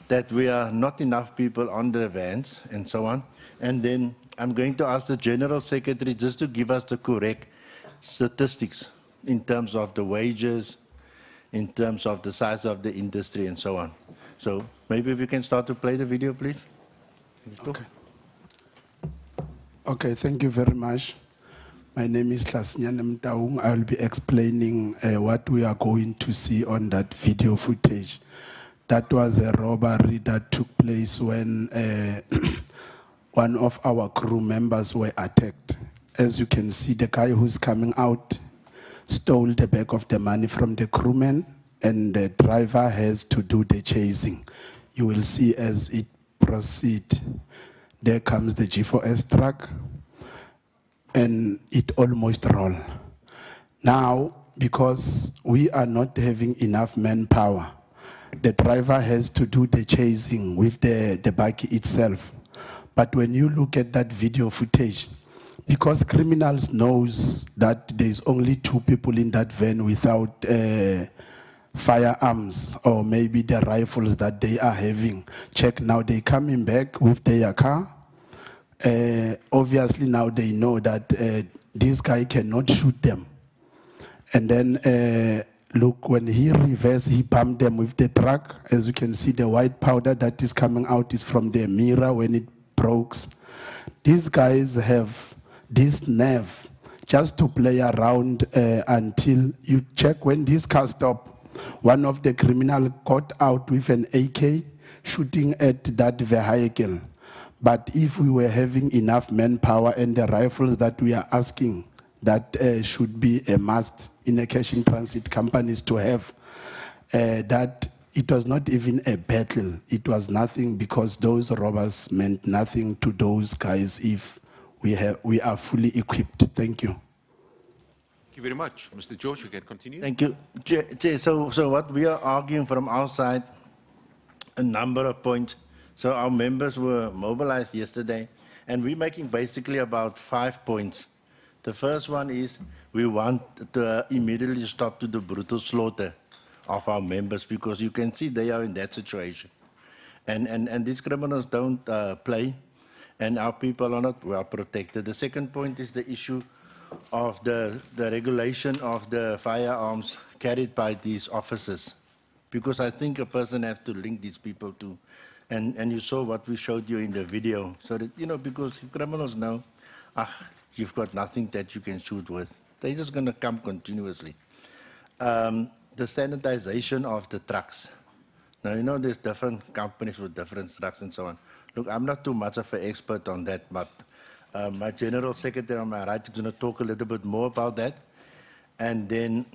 that we are not enough people on the vans and so on. And then I'm going to ask the General Secretary just to give us the correct statistics in terms of the wages, in terms of the size of the industry and so on. So maybe we can start to play the video, please. Okay. Okay, thank you very much. My name is Klasnyane Mtaung. I will be explaining what we are going to see on that video footage. That was a robbery that took place when one of our crew members were attacked. As you can see, the guy who's coming out stole the bag of the money from the crewman, and the driver has to do the chasing. You will see as it proceeds, there comes the G4S truck, and it almost rolls. Now, because we are not having enough manpower, the driver has to do the chasing with the buggy itself. But when you look at that video footage, because criminals knows that there's only 2 people in that van without firearms or maybe the rifles that they are having. Check now, they coming back with their car. Obviously now they know that this guy cannot shoot them. And then look, when he reversed, he bumped them with the truck. As you can see, the white powder that is coming out is from the mirror when it broke. These guys have this nerve just to play around until you check. When this car stopped, one of the criminals got out with an AK shooting at that vehicle. But if we were having enough manpower and the rifles that we are asking, that should be a must in the cash in transit companies to have, that it was not even a battle. It was nothing, because those robbers meant nothing to those guys if we are fully equipped. Thank you. Thank you very much. Mr. George, you can continue. Thank you. Chair, so what we are arguing from our side, a number of points. So our members were mobilized yesterday, and we're making basically about 5 points. The first one is we want to immediately stop to the brutal slaughter of our members, because you can see they are in that situation. And these criminals don't play, and our people are not well protected. The second point is the issue of the regulation of the firearms carried by these officers, because I think a person has to link these people to, and you saw what we showed you in the video, so that, you know, because if criminals know, you've got nothing that you can shoot with, they're just going to come continuously. The standardization of the trucks. Now, you know, there's different companies with different trucks and so on. Look, I'm not too much of an expert on that, but my General Secretary on my right is going to talk a little bit more about that. And then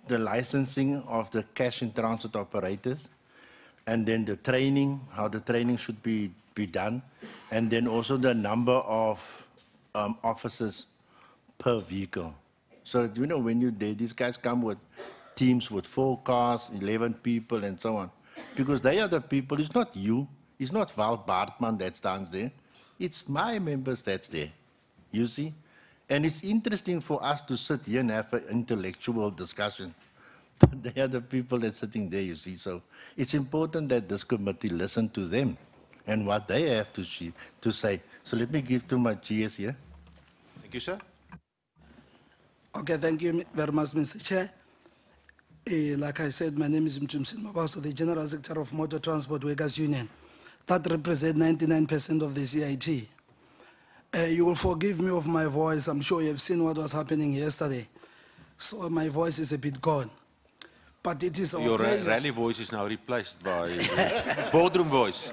the licensing of the cash in transit operators, and then the training, how the training should be done, and then also the number of officers per vehicle. So that, you know, when you're there, these guys come with teams with 4 cars, 11 people, and so on. Because they are the people, it's not you, it's not Val Bartman that stands there, it's my members that's there, you see? And it's interesting for us to sit here and have an intellectual discussion. But they are the people that's sitting there, you see. So it's important that this committee listen to them and what they have to say. So let me give to my GS here. Thank you, sir. Okay, thank you very much, Mr. Chair. Like I said, my name is Mjumsin Mabaso, the General Secretary of Motor Transport Workers Union. That represents 99% of the CIT. You will forgive me of my voice. I'm sure you have seen what was happening yesterday. So my voice is a bit gone. But it is Your rally voice is now replaced by boardroom voice.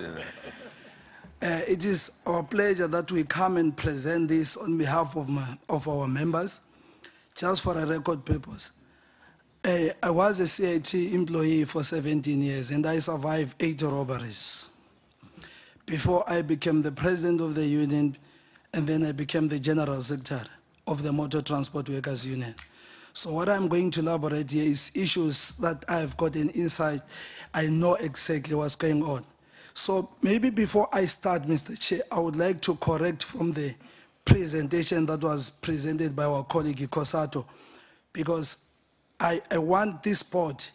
It is our pleasure that we come and present this on behalf of our members, just for a record purpose. I was a CIT employee for 17 years, and I survived 8 robberies before I became the president of the union, and then I became the general secretary of the Motor Transport Workers Union. So what I'm going to elaborate here is issues that I've got an insight. I know exactly what's going on. So maybe before I start, Mr. Chair, I would like to correct from the presentation that was presented by our colleague Kosato, because I want this board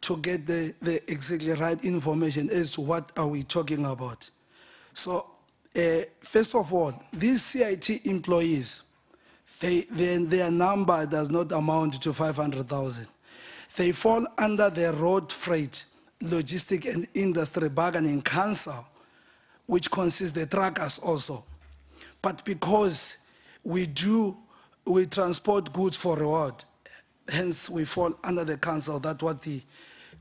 to get the exactly right information as to what are we talking about. So first of all, these CIT employees, their number does not amount to 500,000. They fall under the Road Freight, Logistic and Industry Bargaining Council, which consists the truckers also. But because we transport goods for reward, hence we fall under the council. That's what the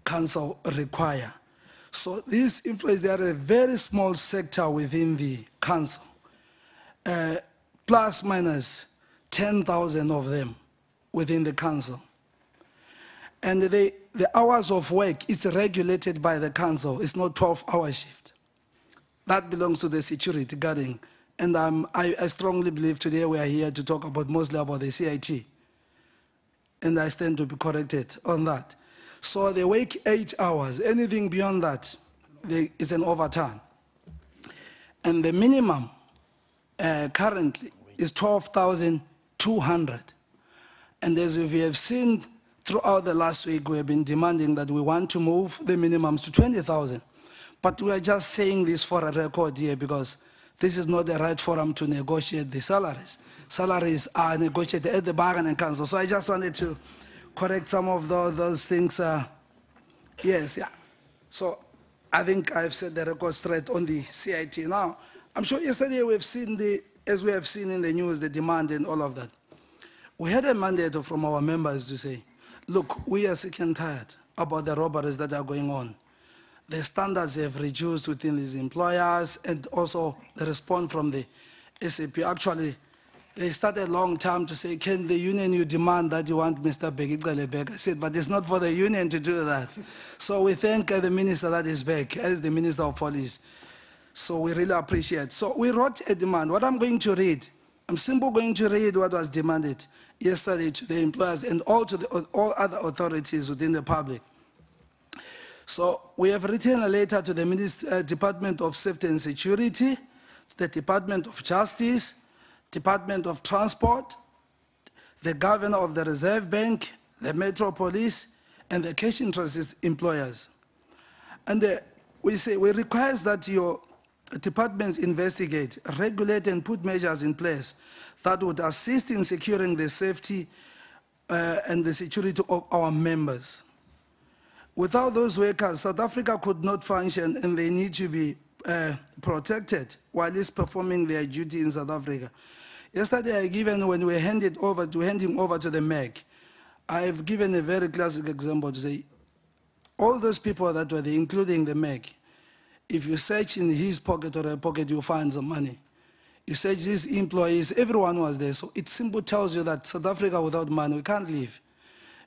council require. So these employees, they are a very small sector within the council, plus minus 10,000 of them within the council. And the hours of work is regulated by the council. It's not 12-hour shift. That belongs to the security guarding. And I strongly believe today we are here to talk about mostly about the CIT. And I stand to be corrected on that. So they work 8 hours. Anything beyond that is an overtime. And the minimum currently is 12,200. And as we have seen throughout the last week, we have been demanding that we want to move the minimums to 20,000. But we are just saying this for a record here because this is not the right forum to negotiate the salaries. Salaries are negotiated at the bargaining council. So I just wanted to correct some of those things. Yes, yeah. So I think I've set the record straight on the CIT. Now, I'm sure yesterday we've seen as we have seen in the news, the demand and all of that. We had a mandate from our members to say, look, we are sick and tired about the robberies that are going on. The standards have reduced within these employers and also the response from the SAP. Actually, they started a long time to say, can the union, you demand that you want Mr. Begicele back? I said, but it's not for the union to do that. So we thank the minister that is back as the Minister of Police. So we really appreciate. So we wrote a demand. What I'm going to read, I'm simply going to read what was demanded yesterday to the employers and all other authorities within the public. So we have written a letter to the Department of Safety and Security, to the Department of Justice, Department of Transport, the Governor of the Reserve Bank, the Metro Police, and the cash interest employers. And we say, we request that your departments investigate, regulate, and put measures in place that would assist in securing the safety and the security of our members. Without those workers, South Africa could not function, and they need to be protected while it's performing their duty in South Africa. Yesterday, when we handing over to the MEC, I've given a very classic example to say, all those people that were there, including the MEC, if you search in his pocket or her pocket, you'll find some money. You search these employees, everyone was there. So it simply tells you that South Africa without money, we can't live.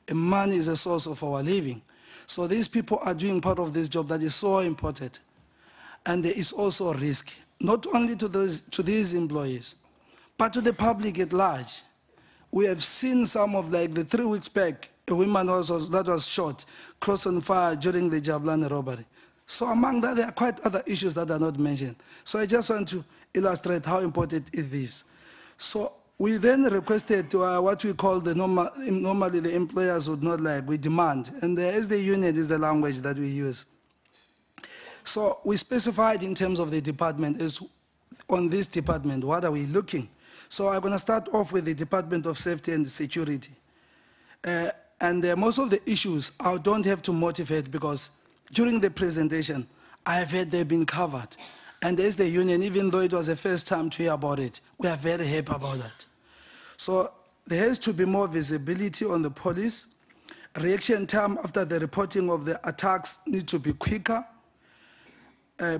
And money is a source of our living. So these people are doing part of this job that is so important. And there is also risk, not only to these employees, but to the public at large. We have seen some of, like, the 3 weeks back, a woman that was shot, crossed on fire during the Jablane robbery. So among that, there are quite other issues that are not mentioned. So I just want to illustrate how important it is. So we then requested what we call normally the employers would not like, we demand. And as the union is the language that we use. So we specified in terms of the department, on this department, what are we looking? So I'm going to start off with the Department of Safety and Security. Most of the issues I don't have to motivate because during the presentation, I have heard they've been covered. And as the union, even though it was the first time to hear about it, we are very happy about that. So there has to be more visibility on the police. Reaction time after the reporting of the attacks need to be quicker.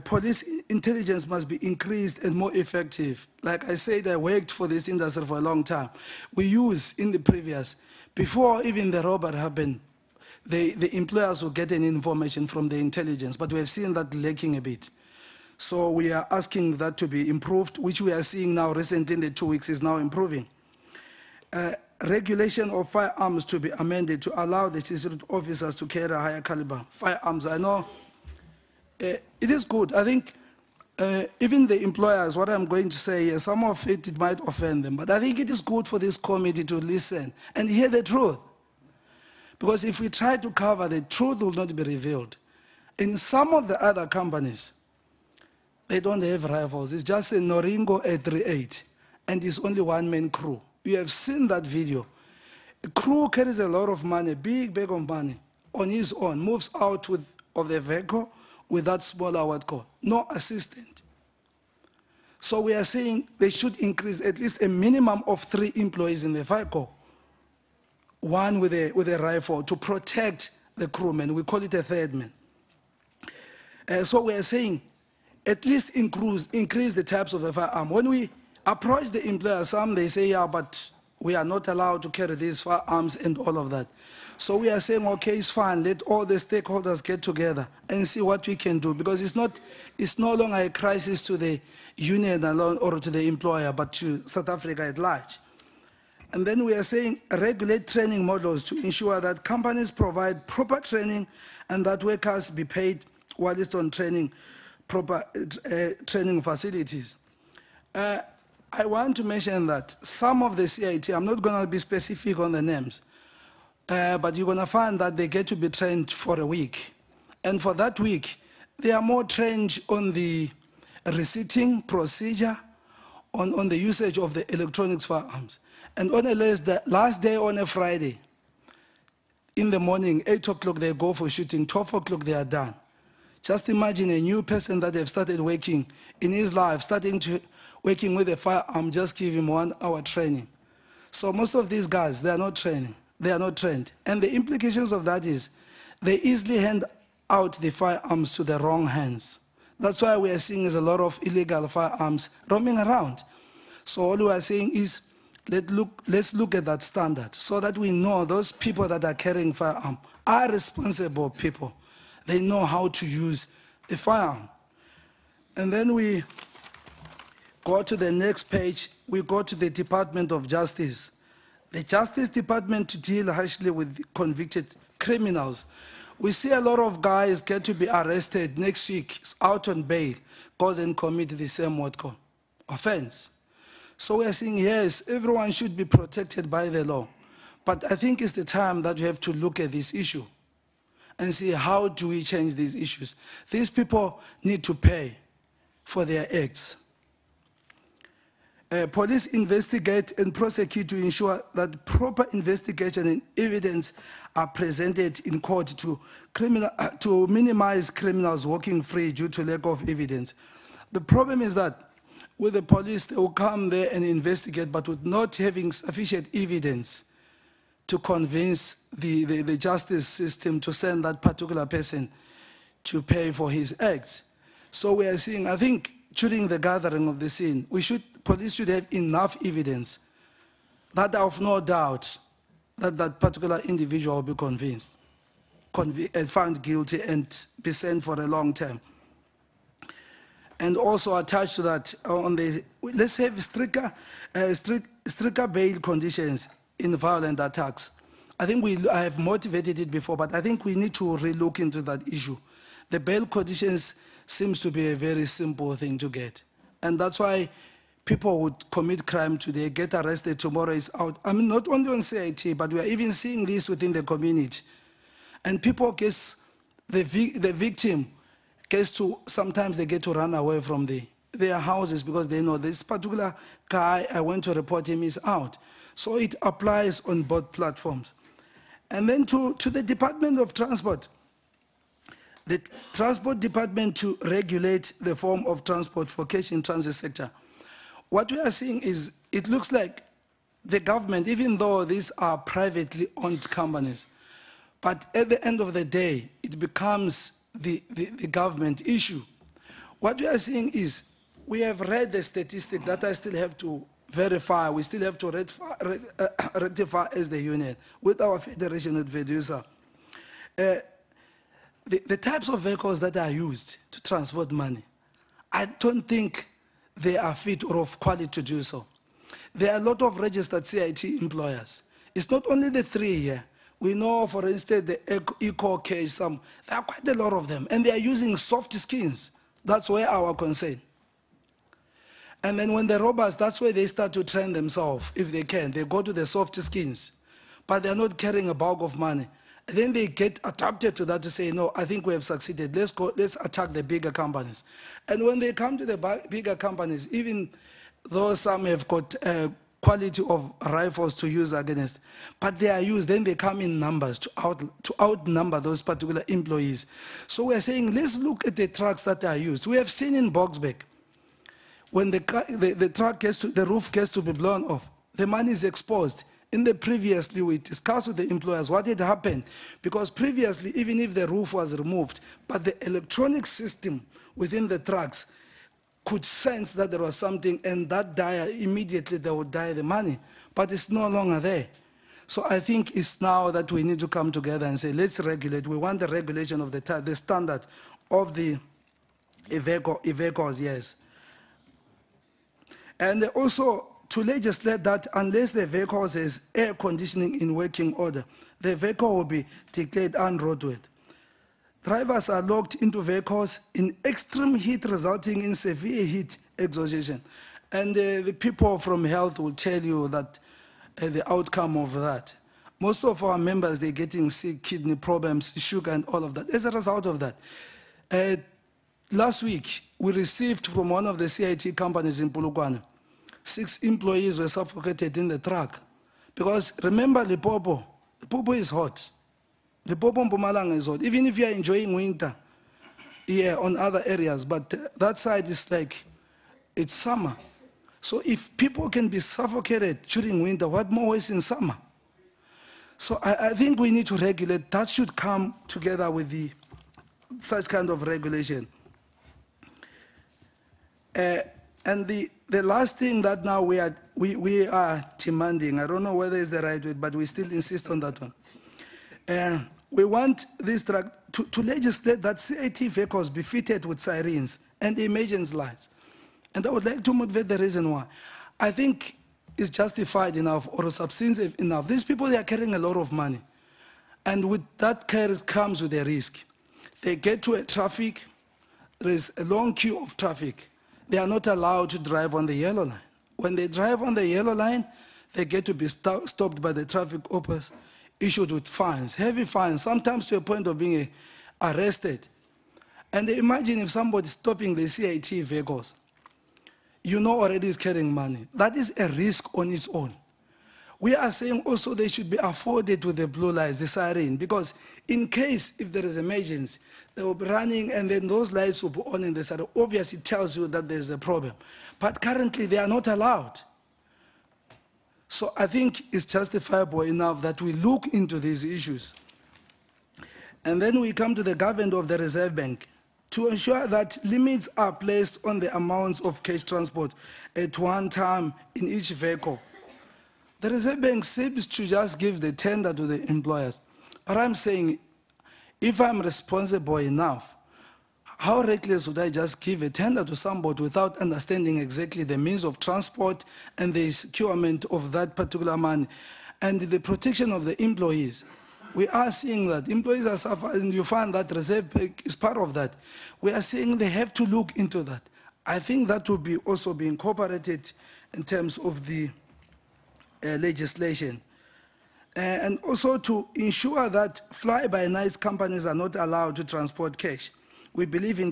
Police intelligence must be increased and more effective. Like I said, I worked for this industry for a long time. We use in the previous, before even the robbery happened, the employers will get any information from the intelligence, but we have seen that lacking a bit. So we are asking that to be improved, which we are seeing now recently in the 2 weeks is now improving. Regulation of firearms to be amended to allow the security officers to carry higher caliber firearms. I know it is good. I think even the employers, what I'm going to say, some of it might offend them, but I think it is good for this committee to listen and hear the truth. Because if we try to cover, the truth will not be revealed. In some of the other companies, they don't have rifles. It's just a Noringo A38, and it's only one-man crew. You have seen that video. A crew carries a lot of money, big bag of money, on his own, moves out of the vehicle with that smaller what call, no assistant. So we are saying they should increase at least a minimum of 3 employees in the vehicle, one with a rifle to protect the crewman. We call it a third man. So we are saying, at least increase the types of the firearm. When we approach the employer, some they say, yeah, but we are not allowed to carry these firearms and all of that. So we are saying, okay, it's fine. Let all the stakeholders get together and see what we can do, because it's no longer a crisis to the union alone or to the employer, but to South Africa at large. And then we are saying regulate training models to ensure that companies provide proper training and that workers be paid while it's on training, proper training facilities. I want to mention that some of the CIT, I'm not going to be specific on the names, but you're going to find that they get to be trained for a week. And for that week, they are more trained on the receipting procedure, on the usage of the electronics firearms. And on the last day on a Friday, in the morning, 8 o'clock they go for shooting, 12 o'clock they are done. Just imagine a new person that have started working in his life, working with a firearm, just give him 1 hour training. So most of these guys, they are not training. They are not trained. And the implications of that is they easily hand out the firearms to the wrong hands. That's why we are seeing is a lot of illegal firearms roaming around. So all we are saying is let's look at that standard so that we know those people that are carrying firearm are responsible people. They know how to use the firearm. And then we go to the next page, we go to the Department of Justice. The Justice Department to deal harshly with convicted criminals. We see a lot of guys get to be arrested next week, out on bail, goes and commit the same offense. So we are saying, yes, everyone should be protected by the law. But I think it's the time that we have to look at this issue and see how do we change these issues. These people need to pay for their acts. Police investigate and prosecute to ensure that proper investigation and evidence are presented in court to minimize criminals walking free due to lack of evidence. The problem is that with the police, they will come there and investigate, but with not having sufficient evidence to convince the justice system to send that particular person to pay for his acts. So we are seeing, I think, during the gathering of the scene, police should have enough evidence that of no doubt that that particular individual will be convinced, found guilty and be sent for a long term. And also attached to that, let's have stricter bail conditions in violent attacks. I think I have motivated it before, but I think we need to relook into that issue. The bail conditions seems to be a very simple thing to get. And that's why people would commit crime today, get arrested, tomorrow is out. I mean, not only on CIT, but we are even seeing this within the community. And people the victim sometimes they get to run away from their houses because they know this particular guy, I went to report him, is out. So it applies on both platforms. And then to the Department of Transport. The Transport Department to regulate the form of transport for cash in transit sector. What we are seeing is, it looks like the government, even though these are privately owned companies, but at the end of the day, it becomes the government issue. What we are seeing is, we have read the statistic that I still have to verify, we still have to rectify as the union with our federation at VEDUSA. The types of vehicles that are used to transport money, I don't think they are fit or of quality to do so. There are a lot of registered CIT employers. It's not only the 3 here. We know, for instance, the eco case, there are quite a lot of them, and they are using soft skins. That's where our concern. And then when the robbers, that's where they start to train themselves, if they can. They go to the soft skins, but they're not carrying a bulk of money. And then they get adapted to that to say, no, I think we have succeeded. Let's attack the bigger companies. And when they come to the bigger companies, even though some have got quality of rifles to use against, but they are used, then they come in numbers to outnumber those particular employees. So we are saying, let's look at the trucks that are used. We have seen in Boksburg, when the roof gets to be blown off, the money is exposed. previously, we discussed with the employers what had happened, because previously, even if the roof was removed, but the electronic system within the trucks could sense that there was something, and that die, immediately they would die the money, but it's no longer there. So I think it's now that we need to come together and say, let's regulate. We want the regulation of the standard of the vehicles, yes. And also to legislate that unless the vehicle has air conditioning in working order, the vehicle will be declared unroadworthy. Drivers are locked into vehicles in extreme heat, resulting in severe heat exhaustion. And the people from health will tell you that the outcome of that. Most of our members, they're getting sick, kidney problems, sugar, and all of that. As a result of that, last week, we received from one of the CIT companies in Polokwane, 6 employees were suffocated in the truck. Because remember, Limpopo is hot. Limpopo Mpumalanga is hot. Even if you are enjoying winter, yeah, on other areas, but that side is like, it's summer. So if people can be suffocated during winter, what more is in summer? So I think we need to regulate. That should come together with such kind of regulation. And the last thing that now we are demanding, I don't know whether it's the right way, but we still insist on that one. We want this drug to legislate that CIT vehicles be fitted with sirens and emergency lights. And I would like to motivate the reason why. I think it's justified enough or substantive enough. These people, they are carrying a lot of money. And with that care comes with a risk. They get to a traffic, there is a long queue of traffic. They are not allowed to drive on the yellow line. When they drive on the yellow line, they get to be stopped by the traffic officers, issued with fines, heavy fines, sometimes to a point of being arrested. And imagine if somebody stopping the CIT vehicles, you know already is carrying money. That is a risk on its own. We are saying also they should be afforded with the blue lights, the siren, because in case if there is emergency, they will be running and then those lights will be on in the siren. Obviously it tells you that there's a problem. But currently they are not allowed. So I think it's justifiable enough that we look into these issues. And then we come to the government of the Reserve Bank to ensure that limits are placed on the amounts of cash transport at one time in each vehicle. The Reserve Bank seems to just give the tender to the employers. But I'm saying, if I'm responsible enough, how reckless would I just give a tender to somebody without understanding exactly the means of transport and the securement of that particular money and the protection of the employees? We are seeing that employees are suffering, and you find that Reserve Bank is part of that. We are saying they have to look into that. I think that will be also be incorporated in terms of the legislation. And also to ensure that fly-by-night companies are not allowed to transport cash. We believe the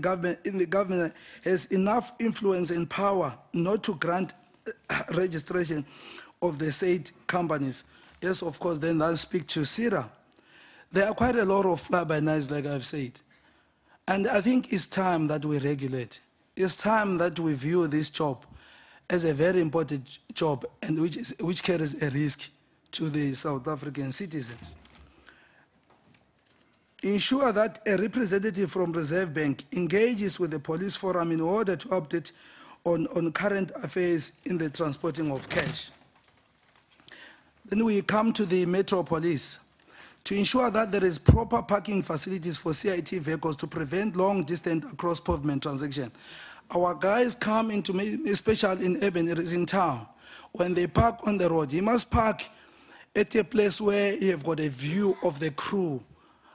government has enough influence and power not to grant registration of the said companies. Yes, of course, then I'll speak to PSIRA. There are quite a lot of fly-by-nights, like I've said. And I think it's time that we regulate. It's time that we view this job as a very important job and which carries a risk to the South African citizens. Ensure that a representative from Reserve Bank engages with the police forum in order to update on current affairs in the transporting of cash. Then we come to the Metro Police. To ensure that there is proper parking facilities for CIT vehicles to prevent long distance across pavement transaction. Our guys come into, especially in urban areas in town, when they park on the road, you must park at a place where you have got a view of the crew,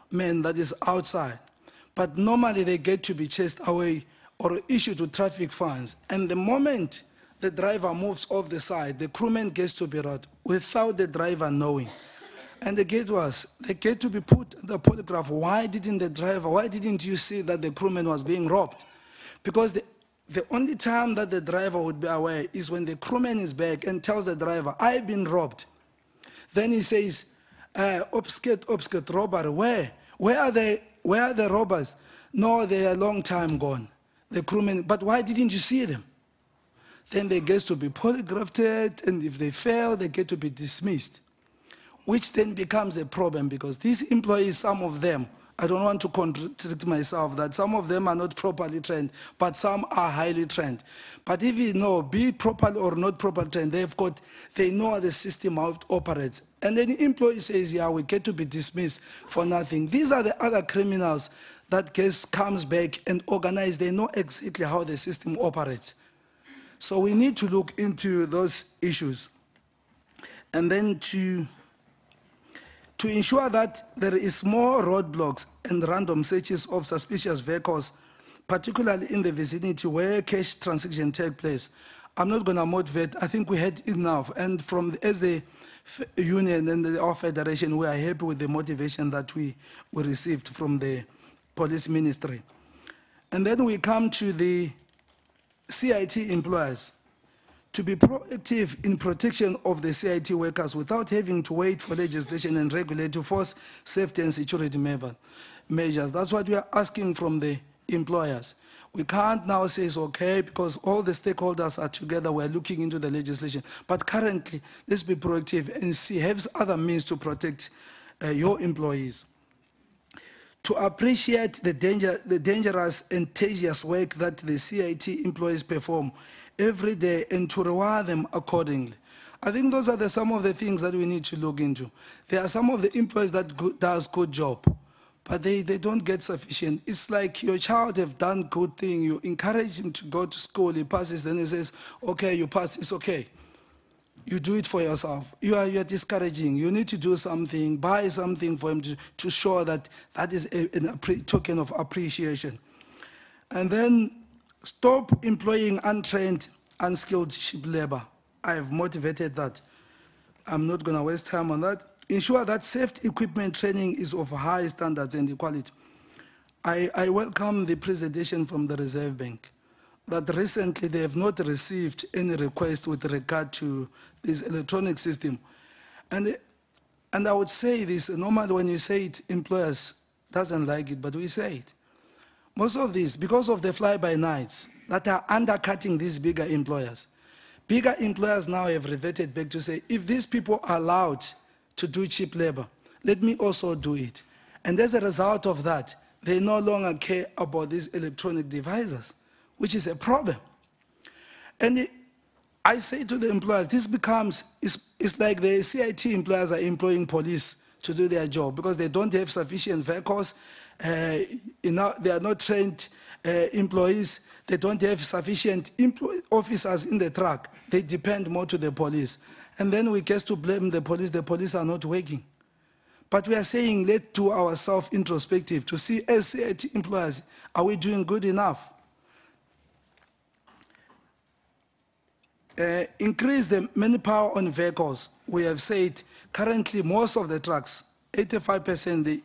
man, that is outside. But normally they get to be chased away or issued with traffic fines. And the moment the driver moves off the side, the crewman gets to be robbed without the driver knowing. And they get to be put in the polygraph. Why didn't you see that the crewman was being robbed? Because the only time that the driver would be aware is when the crewman is back and tells the driver, I've been robbed. Then he says, obscure robbery, where? Where are the robbers? No, they are a long time gone. The crewman, but why didn't you see them? Then they get to be polygraphed, and if they fail, they get to be dismissed. which then becomes a problem because these employees, some of them, I don't want to contradict myself that some of them are not properly trained, but some are highly trained. But if you know, be properly or not properly trained, they know the system, how it operates. And then the employee says, yeah, we get to be dismissed for nothing. These are the other criminals that case comes back and organize. They know exactly how the system operates. So we need to look into those issues. And then to ensure that there is more roadblocks and random searches of suspicious vehicles, particularly in the vicinity where cash transactions take place. I'm not going to motivate. I think we had enough. And as the union and our federation, we are happy with the motivation that we received from the police ministry. And then we come to the CIT employers. To be proactive in protection of the CIT workers without having to wait for legislation and regulate to force safety and security measures. That's what we are asking from the employers. We can't now say it's okay because all the stakeholders are together, we're looking into the legislation. But currently, let's be proactive and have other means to protect your employees. To appreciate the dangerous and tedious work that the CIT employees perform every day and to reward them accordingly. I think those are some of the things that we need to look into. There are some of the employees that does good job, but they don't get sufficient. It's like your child have done good thing, you encourage him to go to school, he passes, then he says, okay, you passed, it's okay. You do it for yourself. You are discouraging. You need to do something, buy something for him to show that that is a token of appreciation. And then stop employing untrained, unskilled ship labor. I have motivated that. I'm not going to waste time on that. Ensure that safety equipment training is of high standards and equality. I welcome the presentation from the Reserve Bank that recently they have not received any request with regard to this electronic system. And I would say this, normally when you say it, employers doesn't like it, but we say it. Most of this, because of the fly-by-nights that are undercutting these bigger employers now have reverted back to say, if these people are allowed to do cheap labor, let me also do it. And as a result of that, they no longer care about these electronic devices, which is a problem. And I say to the employers, this becomes, it's like the CIT employers are employing police to do their job because they don't have sufficient vehicles, they are not trained employees, they don't have sufficient officers in the truck, they depend more to the police. And then we get to blame the police are not working. But we are saying, let's do ourselves introspective to see as CIT employers, are we doing good enough? Increase the manpower on vehicles. We have said currently most of the trucks, 85%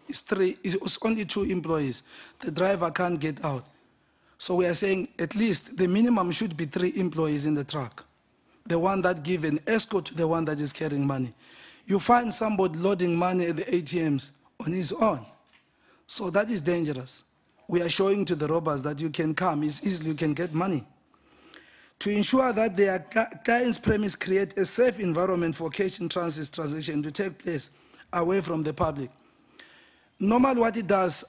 is only 2 employees. The driver can't get out. So we are saying at least the minimum should be 3 employees in the truck. The one that give an escort to the one that is carrying money. You find somebody loading money at the ATMs on his own. So that is dangerous. We are showing to the robbers that you can come, it's easy, you can get money. To ensure that their client's premise create a safe environment for cash in transit transaction to take place away from the public. Normally what it does,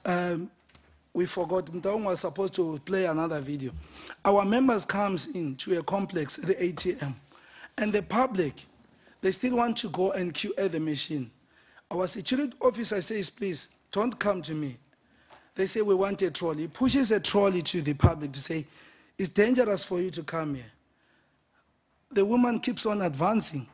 we forgot, Mtaung was supposed to play another video. Our members comes into a complex, the ATM, and the public, they still want to go and queue at the machine. Our security officer says, please, don't come to me. They say, we want a trolley. He pushes a trolley to the public to say, it's dangerous for you to come here. The woman keeps on advancing.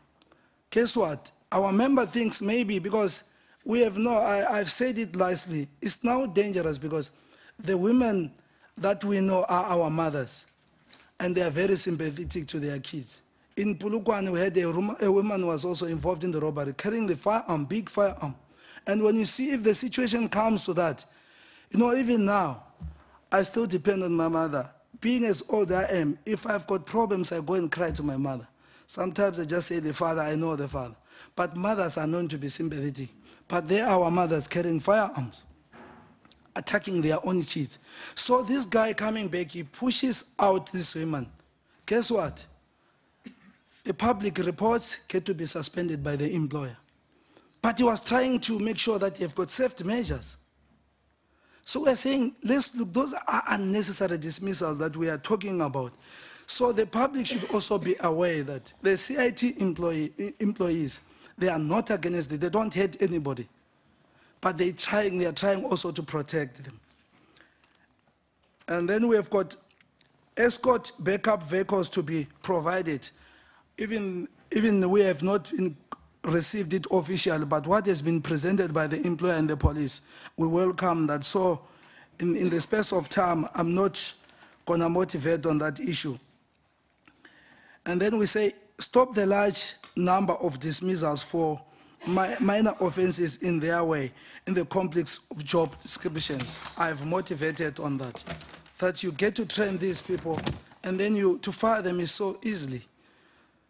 Guess what? Our member thinks maybe because we have I've said it nicely, it's now dangerous because the women that we know are our mothers and they are very sympathetic to their kids. In Polokwane, we had a woman who was also involved in the robbery, carrying the firearm, big firearm. And when you see if the situation comes to that, even now, I still depend on my mother. Being as old as I am, if I've got problems, I go and cry to my mother. Sometimes I just say the father, I know the father. But mothers are known to be sympathetic. But they are our mothers carrying firearms, attacking their own kids. So this guy coming back, he pushes out this woman. Guess what? The public reports get to be suspended by the employer. But he was trying to make sure that you've got safety measures. So we're saying, let's look, those are unnecessary dismissals that we are talking about. So the public should also be aware that the CIT employees, they are not against it, they don't hate anybody. But they are trying also to protect them. And then we have got escort backup vehicles to be provided. Even we have not received it officially, but what has been presented by the employer and the police, we welcome that. So in the space of time, I'm not going to motivate on that issue. And then we say, stop the large number of dismissals for minor offenses in their way, in the complex of job descriptions. I've motivated on that. That you get to train these people, and then to fire them is so easily.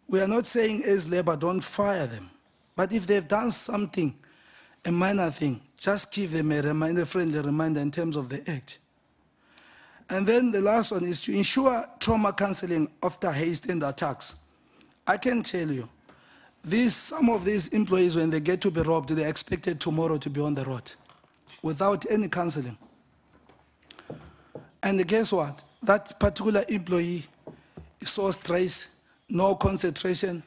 We are not saying as labor, don't fire them. But if they've done something, a minor thing, just give them a reminder, friendly reminder in terms of the act. And then the last one is to ensure trauma counseling after haste and attacks. I can tell you, some of these employees, when they get to be robbed, they're expected tomorrow to be on the road without any counseling. And guess what? That particular employee is so stressed, no concentration.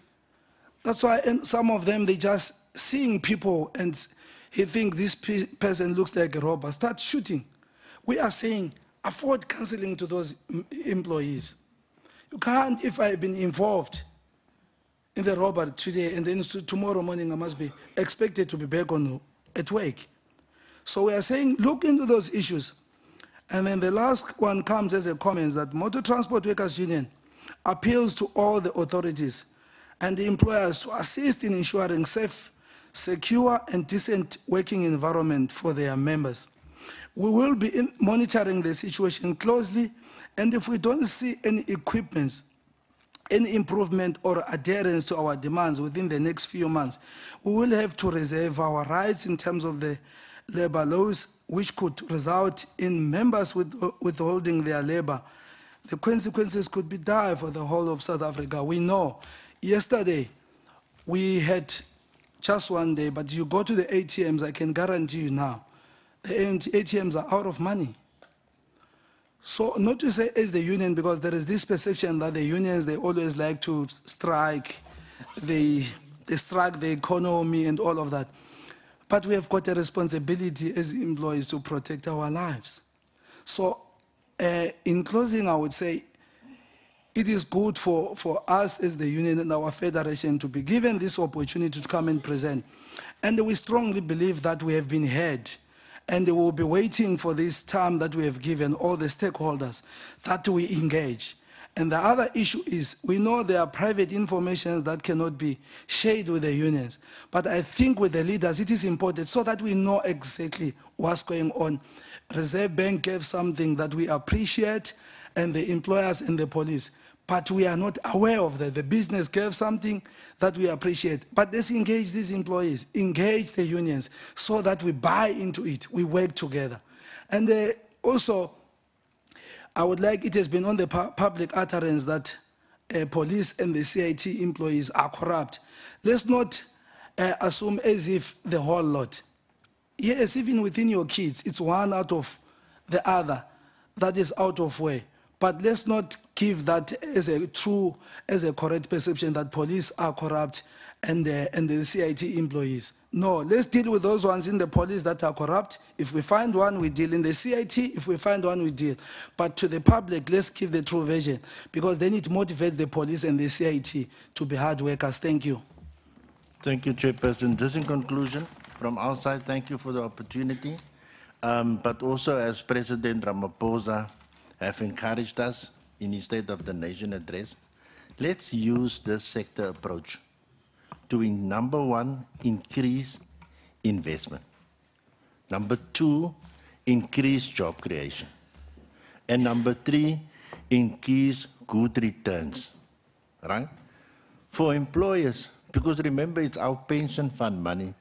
That's why some of them, they just seeing people and he think this person looks like a robber, start shooting. We are saying, afford counseling to those employees. You can't, if I've been involved in the robbery today and then tomorrow morning I must be expected to be back at work. So we are saying, look into those issues. And then the last one comes as a comment that Motor Transport Workers Union appeals to all the authorities and the employers to assist in ensuring safe, secure, and decent working environment for their members. We will be monitoring the situation closely, and if we don't see any equipments, any improvement or adherence to our demands within the next few months, we will have to reserve our rights in terms of the labor laws, which could result in members withholding their labor. The consequences could be dire for the whole of South Africa. We know. Yesterday, we had just one day, but you go to the ATMs, I can guarantee you now, the ATMs are out of money. So not to say as the union, because there is this perception that the unions, they always like to strike, they strike the economy and all of that. But we have got a responsibility as employees to protect our lives. So in closing, I would say, it is good for us as the union and our federation to be given this opportunity to come and present. And we strongly believe that we have been heard. And we will be waiting for this time that we have given all the stakeholders that we engage. And the other issue is, we know there are private information that cannot be shared with the unions. But I think with the leaders, it is important so that we know exactly what's going on. Reserve Bank gave something that we appreciate, and the employers and the police. But we are not aware of that. The business gave something that we appreciate. But let's engage these employees, engage the unions, so that we buy into it, we work together. And also, I would like, it has been on the public utterance that police and the CIT employees are corrupt. Let's not assume as if the whole lot. Yes, even within your kids, it's one out of the other that is out of way. But let's not give that as a correct perception that police are corrupt and the CIT employees. No, let's deal with those ones in the police that are corrupt. If we find one, we deal. In the CIT, if we find one, we deal. But to the public, let's give the true version, because they need to motivate the police and the CIT to be hard workers. Thank you. Thank you, Chairperson. Just in conclusion, from our side, thank you for the opportunity. But also, as President Ramaphosa have encouraged us in his State of the Nation address, let's use this sector approach to, number one, increase investment. Number two, increase job creation. And number three, increase good returns, right? For employers, because remember, it's our pension fund money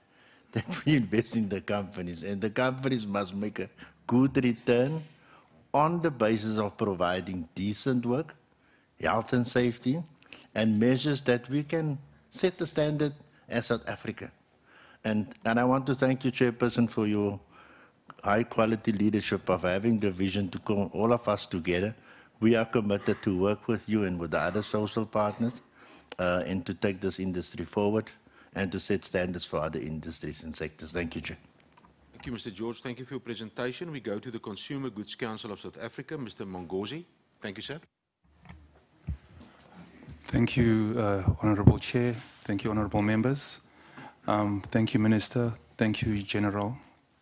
that we invest in the companies, and the companies must make a good return on the basis of providing decent work, health and safety, and measures that we can set the standard as South Africa. And I want to thank you, Chairperson, for your high-quality leadership of having the vision to come all of us together. We are committed to work with you and with the other social partners and to take this industry forward and to set standards for other industries and sectors. Thank you, Chair. Thank you, Mr. George. Thank you for your presentation. We go to the Consumer Goods Council of South Africa, Mr. Mongozi. Thank you, sir. Thank you, Honourable Chair. Thank you, Honourable Members. Thank you, Minister. Thank you, General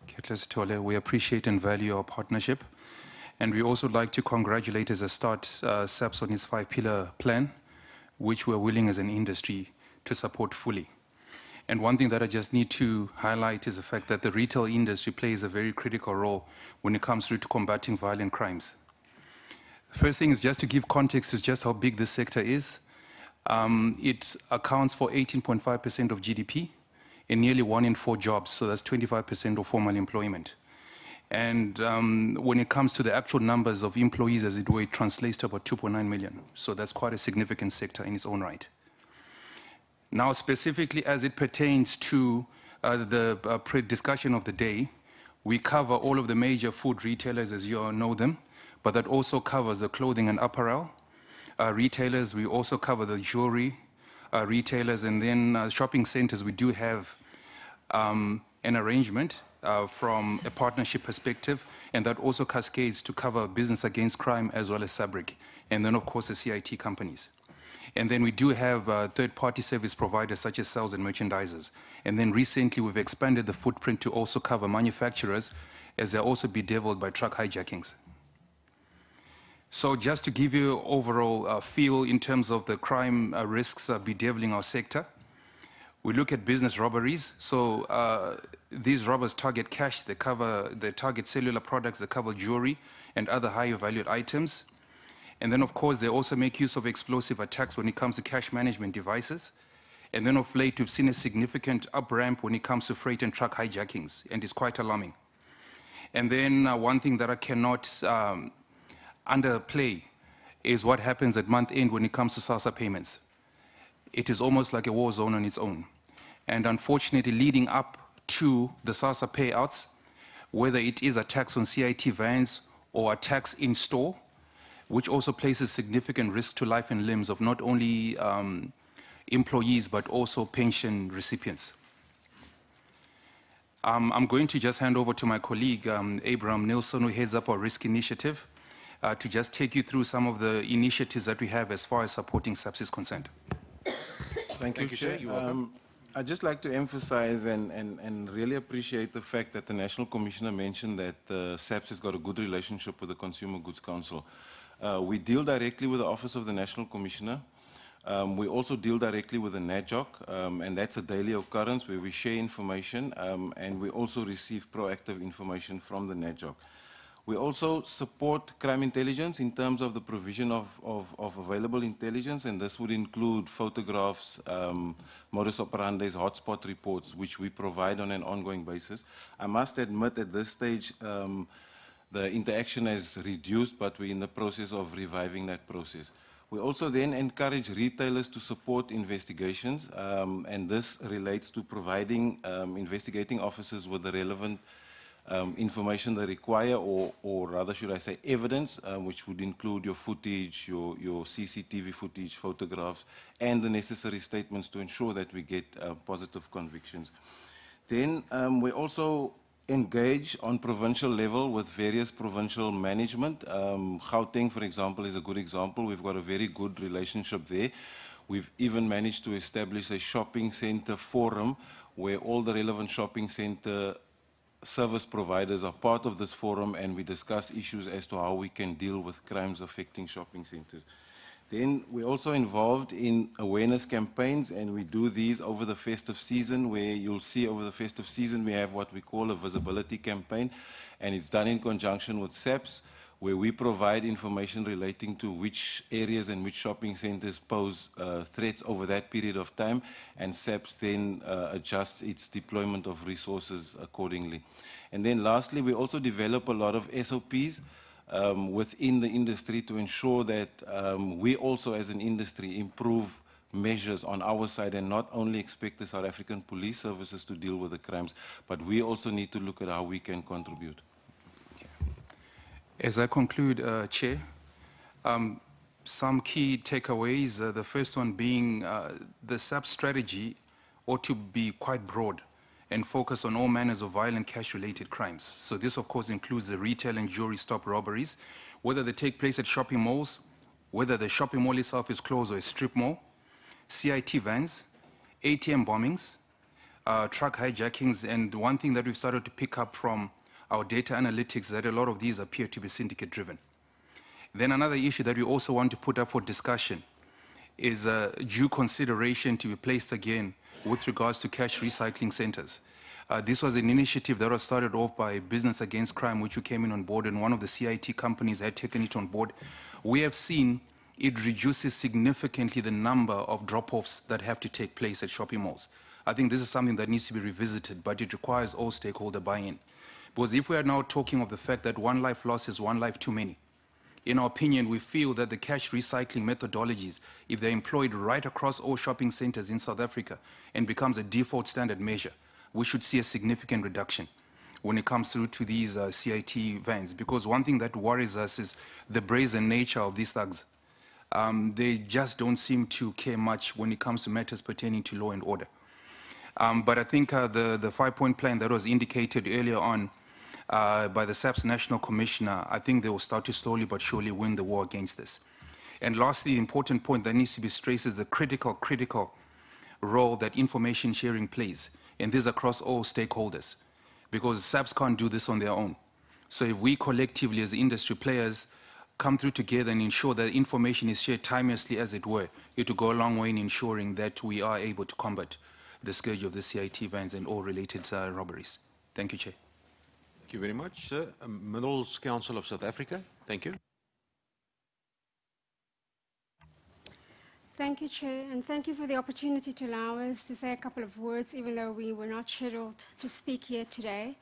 Ketles Tole. We appreciate and value our partnership. And we also like to congratulate as a start SAPS on its 5-pillar plan, which we're willing as an industry to support fully. And one thing that I just need to highlight is the fact that the retail industry plays a very critical role when it comes through to combating violent crimes. The first thing is just to give context to just how big this sector is. It accounts for 18.5% of GDP and nearly 1 in 4 jobs, so that's 25% of formal employment. And when it comes to the actual numbers of employees, as it were, it translates to about 2.9 million. So that's quite a significant sector in its own right. Now, specifically as it pertains to the discussion of the day, we cover all of the major food retailers as you all know them, but that also covers the clothing and apparel retailers. We also cover the jewelry retailers, and then shopping centers. We do have an arrangement from a partnership perspective, and that also cascades to cover business against crime as well as SBRICK, and then of course the CIT companies. And then we do have third-party service providers such as sales and merchandisers. And then recently we've expanded the footprint to also cover manufacturers, as they're also bedeviled by truck hijackings. So just to give you overall feel in terms of the crime risks bedeviling our sector, we look at business robberies. So these robbers target cash, they target cellular products, they cover jewelry and other higher valued items. And then, of course, they also make use of explosive attacks when it comes to cash management devices. And then of late, we've seen a significant up-ramp when it comes to freight and truck hijackings, and it's quite alarming. And then one thing that I cannot underplay is what happens at month end when it comes to SASSA payments. It is almost like a war zone on its own. And unfortunately, leading up to the SASSA payouts, whether it is attacks on CIT vans or attacks in store, which also places significant risk to life and limbs of not only employees, but also pension recipients. I'm going to just hand over to my colleague, Abraham Nilsson, who heads up our risk initiative, to just take you through some of the initiatives that we have as far as supporting SAPS is concerned. Thank you, Chair. You're welcome. I'd just like to emphasize and really appreciate the fact that the National Commissioner mentioned that SAPS has got a good relationship with the Consumer Goods Council. We deal directly with the Office of the National Commissioner. We also deal directly with the NADJOC, and that's a daily occurrence where we share information, and we also receive proactive information from the NADJOC. We also support crime intelligence in terms of the provision of available intelligence, and this would include photographs, modus operandi, hotspot reports, which we provide on an ongoing basis. I must admit at this stage, the interaction has reduced, but we're in the process of reviving that process. We also then encourage retailers to support investigations, and this relates to providing investigating officers with the relevant information they require, or rather should I say evidence, which would include your footage, your CCTV footage, photographs, and the necessary statements to ensure that we get positive convictions. Then we also engage on provincial level with various provincial management. Gauteng, for example, is a good example. We've got a very good relationship there. We've even managed to establish a shopping center forum where all the relevant shopping center service providers are part of this forum, and we discuss issues as to how we can deal with crimes affecting shopping centers. Then we're also involved in awareness campaigns, and we do these over the festive season, where you'll see over the festive season we have what we call a visibility campaign, and it's done in conjunction with SAPS, where we provide information relating to which areas and which shopping centers pose threats over that period of time, and SAPS then adjusts its deployment of resources accordingly. And then lastly, we also develop a lot of SOPs within the industry to ensure that we also as an industry improve measures on our side and not only expect the South African police services to deal with the crimes, but we also need to look at how we can contribute. As I conclude, Chair, some key takeaways, the first one being the SAPS strategy ought to be quite broad and focus on all manners of violent cash-related crimes. So this, of course, includes the retail and jewelry stop robberies, whether they take place at shopping malls, whether the shopping mall itself is closed or a strip mall, CIT vans, ATM bombings, truck hijackings, and one thing that we've started to pick up from our data analytics that a lot of these appear to be syndicate-driven. Then another issue that we also want to put up for discussion is due consideration to be placed again with regards to cash recycling centers. This was an initiative that was started off by Business Against Crime, which we came in on board, and one of the CIT companies had taken it on board. We have seen it reduces significantly the number of drop-offs that have to take place at shopping malls. I think this is something that needs to be revisited, but it requires all stakeholder buy-in. Because if we are now talking of the fact that one life lost is one life too many, in our opinion, we feel that the cash recycling methodologies, if they're employed right across all shopping centers in South Africa and becomes a default standard measure, we should see a significant reduction when it comes through to these CIT vans. Because one thing that worries us is the brazen nature of these thugs. They just don't seem to care much when it comes to matters pertaining to law and order. But I think the five-point plan that was indicated earlier on by the SAPS National Commissioner, I think they will start to slowly but surely win the war against this. And lastly, the important point that needs to be stressed is the critical role that information sharing plays, and this across all stakeholders, because SAPS can't do this on their own. So if we collectively as industry players come through together and ensure that information is shared timelessly, as it were, it will go a long way in ensuring that we are able to combat the scourge of the CIT vans and all related robberies. Thank you, Chair. Thank you very much, sir. Minerals Council of South Africa. Thank you. Thank you, Chair, and thank you for the opportunity to allow us to say a couple of words, even though we were not scheduled to speak here today.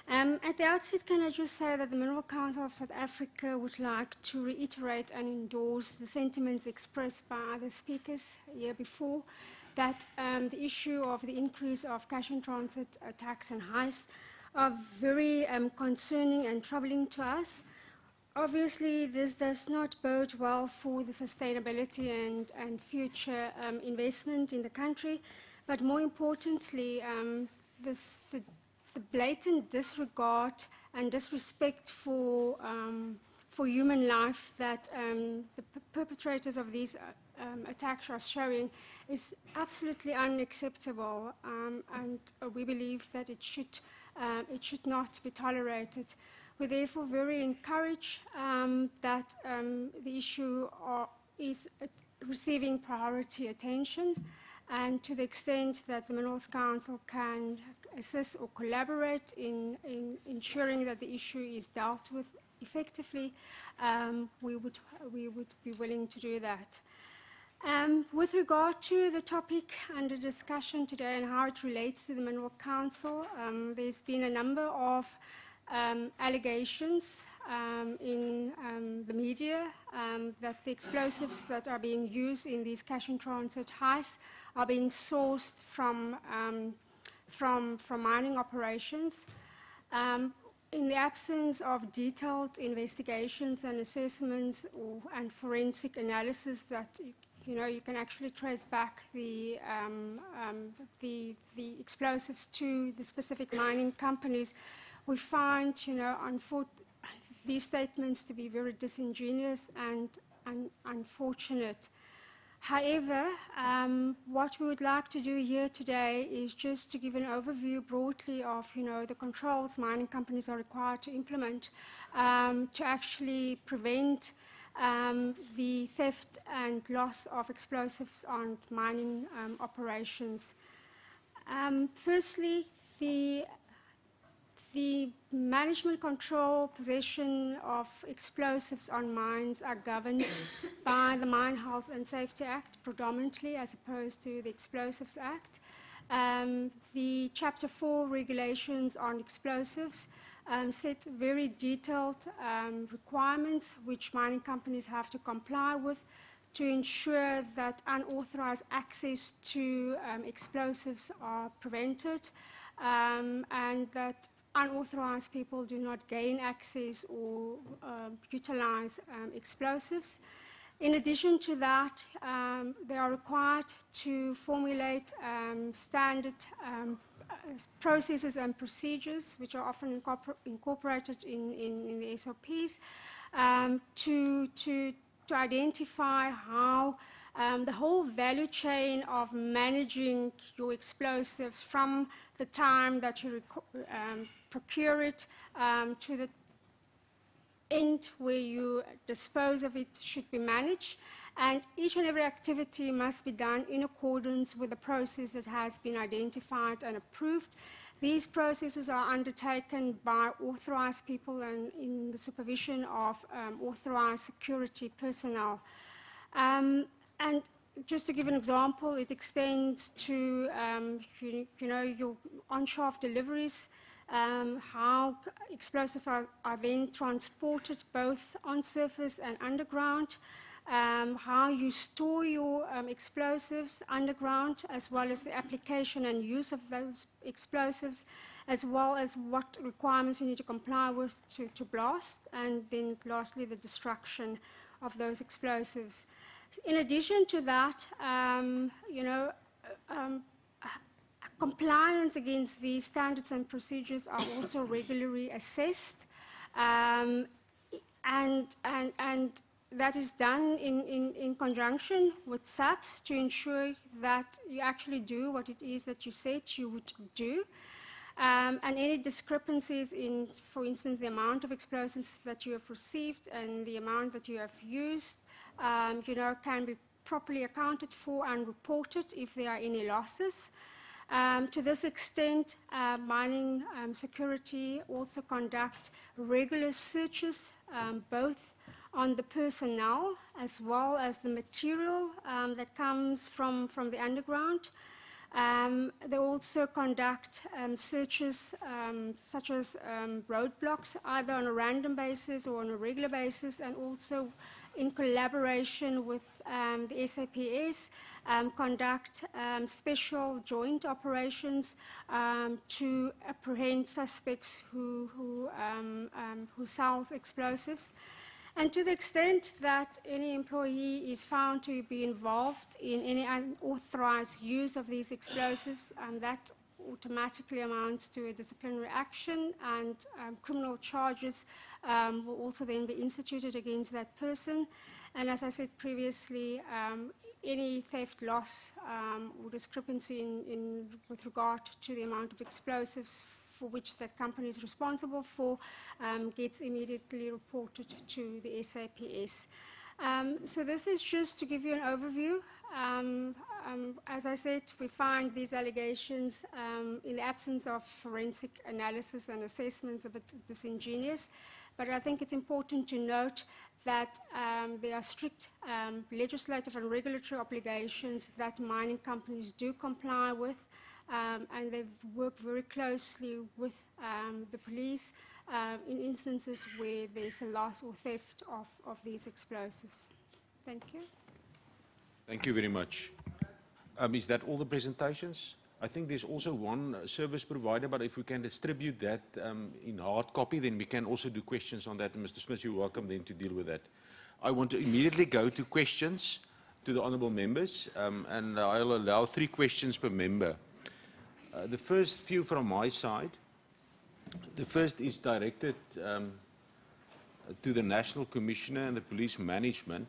At the outset, can I just say that the Mineral Council of South Africa would like to reiterate and endorse the sentiments expressed by other speakers here before, that the issue of the increase of cash in transit attacks and heists are very concerning and troubling to us. Obviously, this does not bode well for the sustainability and future investment in the country, but more importantly, the blatant disregard and disrespect for human life that the perpetrators of these attacks are showing is absolutely unacceptable, and we believe that it should not be tolerated. We therefore very encourage that the issue is receiving priority attention, and to the extent that the Minerals Council can assist or collaborate in ensuring that the issue is dealt with effectively, we would be willing to do that. With regard to the topic under discussion today and how it relates to the Mineral Council, there's been a number of allegations in the media that the explosives that are being used in these cash in transit heists are being sourced from mining operations. In the absence of detailed investigations and assessments and forensic analysis that you can actually trace back the explosives to the specific mining companies, we find these statements to be very disingenuous and unfortunate. However, what we would like to do here today is just to give an overview broadly of the controls mining companies are required to implement to actually prevent the theft and loss of explosives on mining operations. Firstly, the management, control, possession of explosives on mines are governed by the Mine Health and Safety Act predominantly, as opposed to the Explosives Act. The Chapter 4 regulations on explosives set very detailed requirements which mining companies have to comply with to ensure that unauthorized access to explosives are prevented, and that unauthorized people do not gain access or utilize explosives. In addition to that, they are required to formulate standard processes and procedures, which are often incorporated in the SOPs, to identify how the whole value chain of managing your explosives from the time that you procure it to the end where you dispose of it should be managed. And each and every activity must be done in accordance with the process that has been identified and approved. These processes are undertaken by authorized people and in the supervision of authorized security personnel. And just to give an example, it extends to your on-shaft deliveries, how explosives are then transported both on surface and underground, how you store your explosives underground, as well as the application and use of those explosives, as well as what requirements you need to comply with to blast, and then lastly the destruction of those explosives. In addition to that, compliance against these standards and procedures are also regularly assessed, and that is done in conjunction with SAPS to ensure that you actually do what it is that you said you would do. And any discrepancies in, for instance, the amount of explosives that you have received and the amount that you have used, can be properly accounted for and reported if there are any losses. To this extent, mining security also conduct regular searches, both on the personnel as well as the material that comes from the underground. They also conduct searches such as roadblocks, either on a random basis or on a regular basis, and also in collaboration with the SAPS, conduct special joint operations to apprehend suspects who sells explosives. And to the extent that any employee is found to be involved in any unauthorized use of these explosives, that automatically amounts to a disciplinary action, and criminal charges will also then be instituted against that person. And as I said previously, any theft, loss, or discrepancy with regard to the amount of explosives for which that company is responsible for gets immediately reported to the SAPS. So this is just to give you an overview. As I said, we find these allegations in the absence of forensic analysis and assessments a bit disingenuous, but I think it's important to note that there are strict legislative and regulatory obligations that mining companies do comply with, and they've worked very closely with the police in instances where there's a loss or theft of these explosives. Thank you. Thank you very much. Is that all the presentations? I think there's also one service provider, but if we can distribute that in hard copy, then we can also do questions on that. And Mr. Smith, you're welcome then to deal with that. I want to immediately go to questions to the honourable members, and I'll allow 3 questions per member. The first few from my side. The first is directed to the National Commissioner and the Police Management.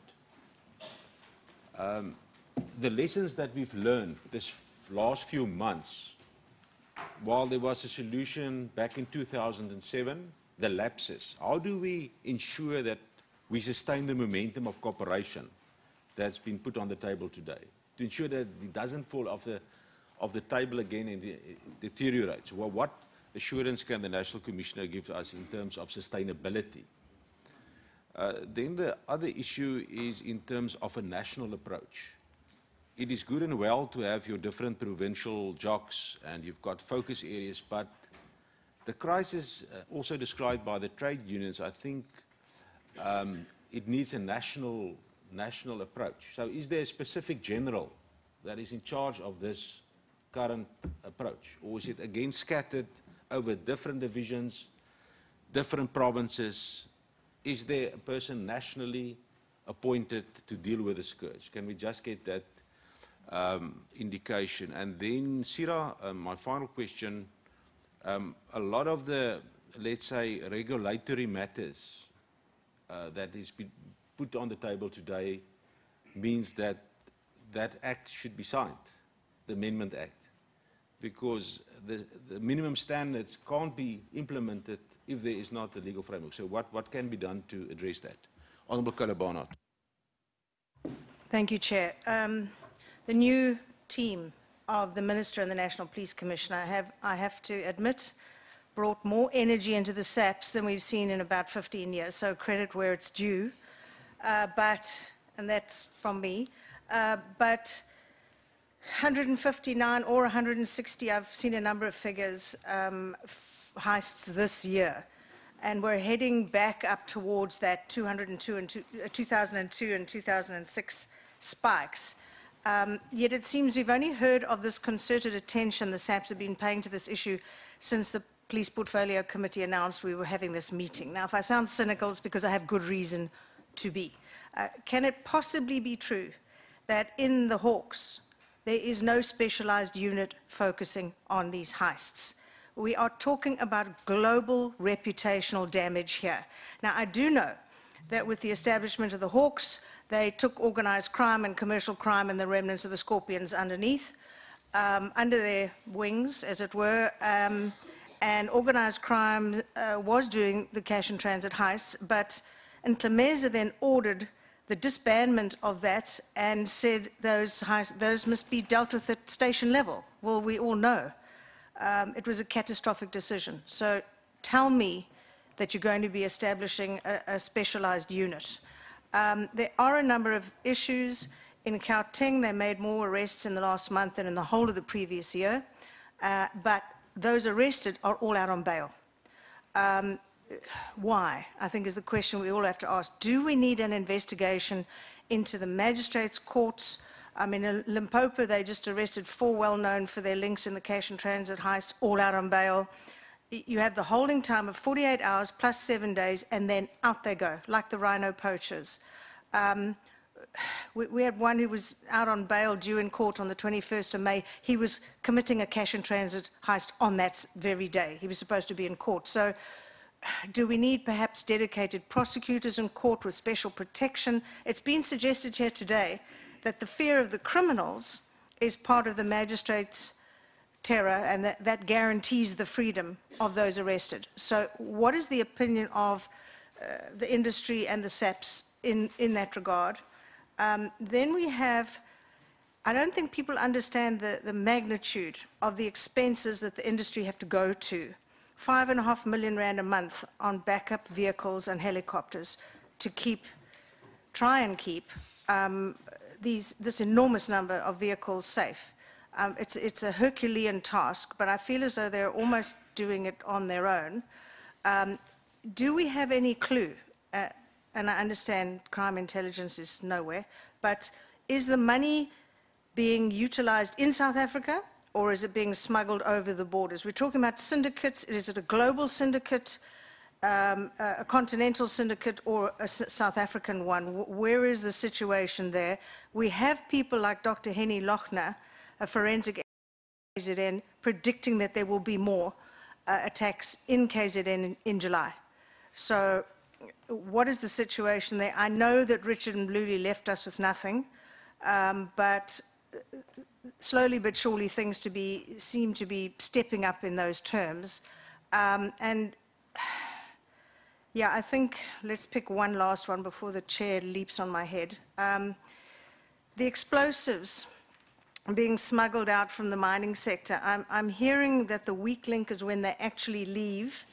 The lessons that we've learned this last few months, while there was a solution back in 2007, the lapses, how do we ensure that we sustain the momentum of cooperation that's been put on the table today, to ensure that it doesn't fall off the table again and it deteriorates? Well, what assurance can the National Commissioner give us in terms of sustainability? Then the other issue is in terms of a national approach. It is good and well to have your different provincial jocks and you've got focus areas, but the crisis also described by the trade unions, I think it needs a national national approach. So is there a specific general that is in charge of this current approach? Or is it again scattered over different divisions, different provinces? Is there a person nationally appointed to deal with the scourge? Can we just get that indication? And then, SBRICK, my final question, a lot of the, let's say, regulatory matters that is put on the table today means that that act should be signed, the Amendment Act, because the minimum standards can't be implemented if there is not a legal framework. So what can be done to address that? Honourable Colonel Barnard. Thank you, Chair. The new team of the Minister and the National Police Commissioner I have to admit, brought more energy into the SAPS than we've seen in about 15 years, so credit where it's due. And that's from me, but 159 or 160, I've seen a number of figures, heists this year, and we're heading back up towards that 2002 and 2006 spikes. Yet it seems we've only heard of this concerted attention the SAPS have been paying to this issue since the Police Portfolio Committee announced we were having this meeting. Now, if I sound cynical, it's because I have good reason to be. Can it possibly be true that in the Hawks there is no specialized unit focusing on these heists? We are talking about global reputational damage here. Now, I do know that with the establishment of the Hawks, they took organized crime and commercial crime and the remnants of the Scorpions underneath, under their wings, as it were, and organized crime was doing the cash and transit heists, but Ntlhameza then ordered the disbandment of that and said those must be dealt with at station level. Well, we all know it was a catastrophic decision. So tell me that you're going to be establishing a specialized unit. There are a number of issues. In Gauteng, they made more arrests in the last month than in the whole of the previous year, but those arrested are all out on bail. Why, I think, is the question we all have to ask. Do we need an investigation into the magistrates' courts? I mean, in Limpopo, they just arrested 4 well-known for their links in the cash and transit heist, all out on bail. You have the holding time of 48 hours plus 7 days, and then out they go, like the rhino poachers. We had one who was out on bail due in court on the 21st of May. He was committing a cash and transit heist on that very day. He was supposed to be in court. So do we need perhaps dedicated prosecutors in court with special protection? It's been suggested here today that the fear of the criminals is part of the magistrate's terror, and that guarantees the freedom of those arrested. So what is the opinion of the industry and the SAPS in that regard? Then we have, I don't think people understand the magnitude of the expenses that the industry have to go to. 5.5 million rand a month on backup vehicles and helicopters to try and keep this enormous number of vehicles safe. It's a Herculean task, but I feel as though they're almost doing it on their own. Do we have any clue, and I understand crime intelligence is nowhere, but is the money being utilized in South Africa, or is it being smuggled over the borders? We're talking about syndicates. Is it a global syndicate, a continental syndicate, or a South African one? Where is the situation there? We have people like Dr. Henny Lochner, a forensic KZN, predicting that there will be more attacks in KZN in July. So what is the situation there? I know that Richard Mluli left us with nothing, but slowly but surely things seem to be stepping up in those terms. And yeah, I think let's pick one last one before the chair leaps on my head. The explosives being smuggled out from the mining sector. I'm hearing that the weak link is when they actually leave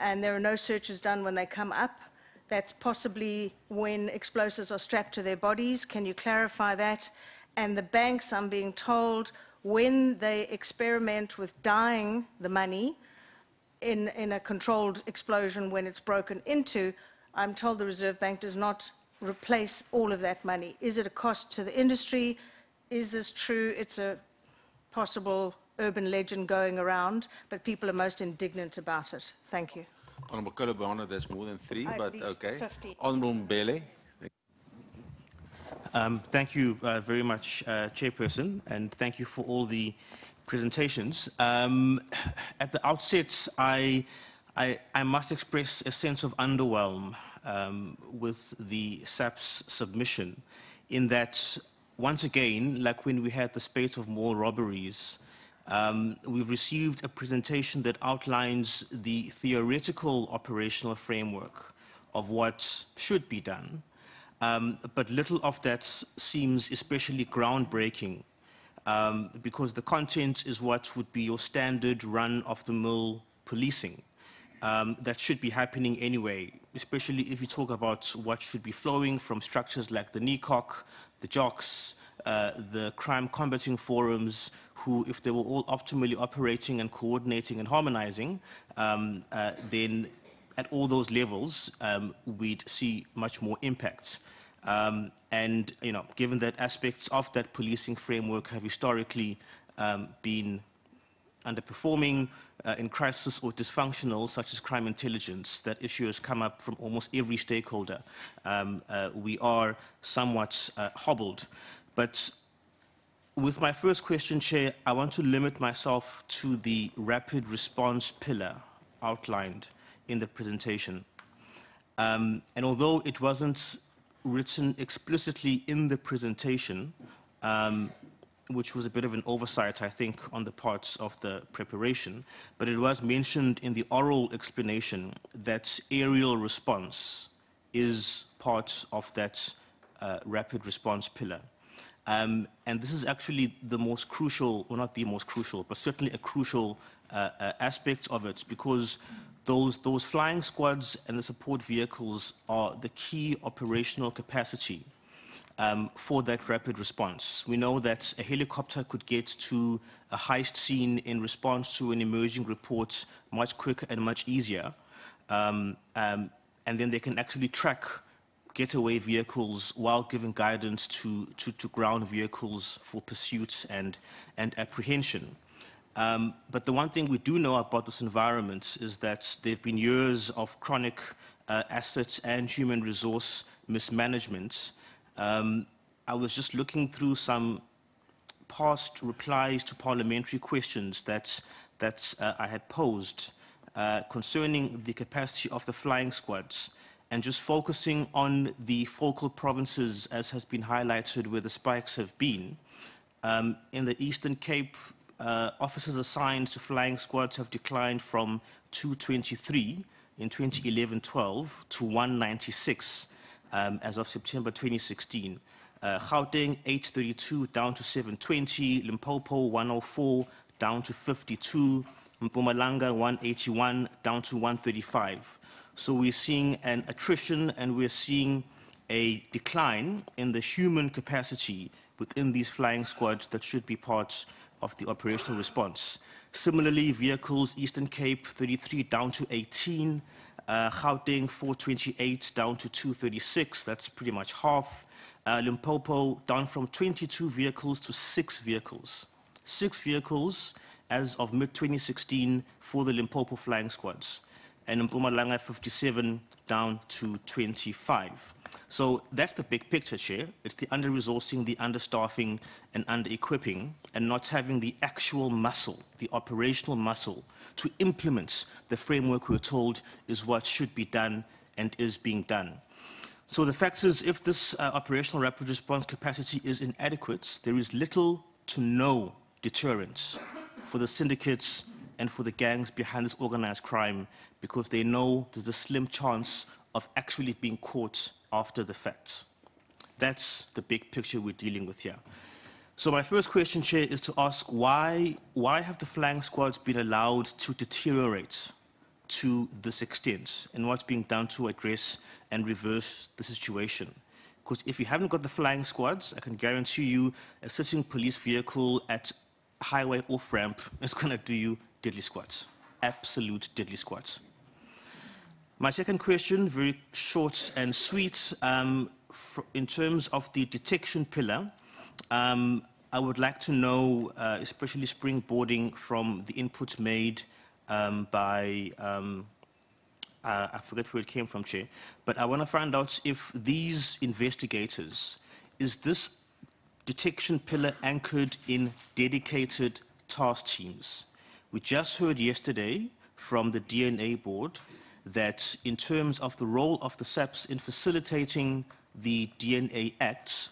and there are no searches done when they come up. That's possibly when explosives are strapped to their bodies. Can you clarify that? And the banks, I'm being told, when they experiment with dyeing the money in a controlled explosion when it's broken into, I'm told the Reserve Bank does not replace all of that money? Is it a cost to the industry? Is this true? It's a possible urban legend going around, but people are most indignant about it. Thank you. Honourable Kolobana, that's more than 3, At but least okay. 50. Honourable Mbele. Thank you very much, Chairperson, and thank you for all the presentations. At the outset, I must express a sense of underwhelm with the SAPS submission, in that, once again, like when we had the spate of mall robberies, we've received a presentation that outlines the theoretical operational framework of what should be done, but little of that seems especially groundbreaking, because the content is what would be your standard run-of-the-mill policing that should be happening anyway, especially if you talk about what should be flowing from structures like the NECOC, the JOCs, the crime combating forums, who, if they were all optimally operating and coordinating and harmonizing, then at all those levels, we'd see much more impact. And, you know, given that aspects of that policing framework have historically been underperforming, in crisis or dysfunctional, such as crime intelligence, that issue has come up from almost every stakeholder. We are somewhat hobbled. But with my first question, Chair, I want to limit myself to the rapid response pillar outlined in the presentation. And although it wasn't written explicitly in the presentation, which was a bit of an oversight, I think, on the parts of the preparation, but it was mentioned in the oral explanation that aerial response is part of that rapid response pillar. And this is actually the most crucial, well, not the most crucial, but certainly a crucial aspect of it, because those flying squads and the support vehicles are the key operational capacity for that rapid response. We know that a helicopter could get to a heist scene in response to an emerging report much quicker and much easier. And then they can actually track getaway vehicles while giving guidance to ground vehicles for pursuit and apprehension. But the one thing we do know about this environment is that there have been years of chronic assets and human resource mismanagement. I was just looking through some past replies to parliamentary questions that I had posed concerning the capacity of the flying squads, and just focusing on the focal provinces, as has been highlighted, where the spikes have been. In the Eastern Cape, officers assigned to flying squads have declined from 223 in 2011-12 to 196 as of September 2016. Gauteng 832 down to 720, Limpopo 104 down to 52, Mpumalanga 181 down to 135. So we're seeing an attrition and we're seeing a decline in the human capacity within these flying squads that should be part of the operational response. Similarly, vehicles, Eastern Cape 33 down to 18, Gauteng 428 down to 236, that's pretty much half. Limpopo down from 22 vehicles to 6 vehicles. 6 vehicles as of mid-2016 for the Limpopo flying squads. And Mpumalanga 57 down to 25. So that's the big picture, Chair. It's the under-resourcing, the understaffing, and under-equipping, and not having the actual muscle, the operational muscle, to implement the framework we're told is what should be done and is being done. So the fact is, if this operational rapid response capacity is inadequate, there is little to no deterrence for the syndicates and for the gangs behind this organized crime, because they know there's a slim chance of actually being caught after the fact. That's the big picture we're dealing with here. So my first question, Chair, is to ask why have the flying squads been allowed to deteriorate to this extent, and what's being done to address and reverse the situation? Because if you haven't got the flying squads, I can guarantee you a sitting police vehicle at highway off-ramp is going to do you deadly squats, absolute deadly squats. My second question, very short and sweet. in terms of the detection pillar, I would like to know, especially springboarding from the inputs made by, I forget where it came from, Chair, but I want to find out if these investigators, is this detection pillar anchored in dedicated task teams? We just heard yesterday from the DNA board that in terms of the role of the SAPS in facilitating the DNA acts,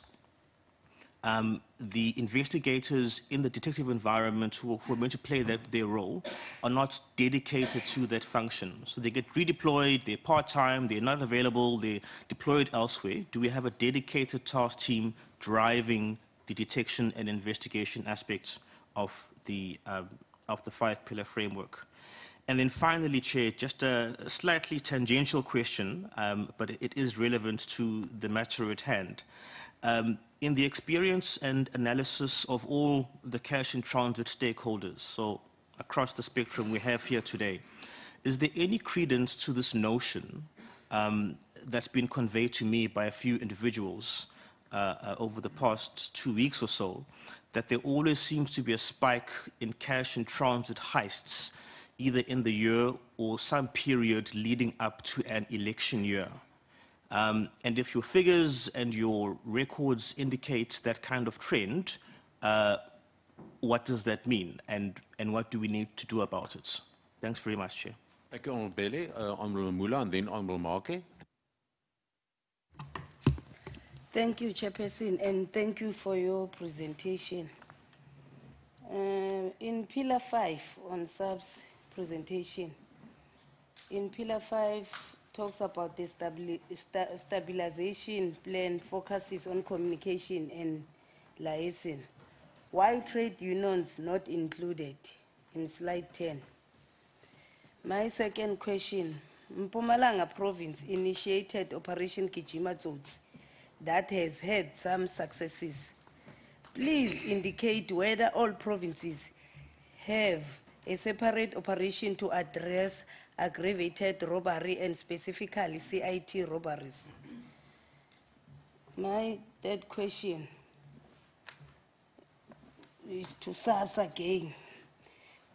the investigators in the detective environment who are meant to play their role are not dedicated to that function. So they get redeployed, they're part-time, they're not available, they're deployed elsewhere. Do we have a dedicated task team driving the detection and investigation aspects of the 5-pillar framework? And then finally, Chair, just a slightly tangential question, but it is relevant to the matter at hand. In the experience and analysis of all the cash in transit stakeholders, so across the spectrum we have here today, is there any credence to this notion that's been conveyed to me by a few individuals over the past 2 weeks or so, that there always seems to be a spike in cash in transit heists, either in the year or some period leading up to an election year? And if your figures and your records indicate that kind of trend, what does that mean, and what do we need to do about it? Thanks very much, Chair. Thank you, Honourable Bailey. Honourable Mula, and then Honourable Marke. Thank you, Chairperson, and thank you for your presentation. In Pillar 5 on SAPS presentation, in Pillar 5 talks about the stabilization plan, focuses on communication and liaison. Why trade unions not included in slide 10? My second question, Mpumalanga province initiated Operation Kijima Zots that has had some successes. Please indicate whether all provinces have a separate operation to address aggravated robbery and specifically CIT robberies. My third question is to SAPS again.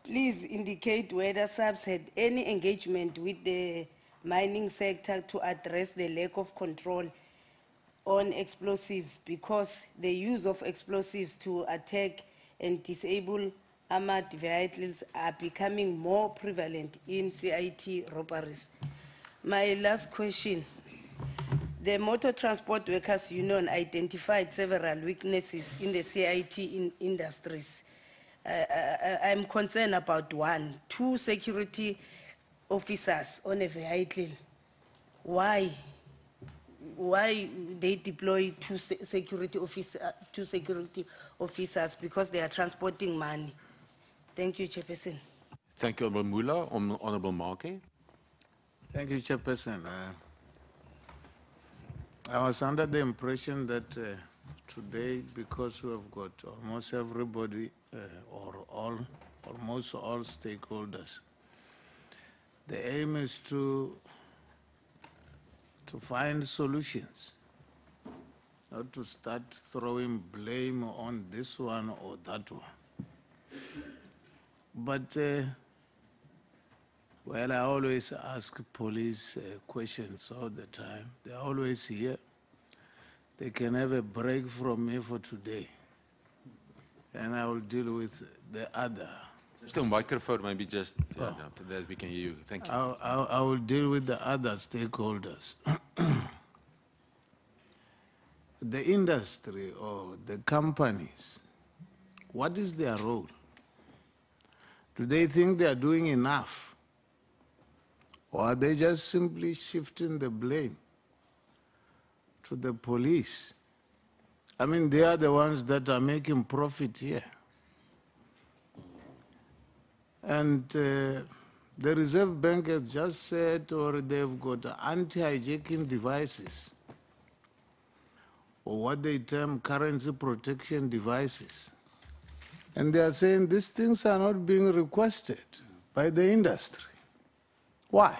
Please indicate whether SAPS had any engagement with the mining sector to address the lack of control on explosives, because the use of explosives to attack and disable armored vehicles are becoming more prevalent in CIT robberies. My last question, the Motor Transport Workers Union identified several weaknesses in the CIT industries. I'm concerned about one, 2 security officers on a vehicle. Why they deploy two security officers? Because they are transporting money. Thank you, Chairperson. Thank you, Honourable Mula. Honourable Marke. Thank you, Chairperson. I was under the impression that today, because we have got almost everybody almost all stakeholders, the aim is to find solutions, not to start throwing blame on this one or that one. But, well, I always ask police questions all the time. They're always here. They can have a break from me for today, and I will deal with the other. Just a microphone, maybe just, that we can hear you. Thank you. I will deal with the other stakeholders. The industry or the companies, what is their role? Do they think they are doing enough? Or are they just simply shifting the blame to the police? I mean, they are the ones that are making profit here. And the Reserve Bank has just said, or they've got anti-hijacking devices, or what they term currency protection devices. And they are saying these things are not being requested by the industry. Why?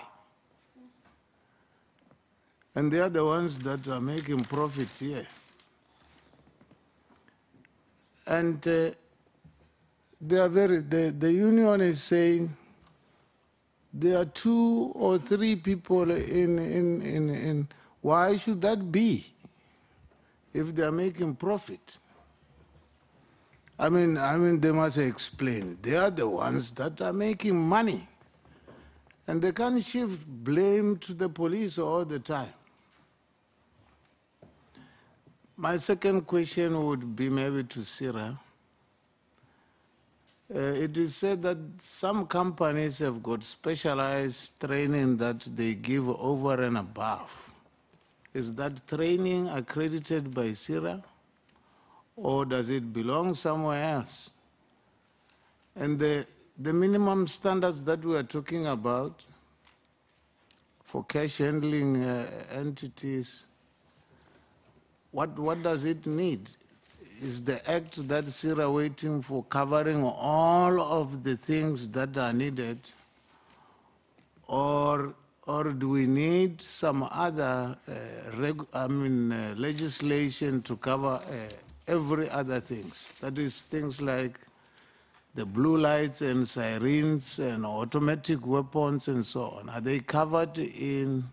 And they are the ones that are making profit here. And they are the union is saying there are 2 or 3 people in why should that be if they are making profit? I mean, they must explain. They are the ones that are making money. And they can't shift blame to the police all the time. My second question would be maybe to SBRICK. It is said that some companies have got specialized training that they give over and above. Is that training accredited by SBRICK, or does it belong somewhere else? And the minimum standards that we are talking about for cash handling entities, what does it need? Is the act that SBRICK waiting for covering all of the things that are needed, or do we need some other legislation to cover every other things? That is things like the blue lights and sirens and automatic weapons and so on. Are they covered in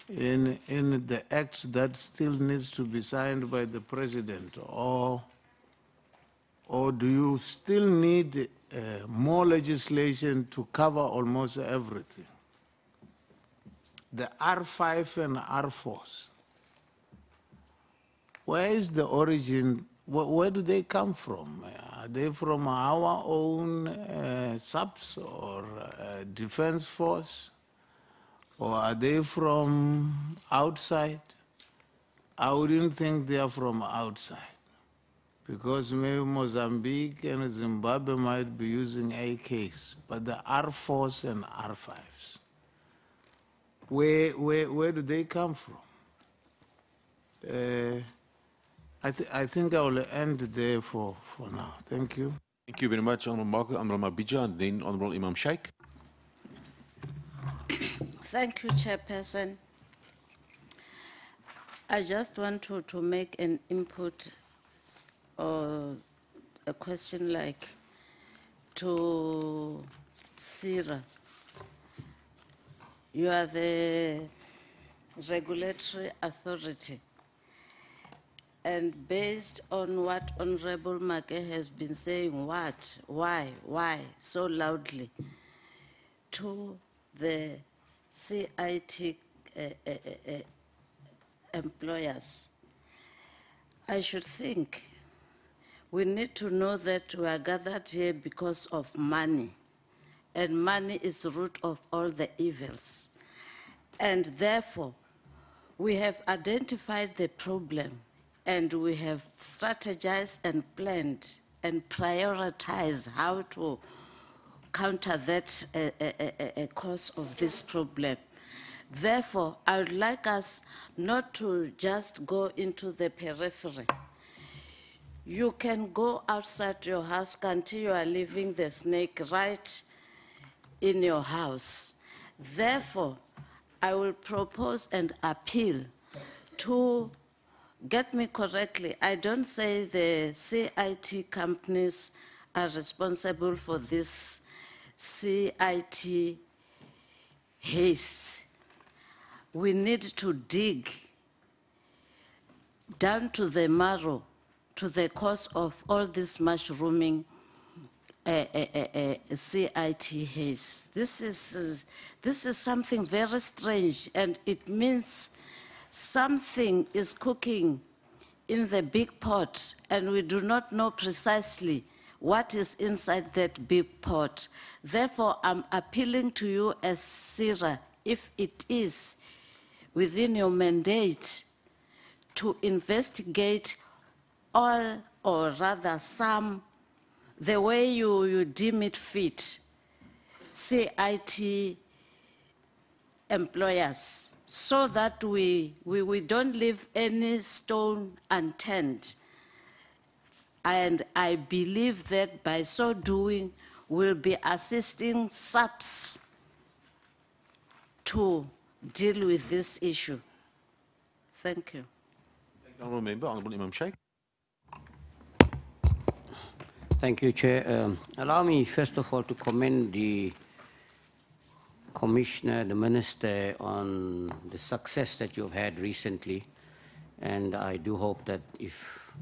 the act that still needs to be signed by the president, or do you still need more legislation to cover almost everything? The R5 and R4s, where is the origin? Where do they come from? Are they from our own SAPS or Defense Force? Or are they from outside? I wouldn't think they are from outside, because maybe Mozambique and Zimbabwe might be using AKs, but the R4s and R5s, where do they come from? I think I will end there for now. Thank you. Thank you very much, Honourable Marco, Honourable Mabija, and then Honourable Imam Sheikh. Thank you, Chairperson. I just want to make an input or a question like to SBRICK. You are the regulatory authority. And based on what Honorable Make has been saying, why so loudly to the CIT employers, I should think we need to know that we are gathered here because of money, and money is the root of all the evils. And therefore, we have identified the problem, and we have strategized and planned and prioritized how to counter that cause of this problem. Therefore, I would like us not to just go into the periphery. You can go outside your house until you are leaving the snake right in your house. Therefore, I will propose and appeal to, get me correctly, I don't say the CIT companies are responsible for this CIT heists. We need to dig down to the marrow, to the cause of all this mushrooming CIT heists. This is something very strange, and it means something is cooking in the big pot, and we do not know precisely what is inside that big pot. Therefore, I'm appealing to you as SBRICK, if it is within your mandate, to investigate all, or rather some, the way you deem it fit, CIT employers, so that we don't leave any stone unturned. And I believe that by so doing, we'll be assisting SAPS to deal with this issue. Thank you. Thank you, Honourable Member. Honourable Imam Sheikh. Thank you, Chair. Allow me, first of all, to commend the Commissioner, the Minister, on the success that you've had recently. And I do hope that if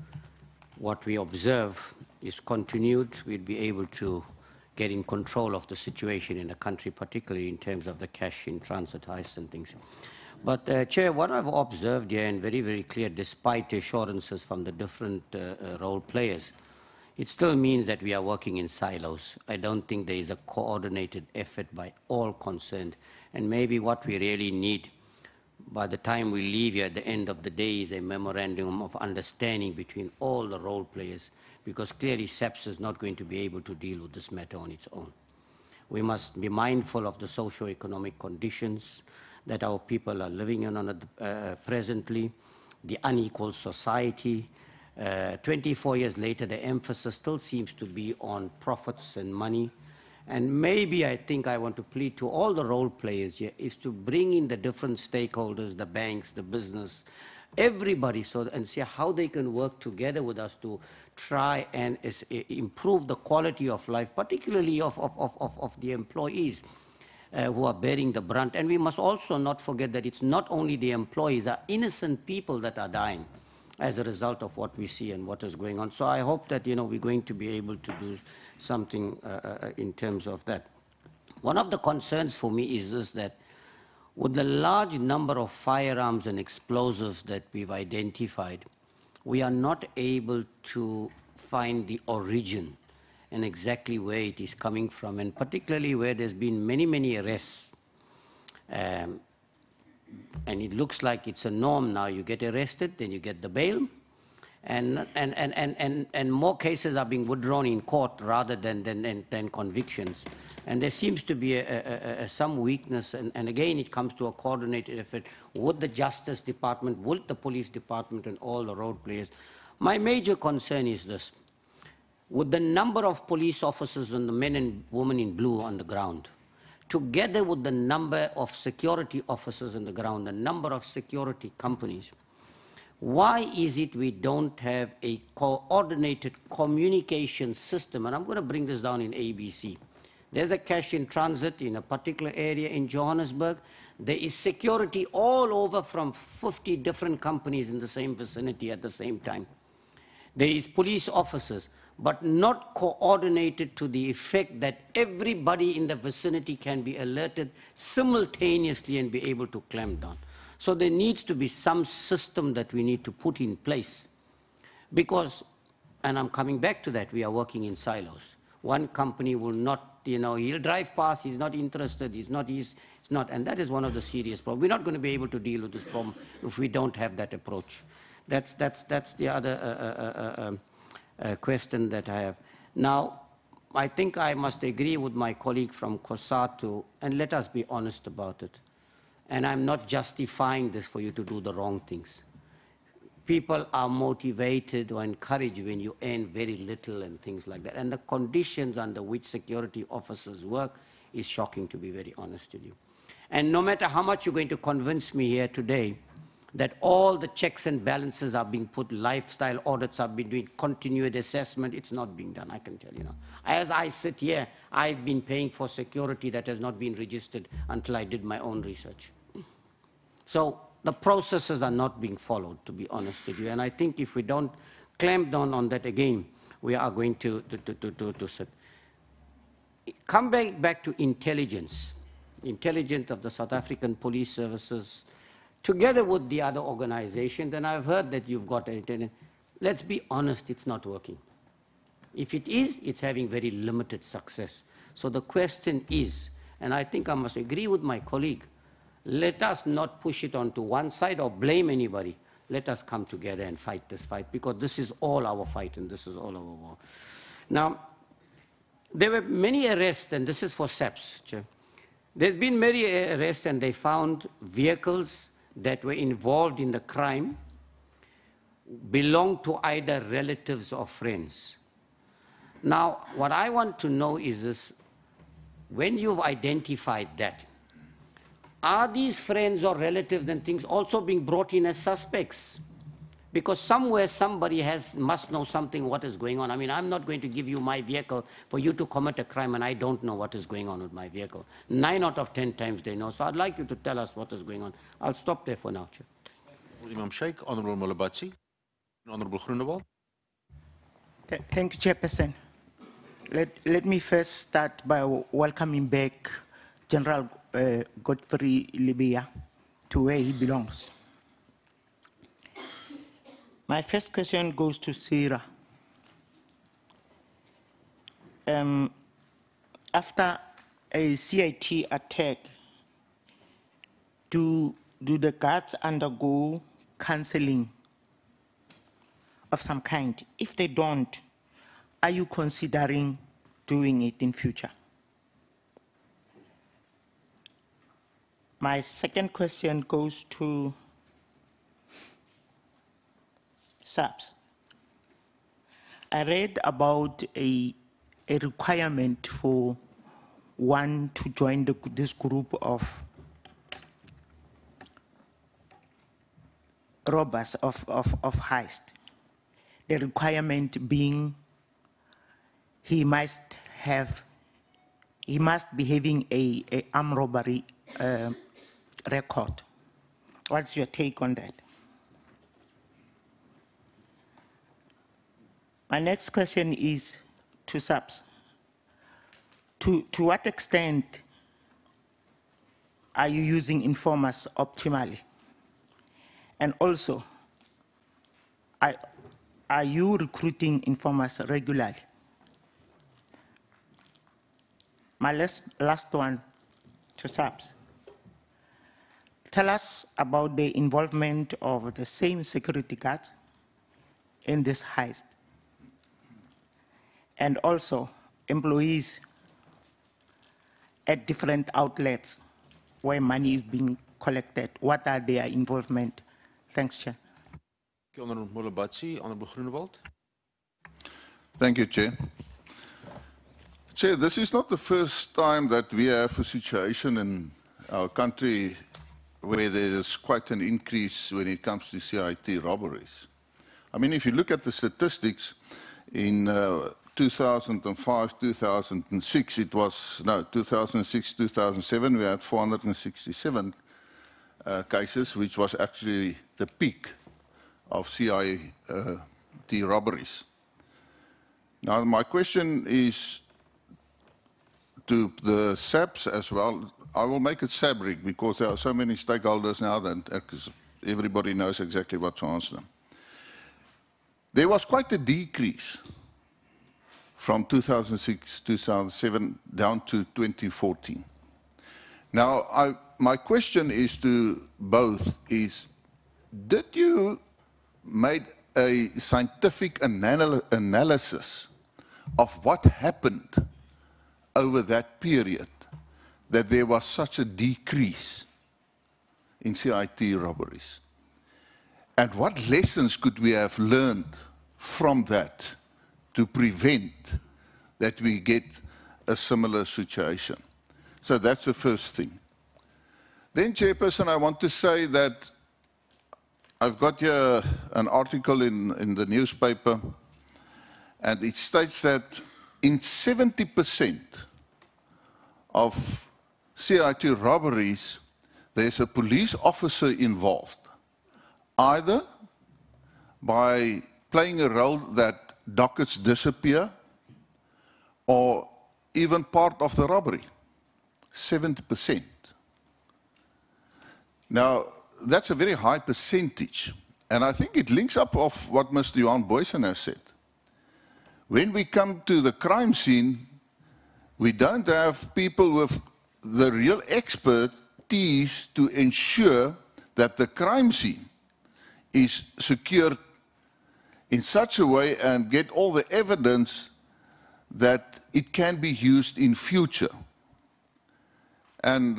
what we observe is continued, we'll be able to get in control of the situation in the country, particularly in terms of the cash in transit heists and things. But, Chair, what I've observed here, and very, very clear, despite assurances from the different role players, it still means that we are working in silos. I don't think there is a coordinated effort by all concerned. And maybe what we really need by the time we leave here at the end of the day is a memorandum of understanding between all the role players, because clearly SAPS is not going to be able to deal with this matter on its own. We must be mindful of the socio-economic conditions that our people are living in presently, the unequal society. 24 years later, the emphasis still seems to be on profits and money. And maybe I think I want to plead to all the role players here is to bring in the different stakeholders, the banks, the business, everybody, and see how they can work together with us to try and improve the quality of life, particularly of the employees who are bearing the brunt. And we must also not forget that it's not only the employees, are innocent people that are dying as a result of what we see and what is going on. So I hope that, we're going to be able to do something in terms of that. One of the concerns for me is this, that with the large number of firearms and explosives that we've identified, we are not able to find the origin and exactly where it is coming from, and particularly where there's been many, many arrests. And it looks like it's a norm now. You get arrested, then you get the bail, and more cases are being withdrawn in court rather than convictions. And there seems to be some weakness, and again, it comes to a coordinated effort with the Justice Department, with the Police Department, and all the road players. My major concern is this. With the number of police officers and the men and women in blue on the ground, together with the number of security officers on the ground, the number of security companies, why is it we don't have a coordinated communication system? And I'm going to bring this down in ABC. There's a cash in transit in a particular area in Johannesburg. There is security all over from 50 different companies in the same vicinity at the same time. There is police officers, but not coordinated to the effect that everybody in the vicinity can be alerted simultaneously and be able to clamp down. So there needs to be some system that we need to put in place, because, and I'm coming back to that, we are working in silos. One company will not, he'll drive past, he's not interested, he's not, and that is one of the serious problems. We're not going to be able to deal with this problem if we don't have that approach. That's the other question that I have. Now, I think I must agree with my colleague from COSATU, and let us be honest about it. And I'm not justifying this for you to do the wrong things. People are motivated or encouraged when you earn very little and things like that. And the conditions under which security officers work is shocking, to be very honest with you. And no matter how much you're going to convince me here today that all the checks and balances are being put, lifestyle audits are being doing, continued assessment, it's not being done, I can tell you now. As I sit here, I've been paying for security that has not been registered until I did my own research. So the processes are not being followed, to be honest with you. And I think if we don't clamp down on that again, we are going to sit. Come back to intelligence of the South African police services, together with the other organizations, and I've heard that you've got it. Let's be honest, it's not working. If it is, it's having very limited success. So the question is, and I think I must agree with my colleague, let us not push it onto one side or blame anybody. Let us come together and fight this fight, because this is all our fight and this is all our war. Now, there were many arrests, and this is for SAPS, Chair. There's been many arrests, and they found vehicles that were involved in the crime belong to either relatives or friends. Now, what I want to know is this: when you've identified that, are these friends or relatives and things also being brought in as suspects? Because somewhere somebody must know something what is going on. I mean, I'm not going to give you my vehicle for you to commit a crime and I don't know what is going on with my vehicle. 9 out of 10 times they know. So I'd like you to tell us what is going on. I'll stop there for now, Chair. Imam Sheikh, Honorable Molabatsi, Honorable Groenewald. Thank you, Chairperson. Let me first start by welcoming back General Godfrey Libya to where he belongs. My first question goes to SBRICK. After a CIT attack, do the guards undergo counseling of some kind? If they don't, are you considering doing it in future? My second question goes to SAPS. I read about a requirement for one to join this group of robbers of heist. The requirement being he must be having a armed robbery record. What's your take on that? My next question is to SAPS. To what extent are you using informers optimally? And also, are you recruiting informers regularly? My last one to SAPS. Tell us about the involvement of the same security guards in this heist. And also employees at different outlets where money is being collected. What are their involvement? Thanks, Chair. Honorable Molabatsi, Honorable Groenewald. Thank you, Chair. Chair, this is not the first time that we have a situation in our country where there is quite an increase when it comes to CIT robberies. I mean, if you look at the statistics, in 2005, 2006, it was, no, 2006, 2007, we had 467 cases, which was actually the peak of CIT robberies. Now, my question is to the SAPS as well. I will make it SBRICK because there are so many stakeholders now that everybody knows exactly what to answer them. There was quite a decrease from 2006, 2007 down to 2014. Now, my question is to both is, did you make a scientific analysis of what happened over that period that there was such a decrease in CIT robberies? And what lessons could we have learned from that to prevent that we get a similar situation? So that's the first thing. Then, Chairperson, I want to say that I've got here an article in the newspaper, and it states that in 70% of CIT robberies, there's a police officer involved, either by playing a role that dockets disappear or even part of the robbery, 70%. Now, that's a very high percentage, and I think it links up of what Mr. Johan Boysen has said. When we come to the crime scene, we don't have people with the real expertise to ensure that the crime scene is secured in such a way and get all the evidence that it can be used in future. And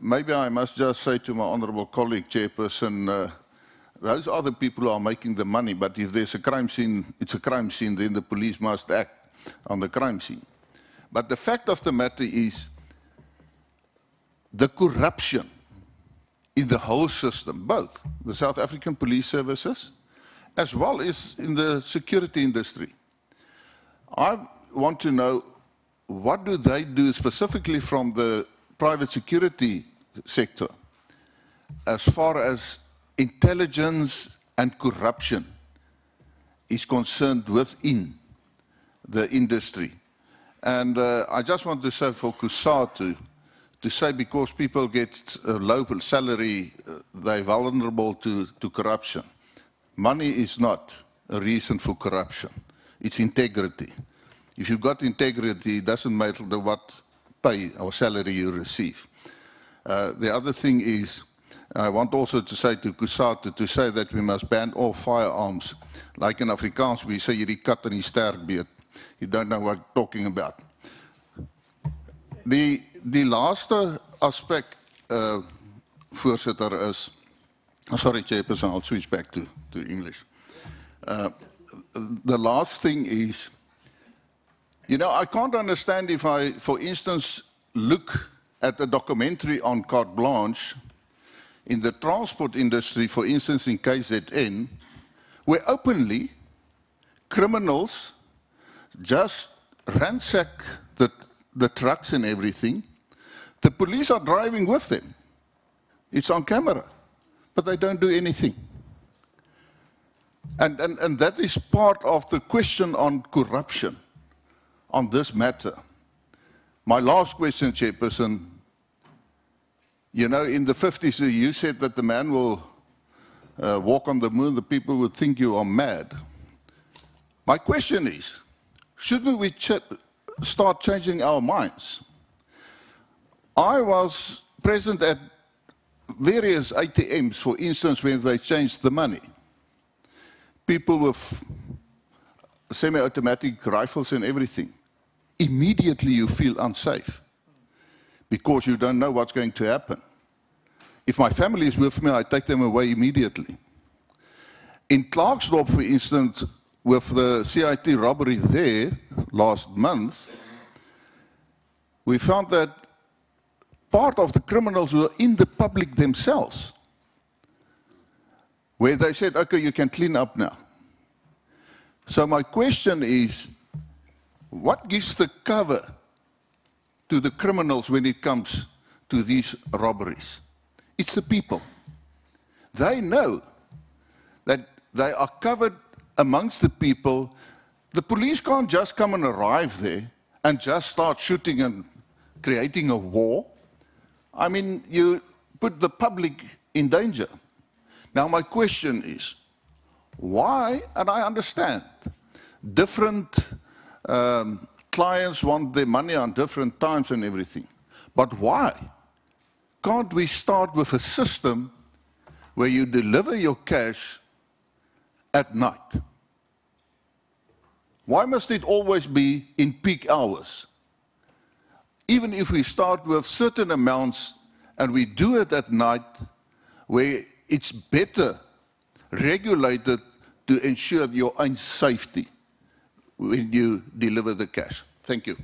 maybe I must just say to my honourable colleague, Chairperson, those are the people who are making the money, but if there's a crime scene, it's a crime scene, then the police must act on the crime scene. But the fact of the matter is, the corruption in the whole system, both the South African police services as well as in the security industry. I want to know, what do they do specifically from the private security sector as far as intelligence and corruption is concerned within the industry? And I just want to say for CUSA to say because people get a low salary, they're vulnerable to corruption. Money is not a reason for corruption. It's integrity. If you've got integrity, it doesn't matter what pay or salary you receive. The other thing is, I want also to say to CUSA to say that we must ban all firearms. Like in Afrikaans, we say, "Hierdie kat in die sterkbeet." You don't know what I'm talking about. Die laaste aspek, voorzitter, is... Sorry, Chairperson, I'll switch back to English. The last thing is, you know, I can't understand if I, for instance, look at a documentary on carte blanche in the transport industry, for instance, in KZN, where openly criminals just ransack the trucks and everything. The police are driving with them. It's on camera, but they don't do anything. And that is part of the question on corruption on this matter. My last question, Chairperson, you know, in the 50s, you said that the man will walk on the moon, the people would think you are mad. My question is, shouldn't we start changing our minds? I was present at various ATMs, for instance, when they changed the money. People with semi-automatic rifles and everything. Immediately you feel unsafe because you don't know what's going to happen. If my family is with me, I take them away immediately. In Klerksdorp, for instance, with the CIT robbery there last month, we found that part of the criminals were in the public themselves, where they said, okay, you can clean up now. So my question is, what gives the cover to the criminals when it comes to these robberies? It's the people. They know that they are covered amongst the people. The police can't just come and arrive there and just start shooting and creating a war. I mean, you put the public in danger. Now, my question is, why, and I understand, different clients want their money on different times and everything, but why can't we start with a system where you deliver your cash at night? Why must it always be in peak hours? Even if we start with certain amounts and we do it at night, where it's better regulated to ensure your own safety when you deliver the cash. Thank you.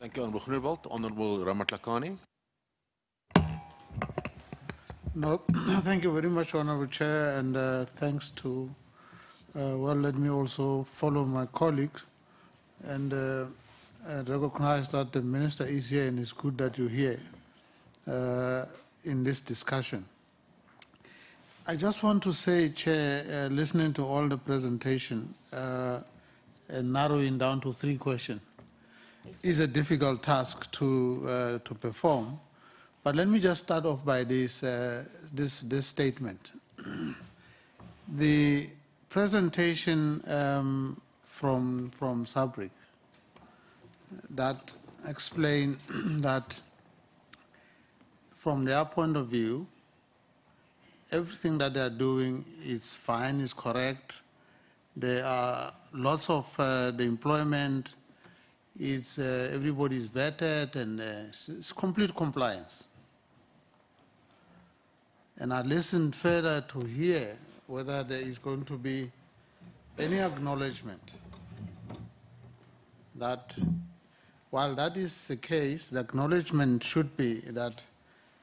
Thank you, Honourable Groenewald. Honourable Ramatlakane. No, thank you very much, Honourable Chair, and thanks to, well, let me also follow my colleagues and recognize that the Minister is here, and it's good that you're here in this discussion. I just want to say, Chair, listening to all the presentation and narrowing down to 3 questions is a difficult task to perform. But let me just start off by this statement. The presentation from SBRICK that explained that from their point of view, everything that they are doing is fine, is correct. There are lots of the employment, it's, everybody is vetted, and it's complete compliance. And I listened further to hear whether there is going to be any acknowledgement that while that is the case, the acknowledgement should be that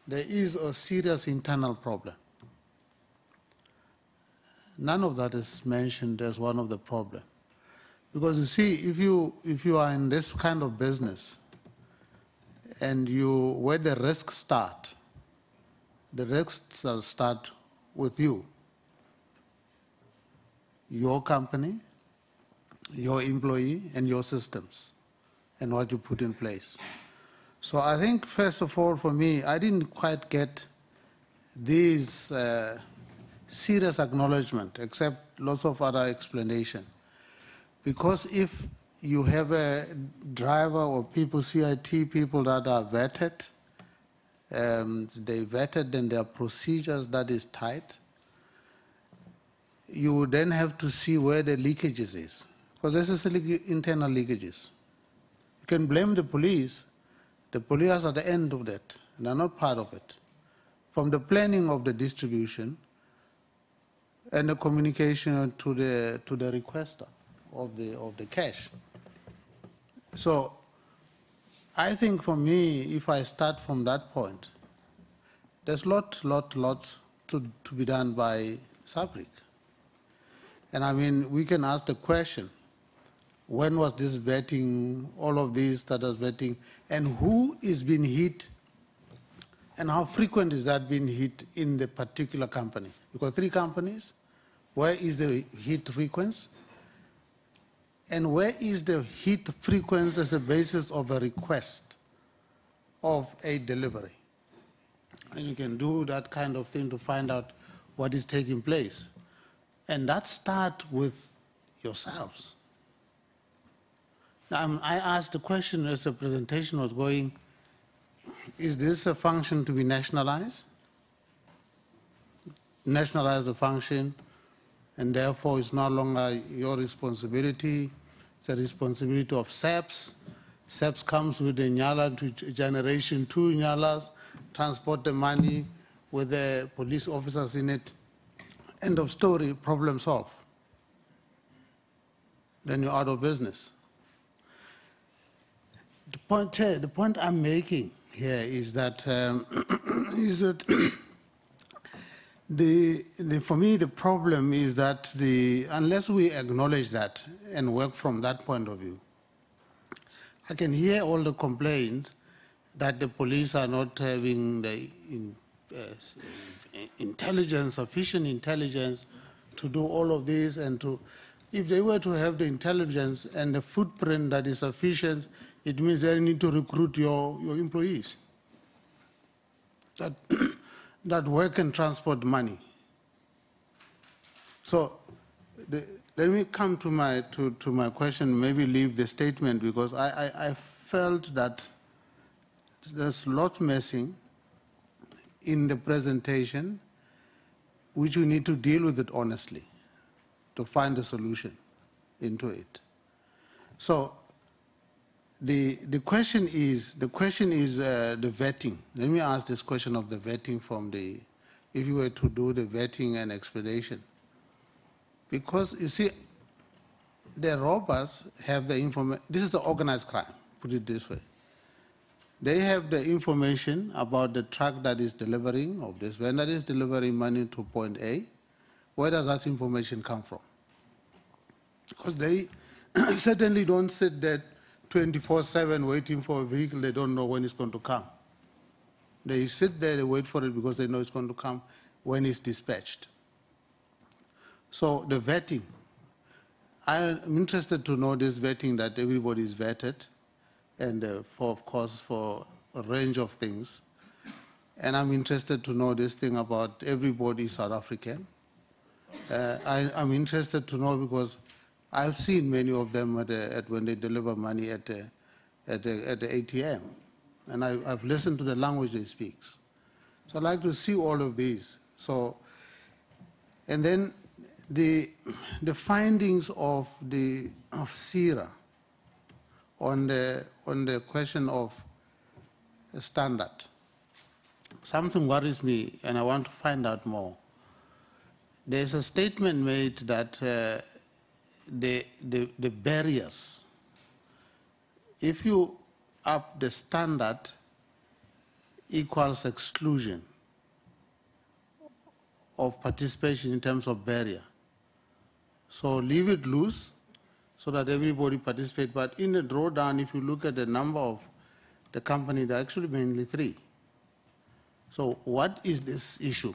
there is a serious internal problem. None of that is mentioned as one of the problems. Because you see, if you are in this kind of business and where the risks start, the risks start with you, your company, your employee, and your systems, and what you put in place. So I think, first of all, for me, I didn't quite get these serious acknowledgement, except lots of other explanation. Because if you have a driver or people, CIT people that are vetted, they vetted and there are procedures that is tight, you would then have to see where the leakages is. Because this is internal leakages. You can blame the police. The police are at the end of that. They're not part of it. From the planning of the distribution and the communication to the requester of the cash. So I think for me, if I start from that point, there's lot to be done by SBRICK. And I mean, we can ask the question, when was this vetting, all of these status vetting, and who is being hit, and how frequent is that being hit in the particular company? Because 3 companies, where is the hit frequency? And where is the hit frequency as a basis of a request of a delivery? And you can do that kind of thing to find out what is taking place. And that starts with yourselves. Now, I asked the question as the presentation was going, is this a function to be nationalized? Nationalize the function, and therefore it's no longer your responsibility, it's a responsibility of SAPS. SAPS comes with the Nyala to generation 2 Nyalas, transport the money with the police officers in it. End of story, problem solved. Then you're out of business. The point I'm making here is that, for me, the problem is that unless we acknowledge that and work from that point of view, I can hear all the complaints that the police are not having the intelligence, sufficient intelligence to do all of this, and if they were to have the intelligence and the footprint that is sufficient, it means they need to recruit your employees that work and transport money. So let me come to my question, maybe leave the statement, because I felt that there's a lot missing in the presentation, which we need to deal with it honestly to find a solution into it. So the question is the vetting. Let me ask this question of the vetting from if you were to do the vetting and explanation. Because you see, the robbers have the information. This is the organized crime, put it this way. They have the information about the truck that is delivering, of this van that is delivering money to point A. Where does that information come from? Because they certainly don't sit there 24/7 waiting for a vehicle they don't know when it's going to come. They sit there, they wait for it because they know it's going to come when it's dispatched. So the vetting, I'm interested to know this vetting, that everybody is vetted, and of course, for a range of things. And I'm interested to know this thing about everybody South African. I'm interested to know because I've seen many of them when they deliver money at the ATM, and I've listened to the language they speak. So I'd like to see all of these. So, and then the findings of PSIRA on the question of standard. Something worries me, and I want to find out more. There's a statement made that the barriers, if you up the standard, equals exclusion of participation in terms of barrier. So leave it loose so that everybody participates. But in the drawdown, if you look at the number of the company, there are actually mainly 3. So what is this issue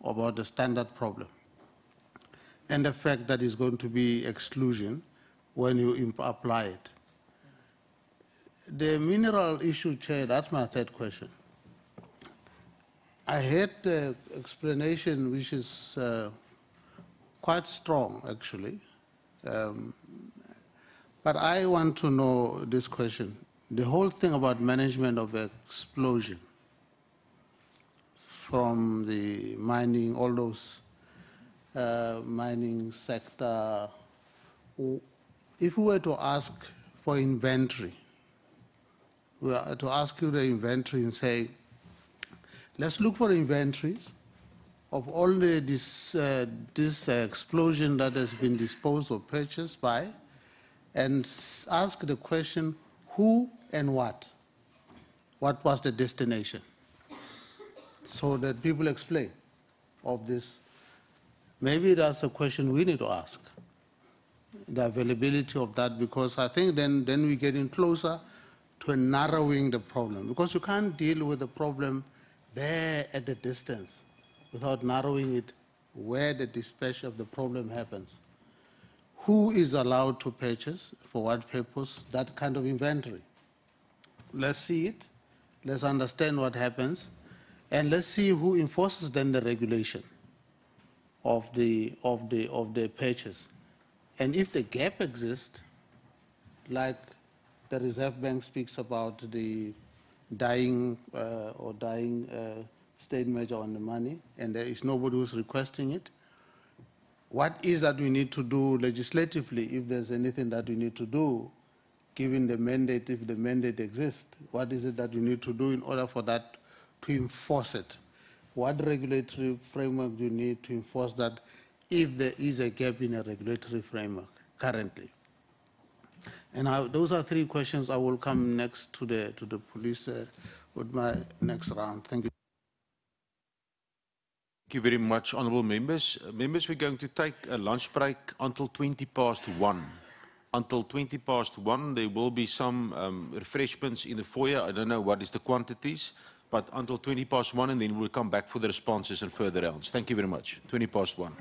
about the standard problem and the fact that it's going to be exclusion when you apply it? The mineral issue, Chair, that's my third question. I heard the explanation, which is quite strong, actually. But I want to know this question. The whole thing about management of explosion from the mining, all those mining sector, if we were to ask for inventory, we are to ask you the inventory and say, let's look for inventories of all this explosion that has been disposed or purchased by, and ask the question, who and what? What was the destination? So that people explain of this. Maybe that's a question we need to ask, the availability of that, because I think then we're getting closer to narrowing the problem, because you can't deal with the problem there at the distance without narrowing it where the dispatch of the problem happens. Who is allowed to purchase, for what purpose, that kind of inventory? Let's see it, let's understand what happens, and let's see who enforces then the regulation of the purchase. And if the gap exists, like the Reserve Bank speaks about the dying state measure on the money, and there is nobody who's requesting it, what is that we need to do legislatively, if there's anything that we need to do, given the mandate, if the mandate exists? What is it that we need to do in order for that to enforce it? What regulatory framework do you need to enforce that if there is a gap in a regulatory framework currently? And those are 3 questions. I will come next to the police with my next round. Thank you. Thank you very much, honourable members. Members, we're going to take a lunch break until 1:20. Until 1:20, there will be some refreshments in the foyer. I don't know what is the quantities, but until 1:20, and then we'll come back for the responses and further rounds. Thank you very much. 1:20.